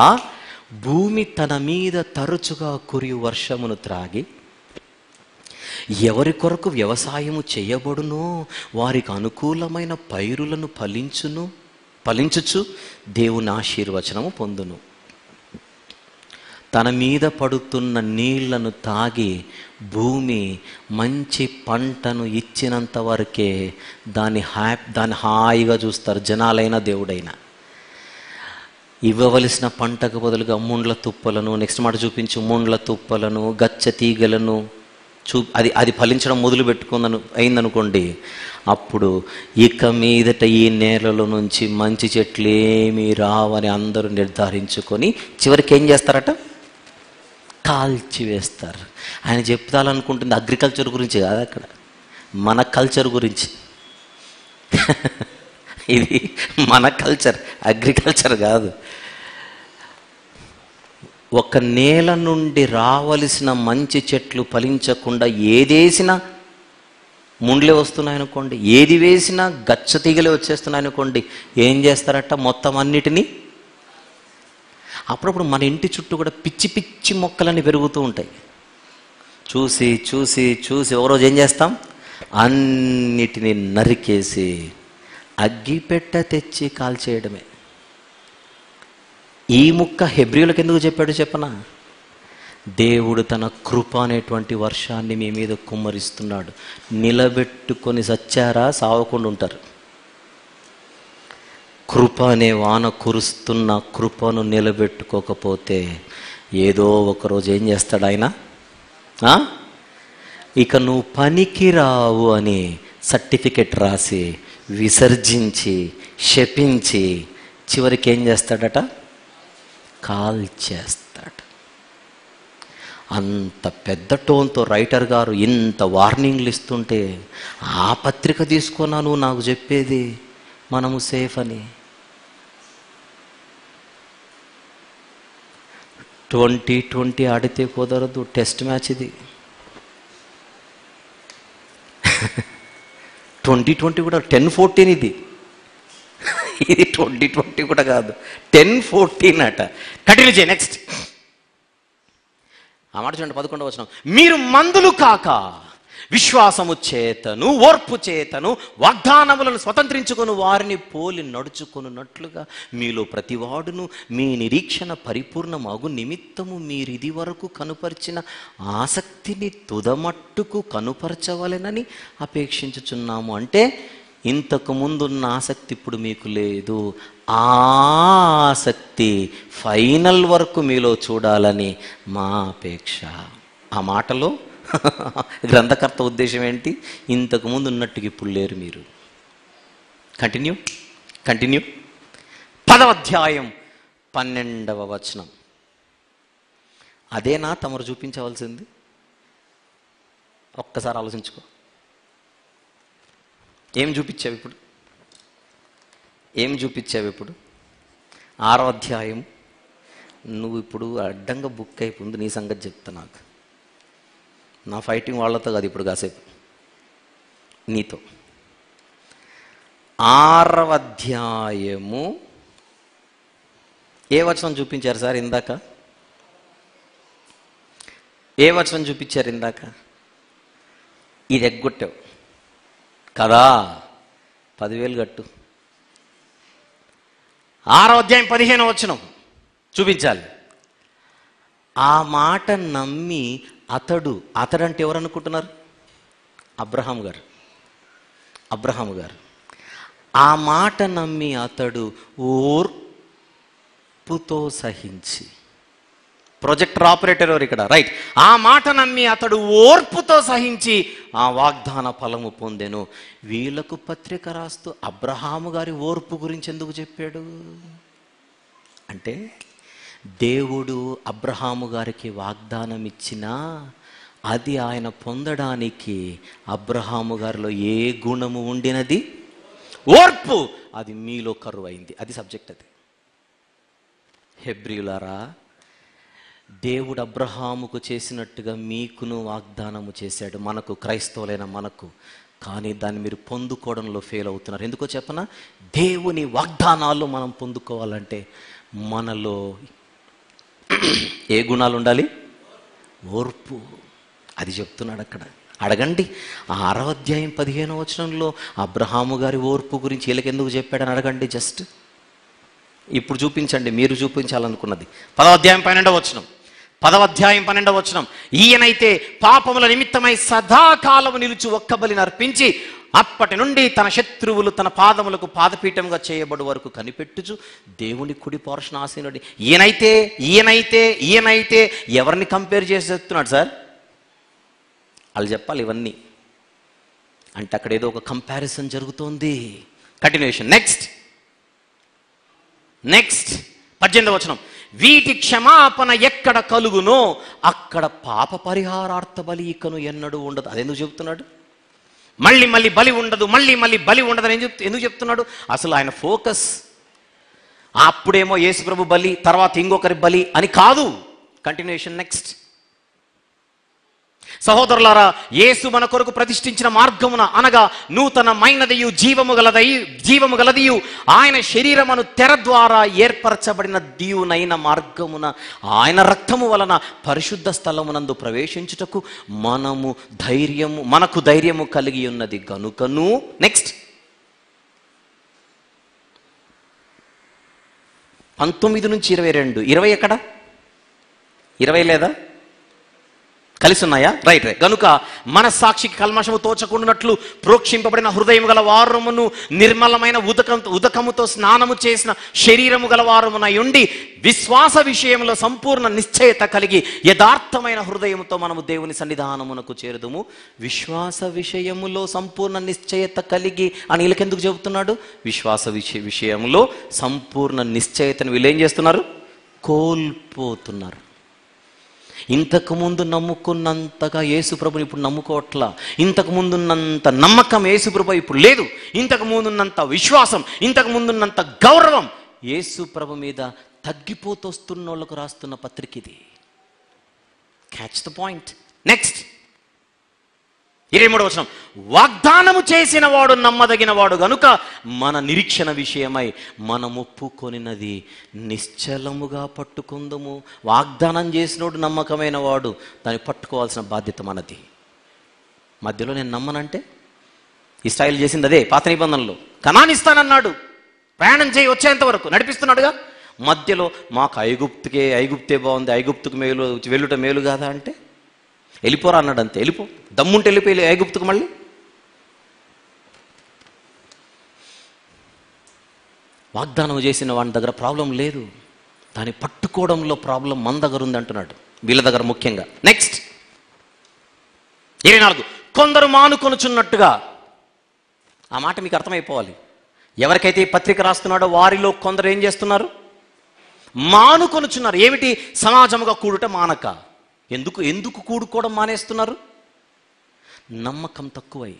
భూమి తన మీద తరచుగా కురియు వర్షమును త్రాగి ఎవరి కొరకు వ్యవసాయము చేయబడునో వారికి అనుకూలమైన పైరులను ఫలించుచు దేవుని ఆశీర్వచనము పొందును. తన మీద పడుతున్న నీళ్లను తాగి భూమి మంచి పంటను ఇచ్చినంత వరకే దాన్ని హాయిగా చూస్తారు జనాలైనా దేవుడైనా. ఇవ్వవలసిన పంటకు బదులుగా ముండ్ల తుప్పలను, నెక్స్ట్ మాట చూపించు, ముండ్ల తుప్పలను గచ్చ తీగలను అది ఫలించడం మొదలు అయిందనుకోండి, అప్పుడు ఇక మీదట ఈ నేలలో నుంచి మంచి చెట్లు ఏమీ రావని అందరూ నిర్ధారించుకొని చివరికి ఏం చేస్తారట? కాల్చివేస్తారు. ఆయన చెప్తాలనుకుంటుంది అగ్రికల్చర్ గురించి కాదు, అక్కడ మన కల్చర్ గురించి. ఇది మన కల్చర్, అగ్రికల్చర్ కాదు. ఒక నేల నుండి రావలసిన మంచి చెట్లు ఫలించకుండా ఏదేసినా ముండ్లే వస్తున్నాయనుకోండి, ఏది వేసినా గచ్చ తీగలే వచ్చేస్తున్నాయనుకోండి, ఏం చేస్తారట? మొత్తం అన్నిటినీ. అప్పుడప్పుడు మన ఇంటి చుట్టూ కూడా పిచ్చి పిచ్చి మొక్కలన్నీ పెరుగుతూ ఉంటాయి. చూసి చూసి చూసి ఒకరోజు ఏం చేస్తాం? అన్నిటినీ నరికేసి అగ్గిపెట్ట తెచ్చి కాల్చేయడమే. ఈ ముక్క హెబ్రీయులకు ఎందుకు చెప్పాడు చెప్పనా? దేవుడు తన కృప అనేటువంటి వర్షాన్ని మీ మీద కుమ్మరిస్తున్నాడు. నిలబెట్టుకొని సచ్చారా సావకుండా ఉంటారు. కృప అనే వాన కురుస్తున్న కృపను నిలబెట్టుకోకపోతే ఏదో ఒకరోజు ఏం చేస్తాడు ఆయన? ఇక నువ్వు పనికిరావు అని సర్టిఫికెట్ రాసి విసర్జించి శపించి చివరికి ఏం చేస్తాడట? కాల్చేస్తాడు. అంత పెద్ద టోన్తో రైటర్ గారు ఇంత వార్నింగ్లు ఇస్తుంటే ఆ పత్రిక తీసుకున్నా నువ్వు నాకు చెప్పేది మనము సేఫ్ అని. 2020 ఆడితే కుదరదు, టెస్ట్ మ్యాచ్ ఇది. 2020 కూడా 10-14 ఇది 2020 కూడా కాదు, 10-14 అట. కంటిన్యూ చేయి నెక్స్ట్. ఆ మాట చూడండి 11వ వచనం. మీరు మందులు కాక విశ్వాసము చేతను ఓర్పు చేతను వాగ్దానములను స్వతంత్రించుకొని వారిని పోలి నడుచుకొనున్నట్లుగా మీలో ప్రతివాడును మీ నిరీక్షణ పరిపూర్ణమగు నిమిత్తము మీరిది వరకు కనుపరిచిన ఆసక్తిని తుదమట్టుకు కనుపరచవలెనని అపేక్షించుచున్నాము. అంటే ఇంతకు ముందున్న ఆసక్తి ఇప్పుడు మీకు లేదు. ఆ ఆసక్తి ఫైనల్ వరకు మీలో చూడాలని మా అపేక్ష. ఆ మాటలో గ్రంథకర్త ఉద్దేశం ఏంటి? ఇంతకు ముందు ఉన్నట్టుగా ఇప్పుడు లేరు మీరు. కంటిన్యూ 10వ అధ్యాయం 12వ వచనం. అదేనా తమరు చూపించవలసింది? ఒక్కసారి ఆలోచించుకో. ఏం చూపించావు ఇప్పుడు? 6వ అధ్యాయం. నువ్వు ఇప్పుడు అడ్డంగా బుక్ అయిపోయింది. నీ సంగతి చెప్తా. నాకు నా ఫైటింగ్ వాళ్ళతో కాదు ఇప్పుడు కాసేపు, నీతో. 6వ అధ్యాయము ఏ వచనం చూపించారు సార్ ఇందాక? ఏ వచనం చూపించారు ఇందాక? ఇది ఎగ్గొట్టావు కదా, 10,000 కట్టు. 6వ అధ్యాయం 15వ వచనం చూపించాలి. ఆ మాట నమ్మి అతడు అంటే ఎవరు అనుకుంటున్నారు? అబ్రహాం గారు. ఆ మాట నమ్మి అతడు ఓర్పుతో సహించి, ప్రొజెక్టర్ ఆపరేటర్ ఎవరు ఇక్కడ? రైట్. ఆ మాట నమ్మి అతడు ఓర్పుతో సహించి ఆ వాగ్దాన ఫలము పొందెను. వీళ్ళకు పత్రిక రాస్తూ అబ్రహాము గారి ఓర్పు గురించి ఎందుకు చెప్పాడు అంటే, దేవుడు అబ్రహాము గారికి వాగ్దానం ఇచ్చినా అది ఆయన పొందడానికి అబ్రహాము గారిలో ఏ గుణము ఉండినది? ఓర్పు. అది మీలో కరువైంది. అది సబ్జెక్ట్. అది హెబ్రీయులారా, దేవుడు అబ్రహాముకు చేసినట్టుగా మీకును వాగ్దానము చేశాడు, మనకు, క్రైస్తవులైన మనకు. కానీ దాన్ని మీరు పొందుకోవడంలో ఫెయిల్ అవుతున్నారు. ఎందుకో చెప్పనా? దేవుని వాగ్దానాలు మనం పొందుకోవాలంటే మనలో ఏ గుణాలు ఉండాలి? ఓర్పు. అది చెప్తున్నాడు అక్కడ. అడగండి. 6వ అధ్యాయం 15వ వచనంలో అబ్రహాము గారి ఓర్పు గురించి వీళ్ళకి ఎందుకు చెప్పాడని అడగండి. జస్ట్ ఇప్పుడు చూపించండి, మీరు చూపించాలనుకున్నది. 10వ అధ్యాయం 12వ వచనం. 10వ అధ్యాయం 12వ వచనం. ఈయనైతే పాపముల నిమిత్తమై సదాకాలము నిలుచు ఒక్క బలిని అర్పించి అప్పటి నుండి తన శత్రువులు తన పాదములకు పాదపీఠంగా చేయబడు వరకు కనిపెట్టుచు దేవుని కుడి పోర్షన్ ఆసీనుడి. ఈయనైతే ఎవరిని కంపేర్ చేసి చెప్తున్నాడు సార్? వాళ్ళు చెప్పాలి ఇవన్నీ అంటే అక్కడ ఏదో ఒక కంపారిజన్ జరుగుతోంది. కంటిన్యూషన్. నెక్స్ట్ 18వ వచనం. వీటి క్షమాపణ ఎక్కడ కలుగునో అక్కడ పాప పరిహారార్థ బలి ఇకను ఎన్నడూ ఉండదు. అదెందుకు చెప్తున్నాడు? మళ్ళీ బలి ఉండదు, మళ్ళీ బలి ఉండదని ఎందుకు చెప్తున్నాడు? అసలు ఆయన ఫోకస్ అప్పుడేమో యేసుప్రభు బలి, తర్వాత ఇంకొకరి బలి అని కాదు. కంటిన్యూషన్. నెక్స్ట్. సహోదరులారా, యేసు మన కొరకు ప్రతిష్ఠించిన మార్గమున అనగా నూతనమైనదియు జీవము గలదియు ఆయన శరీరమును తెర ద్వారా ఏర్పరచబడిన దీవునైన మార్గమున ఆయన రక్తము వలన పరిశుద్ధ స్థలమునందు ప్రవేశించుటకు మనకు ధైర్యము కలిగి ఉన్నది గనుకను. నెక్స్ట్ 19 నుంచి 22. 20 ఎక్కడ? 20 లేదా? కలిసి ఉన్నాయా? రైట్. గనుక మనస్సాక్షికి కల్మషము తోచకుండానట్లు ప్రోక్షింపబడిన హృదయం గల వారమును నిర్మలమైన ఉదకముతో స్నానము చేసిన శరీరము గల వారమునై ఉండి విశ్వాస విషయంలో సంపూర్ణ నిశ్చయత కలిగి యథార్థమైన హృదయముతో మనము దేవుని సన్నిధానమునకు చేరుదుము. విశ్వాస విషయములో సంపూర్ణ నిశ్చయత కలిగి అని వీళ్ళకెందుకు చెబుతున్నాడు? విశ్వాస విషయంలో సంపూర్ణ నిశ్చయతను వీళ్ళు ఏం చేస్తున్నారు? కోల్పోతున్నారు. ఇంతకుముందు నమ్ముకున్నంతగా యేసుప్రభుని ఇప్పుడు నమ్ముకోవట్లా. ఇంతకు ముందున్నంత నమ్మకం యేసుప్రభు ఇప్పుడు లేదు. ఇంతకు ముందున్నంత విశ్వాసం, ఇంతకు ముందున్నంత గౌరవం యేసుప్రభు మీద తగ్గిపోతొస్తున్న వాళ్ళకు రాస్తున్న పత్రిక ఇది. Catch the point. నెక్స్ట్ 23వ వచనం. వాగ్దానము చేసిన వాడు నమ్మదగిన వాడు గనుక మన నిరీక్షణ విషయమై మనం ఒప్పుకొనినది నిశ్చలముగా పట్టుకుందుము. వాగ్దానం చేసినోడు నమ్మకమైన వాడు, దాన్ని పట్టుకోవాల్సిన బాధ్యత మనది. మధ్యలో నేను నమ్మనంటే ఇశ్రాయేలు చేసింది అదే పాత నిబంధనలో. కనాను ఇస్తానన్నాడు, ప్రయాణం చేయి వచ్చేంత వరకు నడిపిస్తున్నాడుగా. మధ్యలో మాకు ఐగుప్తే బాగుంది, ఐగుప్తుకు మేలు వెళ్ళుట మేలు కాదా అంటే వెళ్ళిపోరా అన్నాడు. అంతే. వెళ్ళిపో, దమ్ముంటే వెళ్ళిపోయి ఐగుప్తుకు. మళ్ళీ వాగ్దానం చేసిన వాడి దగ్గర ప్రాబ్లం లేదు, దాన్ని పట్టుకోవడంలో ప్రాబ్లం మన దగ్గర ఉంది అంటున్నాడు, వీళ్ళ దగ్గర ముఖ్యంగా. నెక్స్ట్ 24. కొందరు మానుకొనుచున్నట్టుగా. ఆ మాట మీకు అర్థమైపోవాలి. ఎవరికైతే ఈ పత్రిక రాస్తున్నాడో వారిలో కొందరు ఏం చేస్తున్నారు? మానుకొనుచున్నారు. ఏమిటి? సమాజముగా కూడుట మానక. ఎందుకు కూడుకోవడం మానేస్తున్నారు? నమ్మకం తక్కువై.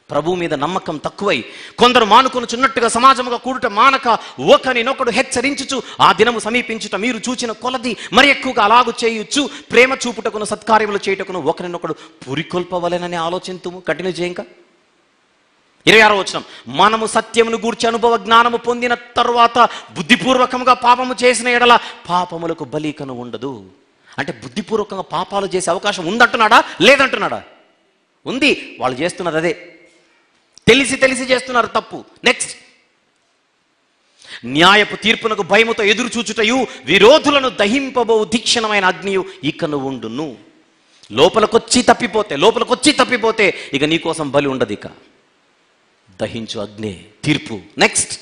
ప్రభు మీద నమ్మకం తక్కువై కొందరు మానుకొనుచున్నట్టుగా సమాజముగా కూడుట మానక ఒకరినొకడు హెచ్చరించుచు ఆ దినము సమీపించుట మీరు చూచిన కొలది మరి ఎక్కువగా అలాగు చేయొచ్చు ప్రేమ చూపుటకును సత్కార్యములు చేయుటకును ఒకరినొకడు పురికొల్పవలెనని ఆలోచింతుము. కంటిన్యూ చేయంక 26వ వచనం, మనము సత్యమును గూర్చి అనుభవ జ్ఞానము పొందిన తరువాత బుద్ధిపూర్వకంగా పాపము చేసిన ఎడల పాపములకు బలీకను ఉండదు. అంటే బుద్ధిపూర్వకంగా పాపాలు చేసే అవకాశం ఉందంటున్నాడా లేదంటున్నాడా? ఉంది. వాళ్ళు చేస్తున్నారు అదే, తెలిసి తెలిసి చేస్తున్నారు తప్పు. నెక్స్ట్, న్యాయపు తీర్పునకు భయముతో ఎదురు చూచుటయు విరోధులను దహింపబో తీక్షణమైన అగ్నియు ఇకను ఉండును. లోపలికొచ్చి తప్పిపోతే ఇక నీకోసం బలి ఉండదు, ఇక దహించు అగ్ని తీర్పు. నెక్స్ట్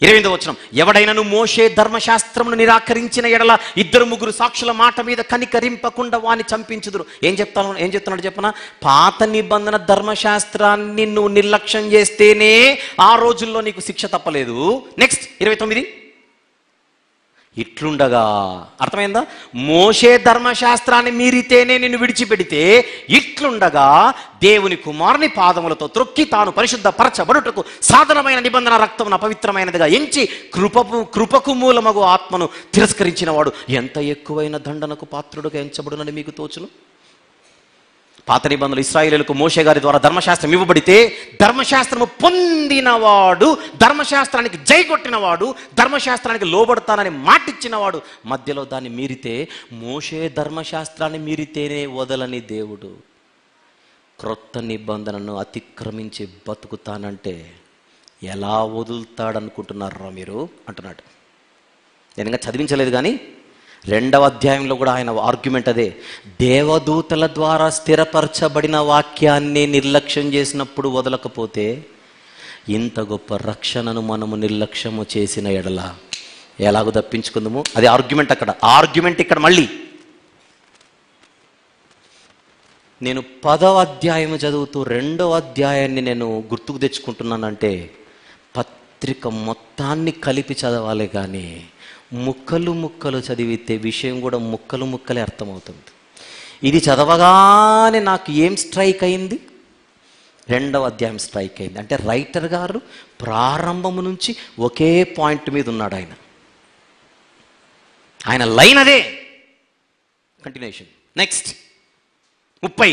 28వ వచనం, ఎవడైనను మోషే ధర్మశాస్త్రమును నిరాకరించిన ఎడల 2-3 సాక్షుల మాట మీద కనికరింపకుండా వాని చంపించుదురు. ఏం చెప్తున్నాడు చెప్పనా? పాత నిబంధన ధర్మశాస్త్రాన్ని నువ్వు నిర్లక్ష్యం చేస్తేనే ఆ రోజుల్లో నీకు శిక్ష తప్పలేదు. నెక్స్ట్ 29, ఇట్లుండగా, అర్థమైందా? మోషే ధర్మశాస్త్రాన్ని మీరితేనే నిన్ను విడిచిపెడితే ఇట్లుండగా దేవుని కుమారుని పాదములతో త్రొక్కి తాను పరిశుద్ధ పరచబడుటకు సాధనమైన నిబంధన రక్తమును అపవిత్రమైనదిగా ఎంచి కృపకు మూలమగు ఆత్మను తిరస్కరించిన వాడు ఎంత ఎక్కువైన దండనకు పాత్రుడుగా ఎంచబడునని మీకు తోచును. పాత నిబంధనలు ఇశ్రాయేలులకు మోషే గారి ద్వారా ధర్మశాస్త్రం ఇవ్వబడితే ధర్మశాస్త్రము పొందినవాడు, ధర్మశాస్త్రానికి జైగొట్టినవాడు, ధర్మశాస్త్రానికి లోబడతానని మాటిచ్చినవాడు మధ్యలో దాన్ని మీరితే, మోషే ధర్మశాస్త్రాన్ని మీరితేనే వదలని దేవుడు క్రొత్త నిబంధనను అతిక్రమించి బతుకుతానంటే ఎలా వదులుతాడనుకుంటున్నారా మీరు అంటున్నాడు. నేను ఇంకా చదివించలేదు కానీ 2వ అధ్యాయంలో కూడా ఆయన ఆర్గ్యుమెంట్ అదే. దేవదూతల ద్వారా స్థిరపరచబడిన వాక్యాన్ని నిర్లక్ష్యం చేసినప్పుడు వదలకపోతే ఇంత గొప్ప రక్షణను మనము నిర్లక్ష్యము చేసిన ఎడల ఎలాగో తప్పించుకుందాము. అది ఆర్గ్యుమెంట్. ఆర్గ్యుమెంట్ ఇక్కడ మళ్ళీ నేను 10వ అధ్యాయం చదువుతూ 2వ అధ్యాయాన్ని నేను గుర్తుకు తెచ్చుకుంటున్నానంటే పత్రిక మొత్తాన్ని కలిపి చదవాలి, కానీ ముక్కలు చదివితే విషయం కూడా ముక్కలే అర్థమవుతుంది. ఇది చదవగానే నాకు ఏం స్ట్రైక్ అయింది? 2వ అధ్యాయం స్ట్రైక్ అయింది. అంటే రైటర్ గారు ప్రారంభము నుంచి ఒకే పాయింట్ మీద ఉన్నాడు. ఆయన లైన్ అదే, కంటిన్యూషన్. నెక్స్ట్ 30,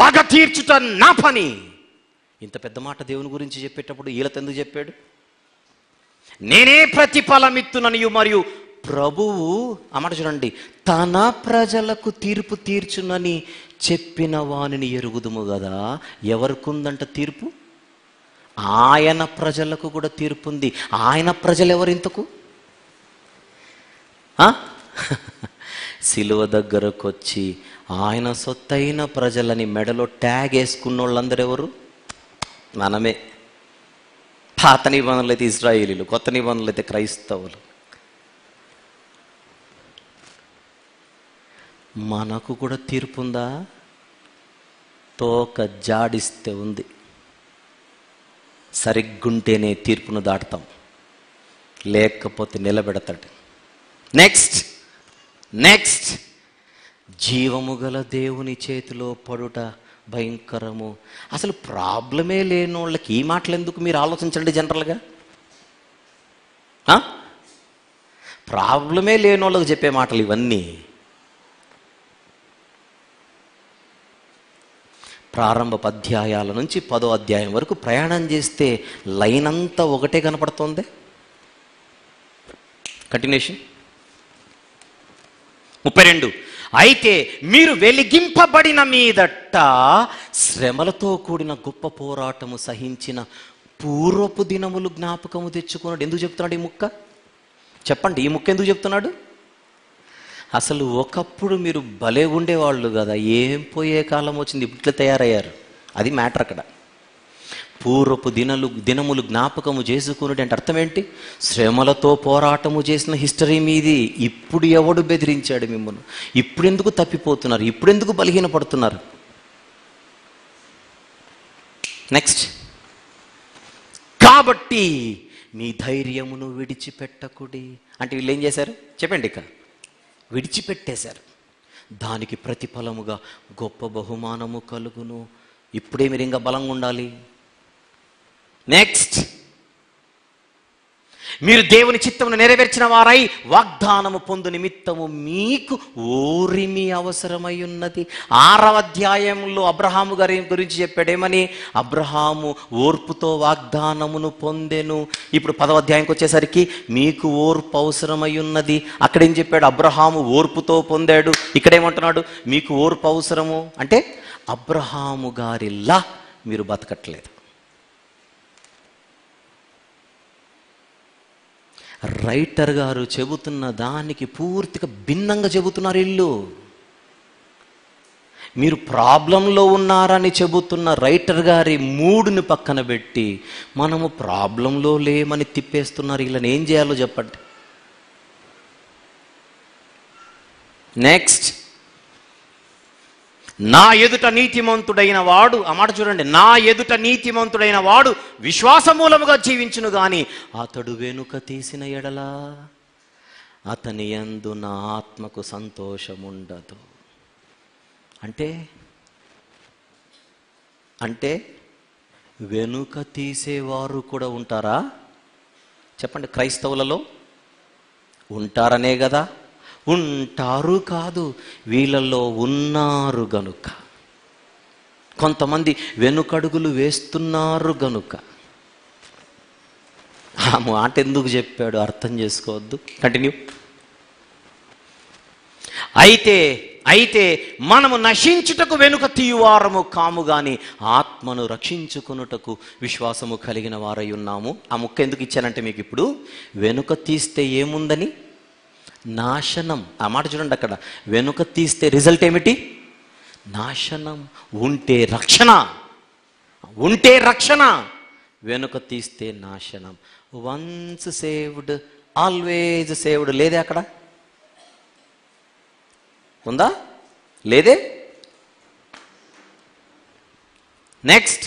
పగ తీర్చుట నా పని. ఇంత పెద్ద మాట దేవుని గురించి చెప్పేటప్పుడు ఈలతో ఎందుకు చెప్పాడు? నేనే ప్రతిఫలమిత్తుననియు మరియు ప్రభువు, అమాట చూడండి, తన ప్రజలకు తీర్పు తీర్చునని చెప్పిన వానిని ఎరుగుదుము కదా. ఎవరికుందంట తీర్పు? ఆయన ప్రజలకు కూడా తీర్పు ఉంది. ఆయన ప్రజలు ఎవరింతకు? సిలువ దగ్గరకు వచ్చి ఆయన సొత్తైన ప్రజలని మెడలో ట్యాగ్ వేసుకున్న వాళ్ళందరూ ఎవరు? మనమే. పాత నిబంధనలు అయితే ఇశ్రాయేలీలు, కొత్త నిబంధనలు అయితే క్రైస్తవులు. మనకు కూడా తీర్పు ఉందా? తోక జాడిస్తే ఉంది. సరిగ్గుంటేనే తీర్పును దాటుతాం, లేకపోతే నిలబెడతాడు. నెక్స్ట్ జీవము గల దేవుని చేతిలో పడుట భయంకరము. అసలు ప్రాబ్లమే లేని వాళ్ళకి ఈ మాటలు ఎందుకు? మీరు ఆలోచించండి. జనరల్గా ప్రాబ్లమే లేని వాళ్ళకి చెప్పే మాటలు ఇవన్నీ. ప్రారంభ అధ్యాయాల నుంచి 10వ అధ్యాయం వరకు ప్రయాణం చేస్తే లైన్ అంతా ఒకటే కనపడుతోంది. కంటిన్యూషన్ 32, అయితే మీరు వెలిగింపబడిన మీదట శ్రమలతో కూడిన గొప్ప పోరాటము సహించిన పూర్వపు దినములు జ్ఞాపకము తెచ్చుకున్నాడు. ఎందుకు చెప్తున్నాడు ఈ ముక్క? చెప్పండి, ఈ ముక్క ఎందుకు చెప్తున్నాడు? అసలు ఒకప్పుడు మీరు భలే ఉండేవాళ్ళు కదా, ఏం పోయే కాలం వచ్చింది, ఇట్లా తయారయ్యారు. అది మ్యాటర్ అక్కడ. పూర్వపు దినములు జ్ఞాపకము చేసుకున్నాడు అంటే అర్థం ఏంటి? శ్రమలతో పోరాటము చేసిన హిస్టరీ మీది. ఇప్పుడు ఎవడు బెదిరించాడు మిమ్మల్ని? ఇప్పుడు ఎందుకు తప్పిపోతున్నారు? ఇప్పుడు ఎందుకు బలహీనపడుతున్నారు? నెక్స్ట్, కాబట్టి మీ ధైర్యమును విడిచిపెట్టకుడి. అంటే వీళ్ళు ఏం చేశారు చెప్పండి? ఇక విడిచిపెట్టేశారు. దానికి ప్రతిఫలముగా గొప్ప బహుమానము కలుగును. ఇప్పుడే మీరు ఇంకా బలంగా ఉండాలి. నెక్స్ట్, మీరు దేవుని చిత్తమును నెరవేర్చిన వారై వాగ్దానము పొందు నిమిత్తము మీకు ఓరిమి అవసరమై ఉన్నది. 6వ అధ్యాయంలో అబ్రహాము గారి గురించి చెప్పాడేమని? అబ్రహాము ఓర్పుతో వాగ్దానమును పొందెను. ఇప్పుడు 10వ అధ్యాయంకి వచ్చేసరికి మీకు ఓర్పు అవసరమై ఉన్నది. అక్కడేం చెప్పాడు? అబ్రహాము ఓర్పుతో పొందాడు. ఇక్కడేమంటున్నాడు? మీకు ఓర్పు అవసరము. అంటే అబ్రహాము గారిలా మీరు బతకట్లేదు. రైటర్ గారు చెబుతున్న దానికి పూర్తిగా భిన్నంగా చెబుతున్నారు వీళ్ళు. మీరు ప్రాబ్లంలో ఉన్నారని చెబుతున్న రైటర్ గారి మూడుని పక్కన పెట్టి మనము ప్రాబ్లంలో లేమని తిప్పేస్తున్నారు. వీళ్ళని ఏం చేయాలో చెప్పండి. నెక్స్ట్, నా ఎదుట నీతిమంతుడైన వాడు, ఆ మాట చూడండి, నా ఎదుట నీతిమంతుడైన వాడు విశ్వాసమూలముగా జీవించును గాని అతడు వెనుక తీసిన ఎడలా అతని యందు నా ఆత్మకు సంతోషముండదు. అంటే వెనుక తీసేవారు కూడా ఉంటారా? చెప్పండి. క్రైస్తవులలో ఉంటారనే కదా? ఉంటారు కాదు, వీళ్ళల్లో ఉన్నారు గనుక. కొంతమంది వెనుకడుగులు వేస్తున్నారు గనుక. ఆ మాట ఎందుకు చెప్పాడు అర్థం చేసుకోవద్దు. కంటిన్యూ. అయితే మనము నశించుటకు వెనుక తీయువారము కాము గాని ఆత్మను రక్షించుకొనుటకు విశ్వాసము కలిగిన వారై ఉన్నాము. ఆ ముక్క ఎందుకు ఇచ్చానంటే మీకు ఇప్పుడు వెనుక తీస్తే ఏముందని? నాశనం. ఆ మాట చూడండి, అక్కడ వెనుక తీస్తే రిజల్ట్ ఏమిటి? నాశనం. ఉంటే రక్షణ, వెనుక తీస్తే నాశనం. వన్స్ సేవ్డ్ ఆల్వేజ్ సేవ్డ్ లేదే? అక్కడ ఉందా? లేదే? నెక్స్ట్,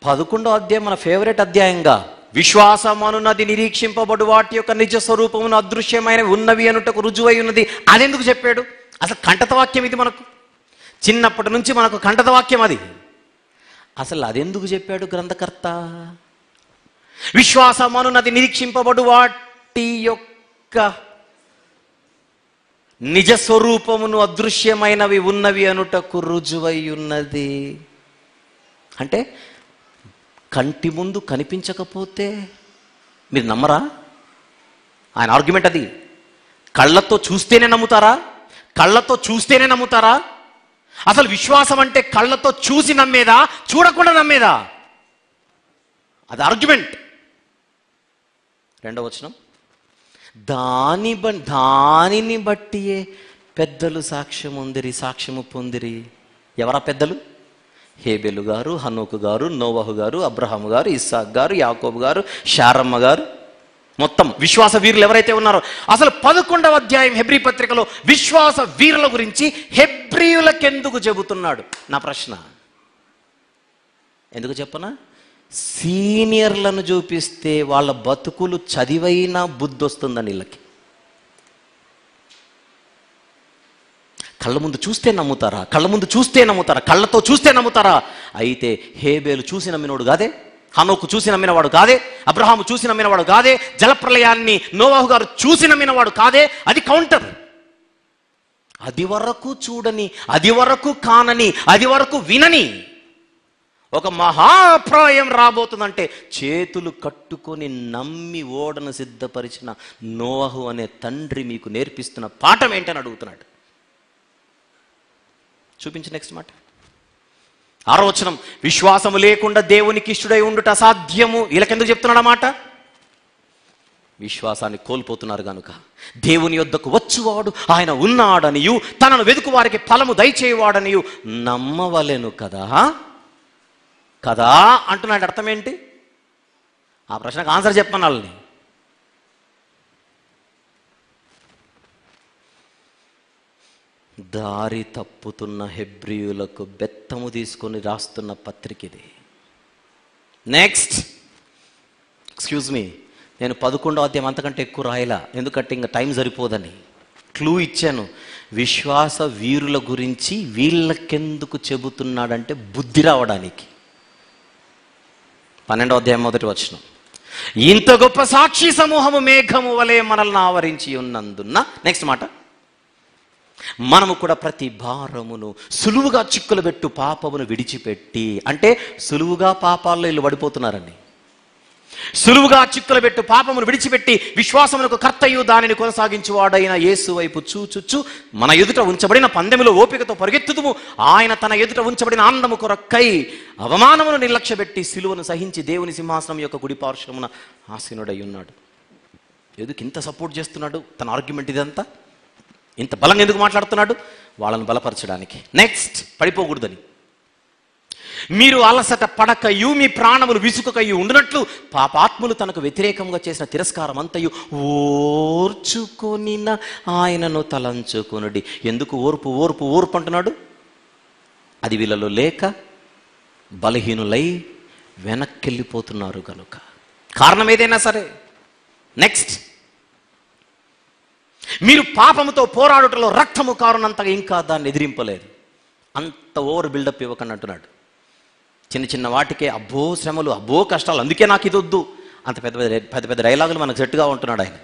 11వ అధ్యాయం మన ఫేవరెట్ అధ్యాయంగా, విశ్వాసమనున్నది నిరీక్షింపబడు వాటి యొక్క నిజ స్వరూపమును అదృశ్యమైన ఉన్నవి అనుటకు రుజువై ఉన్నది. అదెందుకు చెప్పాడు? అసలు కంటత వాక్యం ఇది. మనకు చిన్నప్పటి నుంచి మనకు కంటత వాక్యం అది. అసలు అదెందుకు చెప్పాడు గ్రంథకర్త? విశ్వాసమనున్నది నిరీక్షింపబడు వాటి యొక్క నిజ స్వరూపమును అదృశ్యమైనవి ఉన్నవి అనుటకు రుజువై ఉన్నది. అంటే కంటి ముందు కనిపించకపోతే మీరు నమ్మరా? ఆయన ఆర్గ్యుమెంట్ అది. కళ్ళతో చూస్తేనే నమ్ముతారా? అసలు విశ్వాసం అంటే కళ్ళతో చూసి నమ్మేదా, చూడకుండా నమ్మేదా? అది ఆర్గ్యుమెంట్. 2వ వచనం, దానిని బట్టియే పెద్దలు సాక్ష్యము పొందిరి. ఎవరా పెద్దలు? హేబెలు గారు, హనోకు గారు, నోవహు గారు, అబ్రహాము గారు, ఇస్సాక్ గారు, యాకోబు గారు, శారమ్మ గారు, మొత్తం విశ్వాస వీరులు ఎవరైతే ఉన్నారో. అసలు 11వ అధ్యాయం హెబ్రీ పత్రికలో విశ్వాస వీరుల గురించి హెబ్రీయులకెందుకు చెబుతున్నాడు? నా ప్రశ్న. ఎందుకు చెప్పనా? సీనియర్లను చూపిస్తే వాళ్ళ బతుకులు చదివైనా బుద్ధి వస్తుందని వీళ్ళకి. కళ్ళ ముందు చూస్తే నమ్ముతారా? కళ్ళతో చూస్తే నమ్ముతారా? అయితే హేబేలు చూసి నమ్మినోడు కాదే, హనోకు చూసి నమ్మినవాడు కాదే, అబ్రహాము చూసి నమ్మినవాడు కాదే, జలప్రలయాన్ని నోవాహు గారు చూసి నమ్మినవాడు కాదే. అది కౌంటర్. అది వరకు చూడని, అది వరకు కానని, అది వరకు వినని ఒక మహాప్రళయం రాబోతుందంటే చేతులు కట్టుకొని నమ్మి ఓడను సిద్ధపరిచిన నోవాహు అనే తండ్రి మీకు నేర్పిస్తున్న పాఠం ఏంటని అడుగుతున్నాడు. చూపించు నెక్స్ట్ మాట. 6వ వచనం, విశ్వాసము లేకుండా దేవునికి ఇష్టడై ఉండుట అసాధ్యము. వీళ్ళకెందుకు చెప్తున్నాడు మాట? విశ్వాసాన్ని కోల్పోతున్నారు కనుక. దేవుని యొద్దకు వచ్చువాడు ఆయన ఉన్నాడనియు తనను వెదుకు వారికి ఫలము దయచేవాడనియు నమ్మవలెను కదా అంటున్నాడు. అర్థం ఏంటి? ఆ ప్రశ్నకు ఆన్సర్ చెప్పనాలని. దారి తప్పుతున్న హెబ్రీయులకు బెత్తము తీసుకొని రాస్తున్న పత్రిక ఇది. నెక్స్ట్, ఎక్స్క్యూజ్ మీ, నేను 11వ అధ్యాయం అంతకంటే ఎక్కువ రాయలా, ఎందుకంటే ఇంకా టైం సరిపోదని. క్లూ ఇచ్చాను. విశ్వాస వీరుల గురించి వీళ్ళకెందుకు చెబుతున్నాడంటే బుద్ధి రావడానికి. 12వ అధ్యాయం 1వ వచనం. ఇంత గొప్ప సాక్షి సమూహము మేఘము వలె మనల్ని ఆవరించి ఉన్నందున, నెక్స్ట్ మాట, మనము కూడా ప్రతి భారమును సులువుగా చిక్కులు పెట్టు పాపమును విడిచిపెట్టి, అంటే సులువుగా పాపాల్లో వీళ్ళు పడిపోతున్నారండి. సులువుగా చిక్కులు పెట్టు పాపమును విడిచిపెట్టి విశ్వాసమునకు కర్తయు దానిని కొనసాగించువాడైన యేసు వైపు చూచుచు మన ఎదుట ఉంచబడిన పందెములో ఓపికతో పరిగెత్తుదుము. ఆయన తన ఎదుట ఉంచబడిన ఆనందము కొరకై అవమానమును నిర్లక్ష్యపెట్టి సిలువను సహించి దేవుని సింహాసనం యొక్క కుడి పార్శ్వమున ఆసీనుడై ఉన్నాడు. ఎందుకు ఇంత సపోర్ట్ చేస్తున్నాడు? తన ఆర్గ్యుమెంట్ ఇదంతా ఇంత బలంగా ఎందుకు మాట్లాడుతున్నాడు? వాళ్ళని బలపరచడానికి. నెక్స్ట్, పడిపోకూడదని. మీరు అలసట పడకయు మీ ప్రాణములు విసుకకయు ఉండునట్లు పాపాత్ములు తనకు వ్యతిరేకంగా చేసిన తిరస్కారం అంతయు ఓర్చుకొనిన ఆయనను తలంచుకొనుడి. ఎందుకు ఓర్పు ఓర్పు ఓర్పు అంటున్నాడు? అది వీళ్ళలో లేక బలహీనులై వెనక్కెళ్ళిపోతున్నారు కనుక. కారణం ఏదైనా సరే. నెక్స్ట్, మీరు పాపముతో పోరాడుటలో రక్తము కారునంతగా ఇంకా దాన్ని ఎదిరింపలేదు. అంత ఓవర్ బిల్డప్ ఇవ్వకని అంటున్నాడు. చిన్న చిన్న వాటికే అబ్బో శ్రమలు, అబ్బో కష్టాలు, అందుకే నాకు ఇది వద్దు, అంత పెద్ద పెద్ద పెద్ద డైలాగులు మనకు సెట్గా ఉంటున్నాడు ఆయన.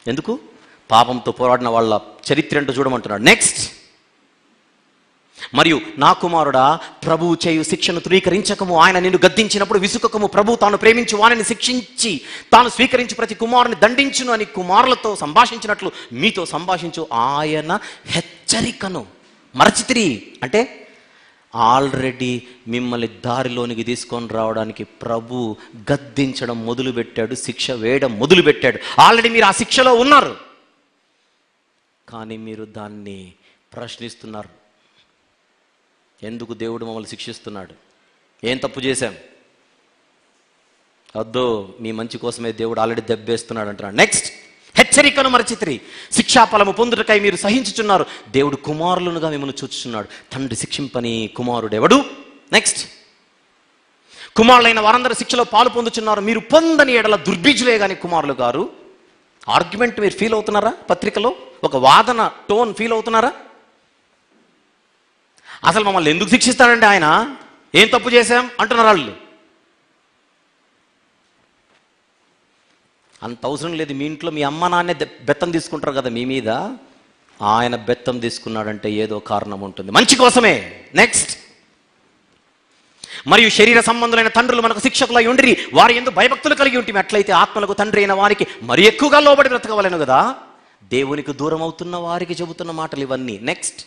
ఎందుకు? పాపంతో పోరాడిన వాళ్ళ చరిత్ర ఏంటో చూడమంటున్నాడు. నెక్స్ట్, మరియు నా కుమారుడా, ప్రభువు చేయు శిక్షను ధృవీకరించకము, ఆయన నిన్ను గద్దించినప్పుడు విసుకకము. ప్రభువు తాను ప్రేమించి వానిని శిక్షించి తాను స్వీకరించి ప్రతి కుమారుని దండించును అని కుమారులతో సంభాషించినట్లు మీతో సంభాషించు. ఆయన హెచ్చరికను మరచితిరి. అంటే ఆల్రెడీ మిమ్మల్ని దారిలోనికి తీసుకొని రావడానికి ప్రభు గద్దించడం మొదలుపెట్టాడు, శిక్ష వేయడం మొదలుపెట్టాడు. ఆల్రెడీ మీరు ఆ శిక్షలో ఉన్నారు, కానీ మీరు దాన్ని ప్రశ్నిస్తున్నారు. ఎందుకు దేవుడు మమ్మల్ని శిక్షిస్తున్నాడు? ఏం తప్పు చేశాం? అద్దో మీ మంచి కోసమే దేవుడు ఆల్రెడీ దెబ్బేస్తున్నాడు అంటున్నాడు. నెక్స్ట్, హెచ్చరికను మరచితిరి, శిక్షాఫలము పొందుటకై మీరు సహించుచున్నారు. దేవుడు కుమారులుగా మిమ్మల్ని చూచుచున్నాడు. తండ్రి శిక్షింపని కుమారుడు ఎవడు? నెక్స్ట్, కుమారులైన వారందరూ శిక్షలో పాలు పొందుచున్నారు. మీరు పొందని ఎడల దుర్బీజులే కానీ కుమారులు గారు. ఆర్గ్యుమెంట్ మీరు ఫీల్ అవుతున్నారా? పత్రికలో ఒక వాదన టోన్ ఫీల్ అవుతున్నారా? అసలు మమ్మల్ని ఎందుకు శిక్షిస్తాడంటే ఆయన? ఏం తప్పు చేశాం అంటున్నారు వాళ్ళు. అంత అవసరం లేదు. మీ ఇంట్లో మీ అమ్మ నాన్నే బెత్తం తీసుకుంటారు కదా మీ మీద, ఆయన బెత్తం తీసుకున్నాడంటే ఏదో కారణం ఉంటుంది, మంచి కోసమే. నెక్స్ట్, మరియు శరీర సంబంధులైన తండ్రులు మనకు శిక్షకులై ఉండిరి, వారి యందు భయభక్తులు కలిగి ఉంటే అట్లయితే ఆత్మలకు తండ్రి అయిన వారికి మరి ఎక్కువగా లోబడి బ్రతకవలెను కదా. దేవునికి దూరం అవుతున్న వారికి చెబుతున్న మాటలు ఇవన్నీ. నెక్స్ట్,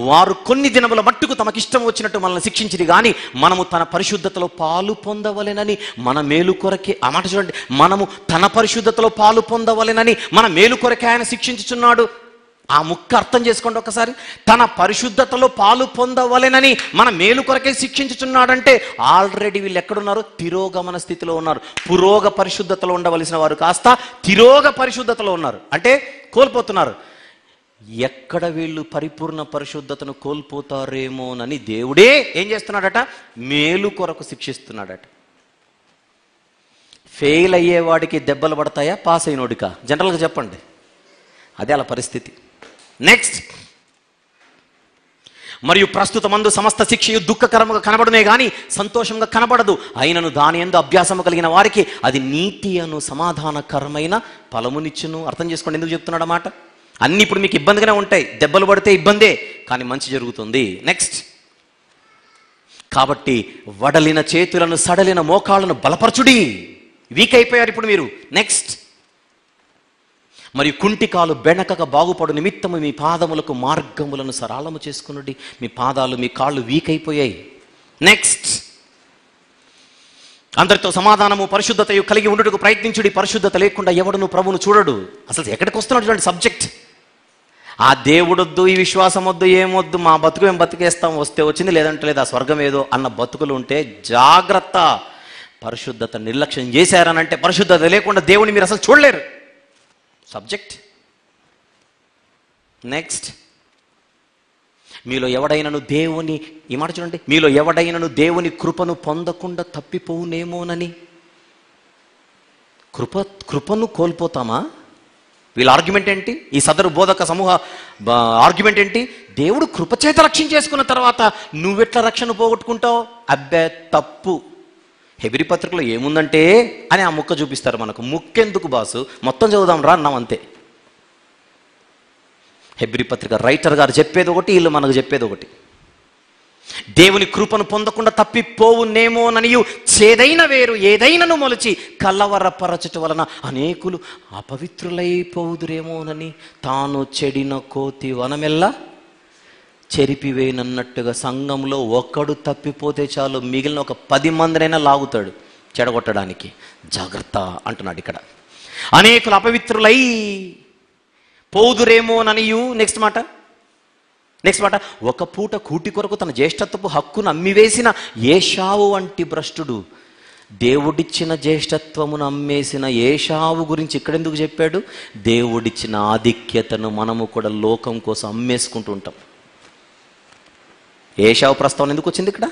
వారు కొన్ని దినముల మట్టుకు తమకిష్టం వచ్చినట్టు మనల్ని శిక్షించిరి కానీ మనము తన పరిశుద్ధతలో పాలు పొందవలెనని మన మేలు కొరకే, ఆ మాట చూడండి, మనము తన పరిశుద్ధతలో పాలు పొందవలెనని మన మేలు కొరకే ఆయన శిక్షించుచున్నాడు. ఆ ముక్క అర్థం చేసుకోండి ఒకసారి. తన పరిశుద్ధతలో పాలు పొందవలెనని మన మేలు కొరకే శిక్షించుచున్నాడంటే ఆల్రెడీ వీళ్ళు ఎక్కడున్నారు? తిరోగమన స్థితిలో ఉన్నారు. పురోగ పరిశుద్ధతలో ఉండవలసిన వారు కాస్త తిరోగ పరిశుద్ధతలో ఉన్నారు, అంటే కోల్పోతున్నారు. ఎక్కడ వీళ్ళు పరిపూర్ణ పరిశుద్ధతను కోల్పోతారేమోనని దేవుడే ఏం చేస్తున్నాడట? మేలు కొరకు శిక్షిస్తున్నాడట. ఫెయిల్ అయ్యేవాడికి దెబ్బలు పడతాయా, పాస్ అయినోడికా? జనరల్గా చెప్పండి, అదే అలా పరిస్థితి. నెక్స్ట్, మరియు ప్రస్తుతమందు సమస్త శిక్షయు దుఃఖకరముగా కనబడునే గాని సంతోషంగా కనబడదు. అయినను దాని యందు అభ్యాసము కలిగిన వారికి అది నీతి అను సమాధానకరమైన ఫలమునిచ్చును. అర్థం చేసుకోండి ఎందుకు చెప్తున్నాడు మాట. అన్నీ ఇప్పుడు మీకు ఇబ్బందిగానే ఉంటాయి, దెబ్బలు పడితే ఇబ్బందే, కానీ మంచి జరుగుతుంది. నెక్స్ట్, కాబట్టి వడలిన చేతులను సడలిన మోకాళ్ళను బలపరచుడి. వీక్ అయిపోయారు ఇప్పుడు మీరు. నెక్స్ట్, మరియు కుంటికాలు బెనకక బాగుపడు నిమిత్తము మీ పాదములకు మార్గములను సరళము చేసుకునుడి. మీ పాదాలు మీ కాళ్ళు వీక్ అయిపోయాయి. నెక్స్ట్, అందరితో సమాధానము పరిశుద్ధతయు కలిగి ఉండుటకు ప్రయత్నించుడి. పరిశుద్ధత లేకుండా ఎవడును ప్రభువును చూడడు. అసలు ఎక్కడికి వస్తున్నాడు చూడండి సబ్జెక్ట్. ఆ దేవుడొద్దు, ఈ విశ్వాసం వద్దు, ఏమొద్దు, మా బతుకు మేము బతికేస్తాం, వస్తే వచ్చింది లేదంటే లేదు, ఆ స్వర్గం ఏదో అన్న బతుకులు ఉంటే జాగ్రత్త. పరిశుద్ధత నిర్లక్ష్యం చేశారనంటే పరిశుద్ధత లేకుండా దేవుని మీరు అసలు చూడలేరు. సబ్జెక్ట్. నెక్స్ట్, మీలో ఎవడైనను దేవుని, ఈ మాట చూడండి, మీలో ఎవడైనను దేవుని కృపను పొందకుండా తప్పిపోవునేమోనని. కృపను కోల్పోతామా? వీళ్ళ ఆర్గ్యుమెంట్ ఏంటి? ఈ సదరు బోధక సమూహ ఆర్గ్యుమెంట్ ఏంటి? దేవుడు కృపచేత రక్షించేసుకున్న తర్వాత నువ్వెట్లా రక్షణ పోగొట్టుకుంటావు? అబ్బే తప్పు. హెబ్రీ పత్రికలో ఏముందంటే అని ఆ ముక్క చూపిస్తారు మనకు. ముక్కెందుకు బాసు, మొత్తం చదువుదాం రా అన్నాం అంతే. హెబ్రీ పత్రిక రైటర్ గారు చెప్పేది ఒకటి, వీళ్ళు మనకు చెప్పేది ఒకటి. దేవుని కృపను పొందకుండా తప్పిపోవునేమోననియు చేదైన వేరు ఏదైనను మొలిచి కలవరపరచుట వలన అనేకులు అపవిత్రులైపోదురేమోనని తాను చెడిన కోతి వనమెల్లా చెరిపివేయనన్నట్టుగా సంఘంలో ఒక్కడు తప్పిపోతే చాలు మిగిలిన ఒక 10 మందినైనా లాగుతాడు చెడగొట్టడానికి. జాగ్రత్త అంటున్నాడు ఇక్కడ. అనేకులు అపవిత్రులై పోదురేమోననియు నెక్స్ట్ మాట ఒక పూట కూటి కొరకు తన జ్యేష్ఠత్వపు హక్కును అమ్మివేసిన ఏషావు వంటి భ్రష్టుడు. దేవుడిచ్చిన జ్యేష్ఠత్వమును అమ్మేసిన ఏషావు గురించి ఇక్కడెందుకు చెప్పాడు? దేవుడిచ్చిన ఆధిక్యతను మనము కూడా లోకం కోసం అమ్మేసుకుంటూ ఉంటాం. ఏషావు ప్రస్తావన ఎందుకు వచ్చింది ఇక్కడ?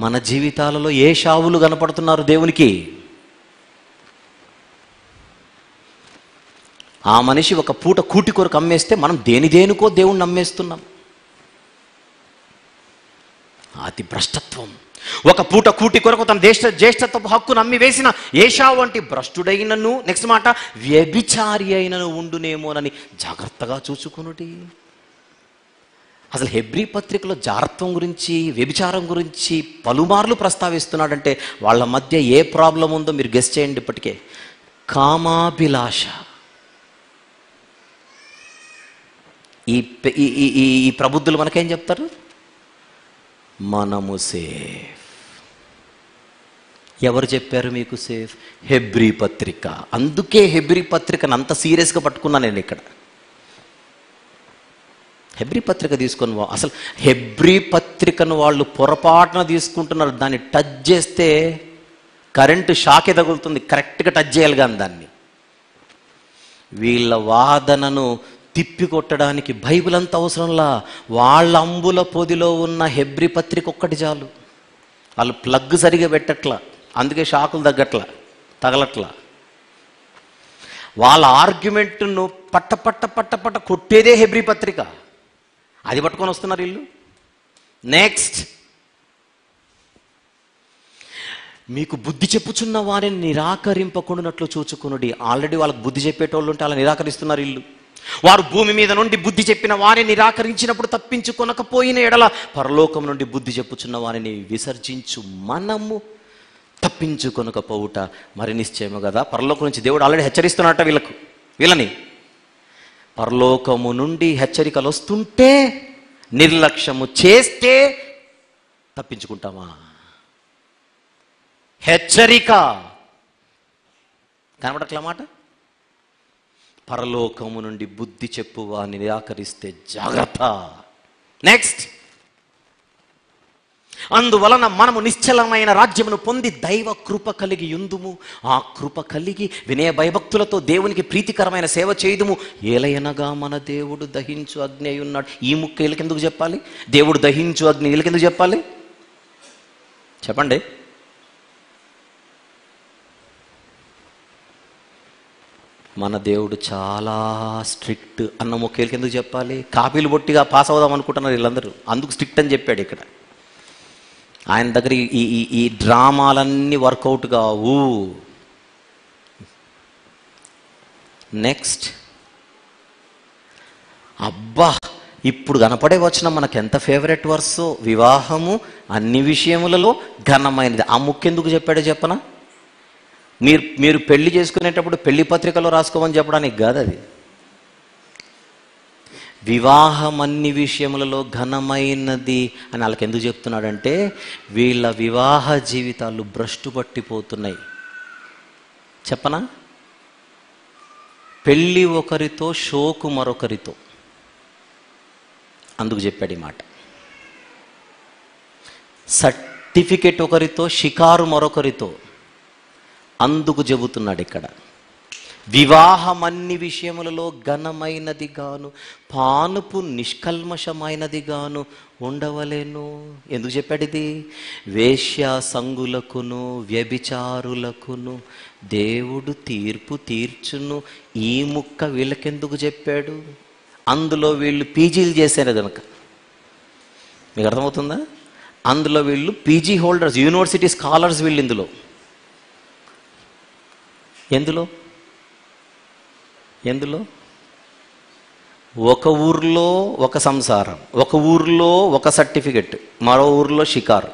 మన జీవితాలలో ఏషావులు కనపడుతున్నారు దేవునికి. ఆ మనిషి ఒక పూట కూటి కొరకు అమ్మేస్తే మనం దేనికో దేవుణ్ణి అమ్మేస్తున్నాం. అది భ్రష్టత్వం. ఒక పూట కూటి కొరకు తన జ్యేష్ఠత్వపు హక్కును అమ్మి వేసిన ఏషావు వంటి భ్రష్టుడైనను నెక్స్ట్ మాట వ్యభిచారి అయినను ఉండునేమోనని జాగ్రత్తగా చూసుకునుడి. అసలు హెబ్రీ పత్రికలో జారత్వం గురించి వ్యభిచారం గురించి పలుమార్లు ప్రస్తావిస్తున్నాడంటే వాళ్ళ మధ్య ఏ ప్రాబ్లం ఉందో మీరు గెస్ చేయండి. ఇప్పటికే కామాభిలాష. ఈ ప్రబుద్ధులు మనకేం చెప్తారు? మనము సేఫ్. ఎవరు చెప్పారు మీకు సేఫ్? హెబ్రీ పత్రిక. అందుకే హెబ్రీ పత్రికను అంత సీరియస్గా పట్టుకున్నా నేను ఇక్కడ. హెబ్రీ పత్రిక తీసుకొని అసలు హెబ్రీ పత్రికను వాళ్ళు పొరపాటున తీసుకుంటున్నారు. దాన్ని టచ్ చేస్తే కరెంటు షాకే తగులుతుంది. కరెక్ట్గా టచ్ చేయాలి కానీ దాన్ని. వీళ్ళ వాదనను తిప్పికొట్టడానికి బైబిల్ అంత అవసరంలా. వాళ్ళ అంబుల పొదిలో ఉన్న హెబ్రీ పత్రిక ఒక్కటి చాలు. వాళ్ళు ప్లగ్ సరిగా పెట్టట్లా, అందుకే షాకులు తగలట్లా. వాళ్ళ ఆర్గ్యుమెంట్ను పట్ట కొట్టేదే హెబ్రీ పత్రిక. అది పట్టుకొని వస్తున్నారు వీళ్ళు. నెక్స్ట్, మీకు బుద్ధి చెప్పుచున్న వారిని నిరాకరింపకుండానట్లు చూచుకునుడి. ఆల్రెడీ వాళ్ళకి బుద్ధి చెప్పేటోళ్ళు ఉంటే అలా నిరాకరిస్తున్నారు వీళ్ళు. వారు భూమి మీద నుండి బుద్ధి చెప్పిన వారిని నిరాకరించినప్పుడు తప్పించుకొనకపోయిన ఎడల పరలోకం నుండి బుద్ధి చెప్పుచున్న వారిని విసర్జించు మనము తప్పించుకొనకపోవుట మరి నిశ్చయము కదా. పరలోకం నుంచి దేవుడు ఆల్రెడీ హెచ్చరిస్తున్నట్ట వీళ్ళని. పరలోకము నుండి హెచ్చరికలు వస్తుంటే నిర్లక్ష్యము చేస్తే తప్పించుకుంటామా? హెచ్చరిక కనబడట్ల మాట. పరలోకము నుండి బుద్ధి చెప్పువాని నిరాకరిస్తే జాగ్రత్త. నెక్స్ట్, అందువలన మనము నిశ్చలమైన రాజ్యమును పొంది దైవ కృప కలిగి యుందుము. ఆ కృప కలిగి వినయ భయభక్తులతో దేవునికి ప్రీతికరమైన సేవ చేయుదుము. ఏలయనగా మన దేవుడు దహించు అగ్ని అయి ఉన్నాడు. ఈ ముక్క వీళ్ళకెందుకు చెప్పాలి? దేవుడు దహించు అగ్ని వీళ్ళకెందుకు చెప్పాలి? చెప్పండి. మన దేవుడు చాలా స్ట్రిక్ట్ అన్న మొక్కలకి ఎందుకు చెప్పాలి? కాపీలు బొట్టిగా పాస్ అవుదాం అనుకుంటున్నారు వీళ్ళందరూ, అందుకు స్ట్రిక్ట్ అని చెప్పాడు ఇక్కడ. ఆయన దగ్గర ఈ డ్రామాలన్నీ వర్కౌట్ కావు. నెక్స్ట్, అబ్బా ఇప్పుడు కనపడే వచనం మనకు ఎంత ఫేవరెట్ వర్సో, వివాహము అన్ని విషయములలో ఘనమైనది. ఆ ముక్కెందుకు చెప్పాడో చెప్పనా? మీరు పెళ్లి చేసుకునేటప్పుడు పెళ్లి పత్రికలో రాసుకోమని చెప్పడానికి కాదు అది. వివాహం అన్ని విషయములలో ఘనమైనది అని వాళ్ళకి ఎందుకు చెప్తున్నాడంటే వీళ్ళ వివాహ జీవితాలు భ్రష్టు పట్టిపోతున్నాయి. చెప్పనా? పెళ్ళి ఒకరితో, షోకు మరొకరితో. అందుకు చెప్పాడు ఈ మాట. సర్టిఫికెట్ ఒకరితో, షికారు మరొకరితో. అందుకు చెబుతున్నాడు ఇక్కడ. వివాహం అన్ని విషయములలో ఘనమైనది గాను పానుపు నిష్కల్మషమైనది గాను ఉండవలేను. ఎందుకు చెప్పాడు ఇది? వేశ్య సంగులకును వ్యభిచారులకును దేవుడు తీర్పు తీర్చును. ఈ ముక్క వీళ్ళకెందుకు చెప్పాడు? అందులో వీళ్ళు పీజీలు చేశారు కనుక. మీకు అర్థమవుతుందా? అందులో వీళ్ళు పీజీ హోల్డర్స్, యూనివర్సిటీ స్కాలర్స్ వీళ్ళు. ఎందులో ఒక ఊర్లో ఒక సంసారం, ఒక ఊర్లో ఒక సర్టిఫికెట్, మరో ఊర్లో షికారు.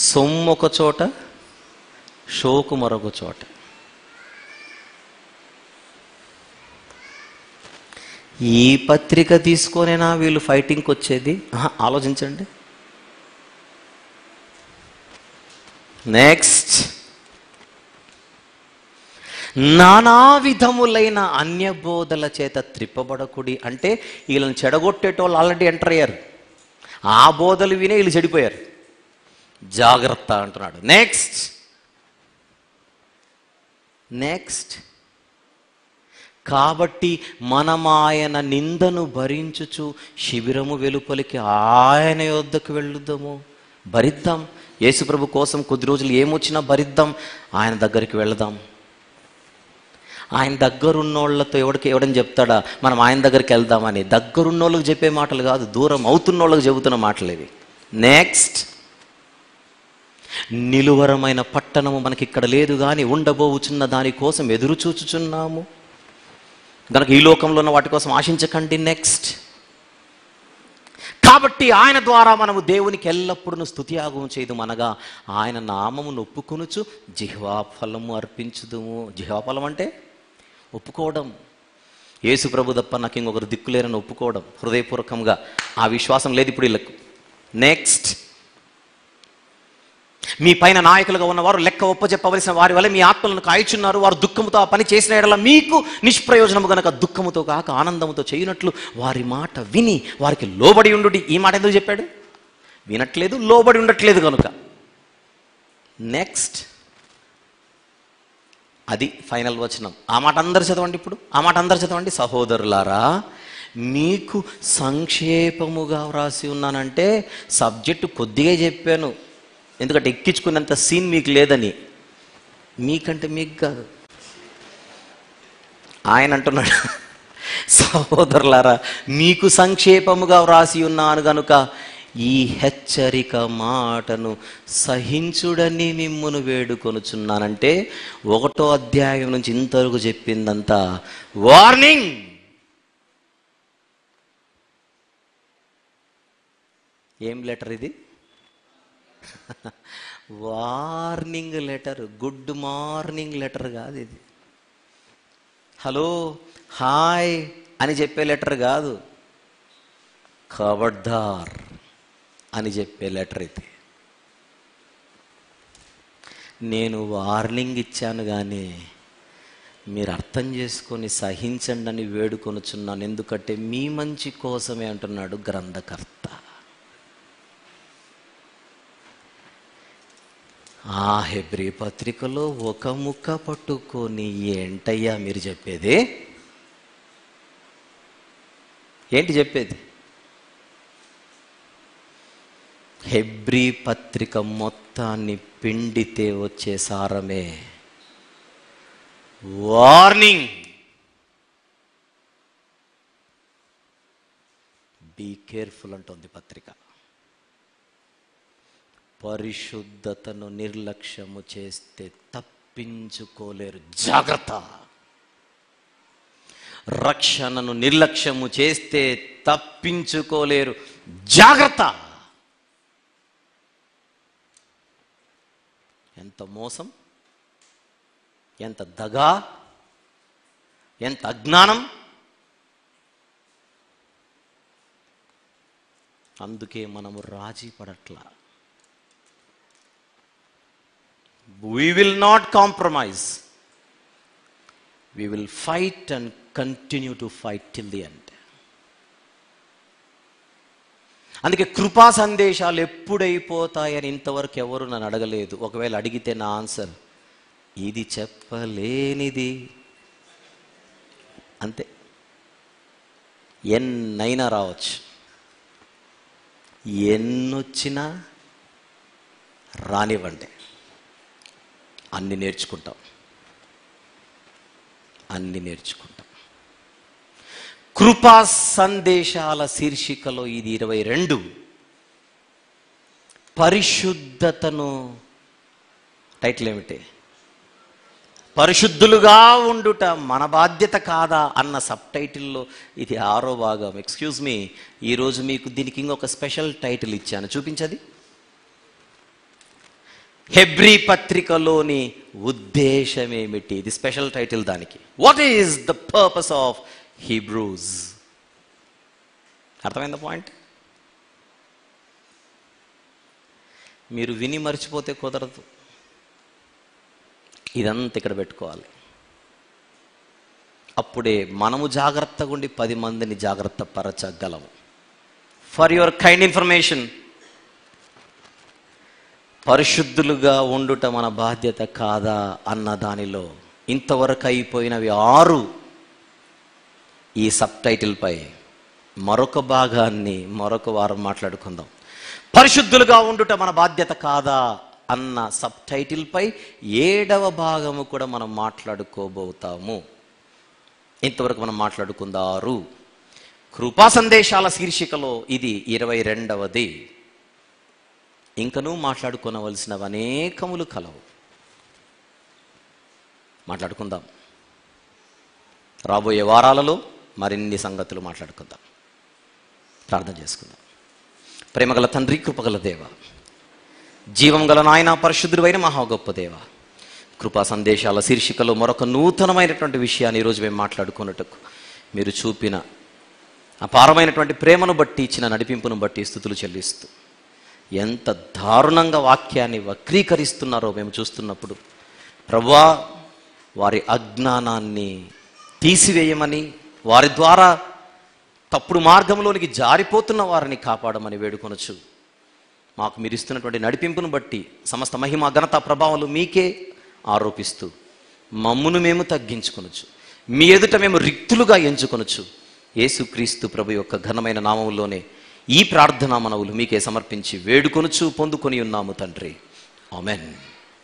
సొమ్ము ఒక చోట, షోకు మరొక చోట. ఈ పత్రిక తీసుకొనేనా వీళ్ళు ఫైటింగ్కి వచ్చేది? ఆలోచించండి. నెక్స్ట్, నానా విధములైన అన్యబోధల చేత త్రిప్పబడకుడి. అంటే వీళ్ళని చెడగొట్టేటోళ్ళు ఆల్రెడీ ఎంటర్ అయ్యారు. ఆ బోధలు వినే వీళ్ళు చెడిపోయారు. జాగ్రత్త అంటున్నాడు. నెక్స్ట్ కాబట్టి మనం ఆయన నిందను భరించుచు శిబిరము వెలుపలికి ఆయన యొద్దకు వెళ్ళుదాము. భరిద్దాం. యేసుప్రభు కోసం కొద్ది రోజులు ఏమొచ్చినా భరిద్దాం. ఆయన దగ్గరికి వెళదాం. ఆయన దగ్గరున్నోళ్లతో ఎవడని చెప్తాడా మనం ఆయన దగ్గరికి వెళ్దామని? దగ్గరున్నోళ్ళకి చెప్పే మాటలు కాదు, దూరం అవుతున్నోళ్ళకి చెబుతున్న మాటలు ఇవి. నెక్స్ట్, నిలువరమైన పట్టణము మనకి ఇక్కడ లేదు కానీ ఉండబోచున్న దానికోసం ఎదురు చూచుచున్నాము గనక ఈ లోకంలో ఉన్న వాటి కోసం ఆశించకండి. నెక్స్ట్, కాబట్టి ఆయన ద్వారా మనము దేవునికి ఎల్లప్పుడూ స్తుతియాగం చేయదు అనగా ఆయన నామమును ఒప్పుకొనుచు జిహ్వాఫలము అర్పించుదుము. జిహ్వాఫలం అంటే ఒప్పుకోవడం. యేసు ప్రభు తప్ప నాకు ఇంకొకరు దిక్కులేరని ఒప్పుకోవడం హృదయపూర్వకంగా. ఆ విశ్వాసం లేదు ఇప్పుడు వీళ్ళకు. నెక్స్ట్, మీ పైన నాయకులుగా ఉన్నవారు లెక్క ఒప్పచెప్పవలసిన వారి వల్ల మీ ఆత్మలను కాయచున్నారు. వారు దుఃఖముతో ఆ పని చేసిన ఎడల మీకు నిష్ప్రయోజనము గనక దుఃఖముతో కాక ఆనందముతో చేయునట్లు వారి మాట విని వారికి లోబడి ఉండుడి. ఈ మాట ఎందుకు చెప్పాడు? వినట్లేదు, లోబడి ఉండట్లేదు కనుక. నెక్స్ట్, అది ఫైనల్ వచనం. ఆ మాట అందరు చదవండి. ఇప్పుడు ఆ మాట అందరు చదవండి. సహోదరులారా, మీకు సంక్షేపముగా వ్రాసి ఉన్నానంటే సబ్జెక్టు కొద్దిగా చెప్పాను, ఎందుకంటే ఎక్కించుకున్నంత సీన్ మీకు లేదని. మీకంటే మీకు కాదు, ఆయన అంటున్నాడు. సహోదరులారా, మీకు సంక్షేపముగా వ్రాసి ఉన్నాను గనుక ఈ హెచ్చరిక మాటను సహించుడని మిమ్మును వేడుకొనుచున్నానంటే 1వ అధ్యాయం నుంచి ఇంతవరకు చెప్పిందంతా వార్నింగ్. ఏం లెటర్ ఇది? Warning letter, good morning letter కాదు ఇది. హలో హాయ్ అని చెప్పే లెటర్ కాదు, ఖబర్దార్ అని చెప్పే లెటర్ ఇది. నేను వార్నింగ్ ఇచ్చాను కానీ మీరు అర్థం చేసుకొని సహించండి అని వేడుకొనుచున్నాను. ఎందుకంటే మీ మంచి కోసమే అంటున్నాడు గ్రంథకర్త. ఆ హెబ్రీ పత్రికలో ఒక ముక్క పట్టుకొని ఏంటయ్యా మీరు చెప్పేది? ఏంటి చెప్పేది? హెబ్రీ పత్రిక మొత్తాన్ని పిండితే వచ్చే సారమే వార్నింగ్. బీ కేర్ఫుల్ అంటుంది పత్రిక. పరిశుద్ధతను నిర్లక్ష్యము చేస్తే తప్పించుకోలేరు, జాగ్రత్త. రక్షణను నిర్లక్ష్యము చేస్తే తప్పించుకోలేరు, జాగ్రత్త. ఎంత మోసం, ఎంత దగా, ఎంత అజ్ఞానం. అందుకే మనము రాజీ పడట్లా. We will not compromise. We will fight and continue to fight till the end. అందుకే కృపా సందేశాలు ఎప్పుడైపోతాయని ఇంతవరకు ఎవరు నన్ను అడగలేదు. ఒకవేళ అడిగితే నా ఆన్సర్ ఇది చెప్పలేనిది అంతే. ఎన్నైనా రావచ్చు, ఎన్నొచ్చినా రానివ్వండి, అన్ని నేర్చుకుంటాం. కృపా సందేశాల శీర్షికలో ఇది 22. పరిశుద్ధతను, టైటిల్ ఏమిటి? పరిశుద్ధులుగా ఉండుట మన బాధ్యత కాదా అన్న సబ్ టైటిల్లో ఇది 6వ భాగం. ఎక్స్క్యూజ్ మీ, ఈరోజు మీకు దీనికి ఇంకొక స్పెషల్ టైటిల్ ఇచ్చాను, చూపించది. హెబ్రీ పత్రికలోని ఉద్దేశం ఏమిటి? ఇది స్పెషల్ టైటిల్ దానికి. What is the purpose of Hebrews? అర్థమైందా పాయింట్? మీరు విని మర్చిపోతే కుదరదు. ఇదంతా ఇక్కడ పెట్టుకోవాలి. అప్పుడే మనము జాగ్రత్తగా ఉండి 10 మందిని జాగ్రత్త పరచగలము. ఫర్ యువర్ కైండ్ ఇన్ఫర్మేషన్, పరిశుద్ధులుగా ఉండుట మన బాధ్యత కాదా అన్న దానిలో ఇంతవరకు అయిపోయినవి 6. ఈ సబ్ టైటిల్పై మరొక భాగాన్ని మరొక వారం మాట్లాడుకుందాం. పరిశుద్ధులుగా ఉండుట మన బాధ్యత కాదా అన్న సబ్ టైటిల్పై 7వ భాగము కూడా మనం మాట్లాడుకోబోతాము. ఇంతవరకు మనం మాట్లాడుకుందారు. కృపా సందేశాల శీర్షికలో ఇది 22వది. ఇంకనూ మాట్లాడుకోవలసినవి అనేకములు కలవు. మాట్లాడుకుందాం. రాబోయే వారాలలో మరిన్ని సంగతులు మాట్లాడుకుందాం. ప్రార్థన చేసుకుందాం. ప్రేమగల తండ్రి, కృపగల దేవ, జీవం గల నాయన, పరిశుద్ధుడైన మహా గొప్ప దేవ, కృపా సందేశాల శీర్షికలో మరొక నూతనమైనటువంటి విషయాన్ని ఈరోజు మేము మాట్లాడుకున్నట్టుకు మీరు చూపిన అపారమైనటువంటి ప్రేమను బట్టి, ఇచ్చిన నడిపింపును బట్టి స్తుతులు చెల్లిస్తూ, ఎంత దారుణంగా వాక్యాన్ని వక్రీకరిస్తున్నారో మేము చూస్తున్నప్పుడు, ప్రభువా, వారి అజ్ఞానాన్ని తీసివేయమని, వారి ద్వారా తప్పుడు మార్గంలోనికి జారిపోతున్న వారిని కాపాడమని వేడుకొనొచ్చు. మాకు మీరు ఇస్తున్నటువంటి నడిపింపును బట్టి సమస్త మహిమ, ఘనత, ప్రభావాలు మీకే ఆరోపిస్తూ మమ్మును మేము తగ్గించుకొనొచ్చు. మీ ఎదుట మేము రిక్తులుగా ఎంచుకొనొచ్చు. యేసుక్రీస్తు ప్రభు యొక్క ఘనమైన నామములోనే ఈ ప్రార్థనా మనవులు మీకే సమర్పించి వేడుకొనొచ్చు పొందుకొని ఉన్నాము తండ్రి. ఆమెన్.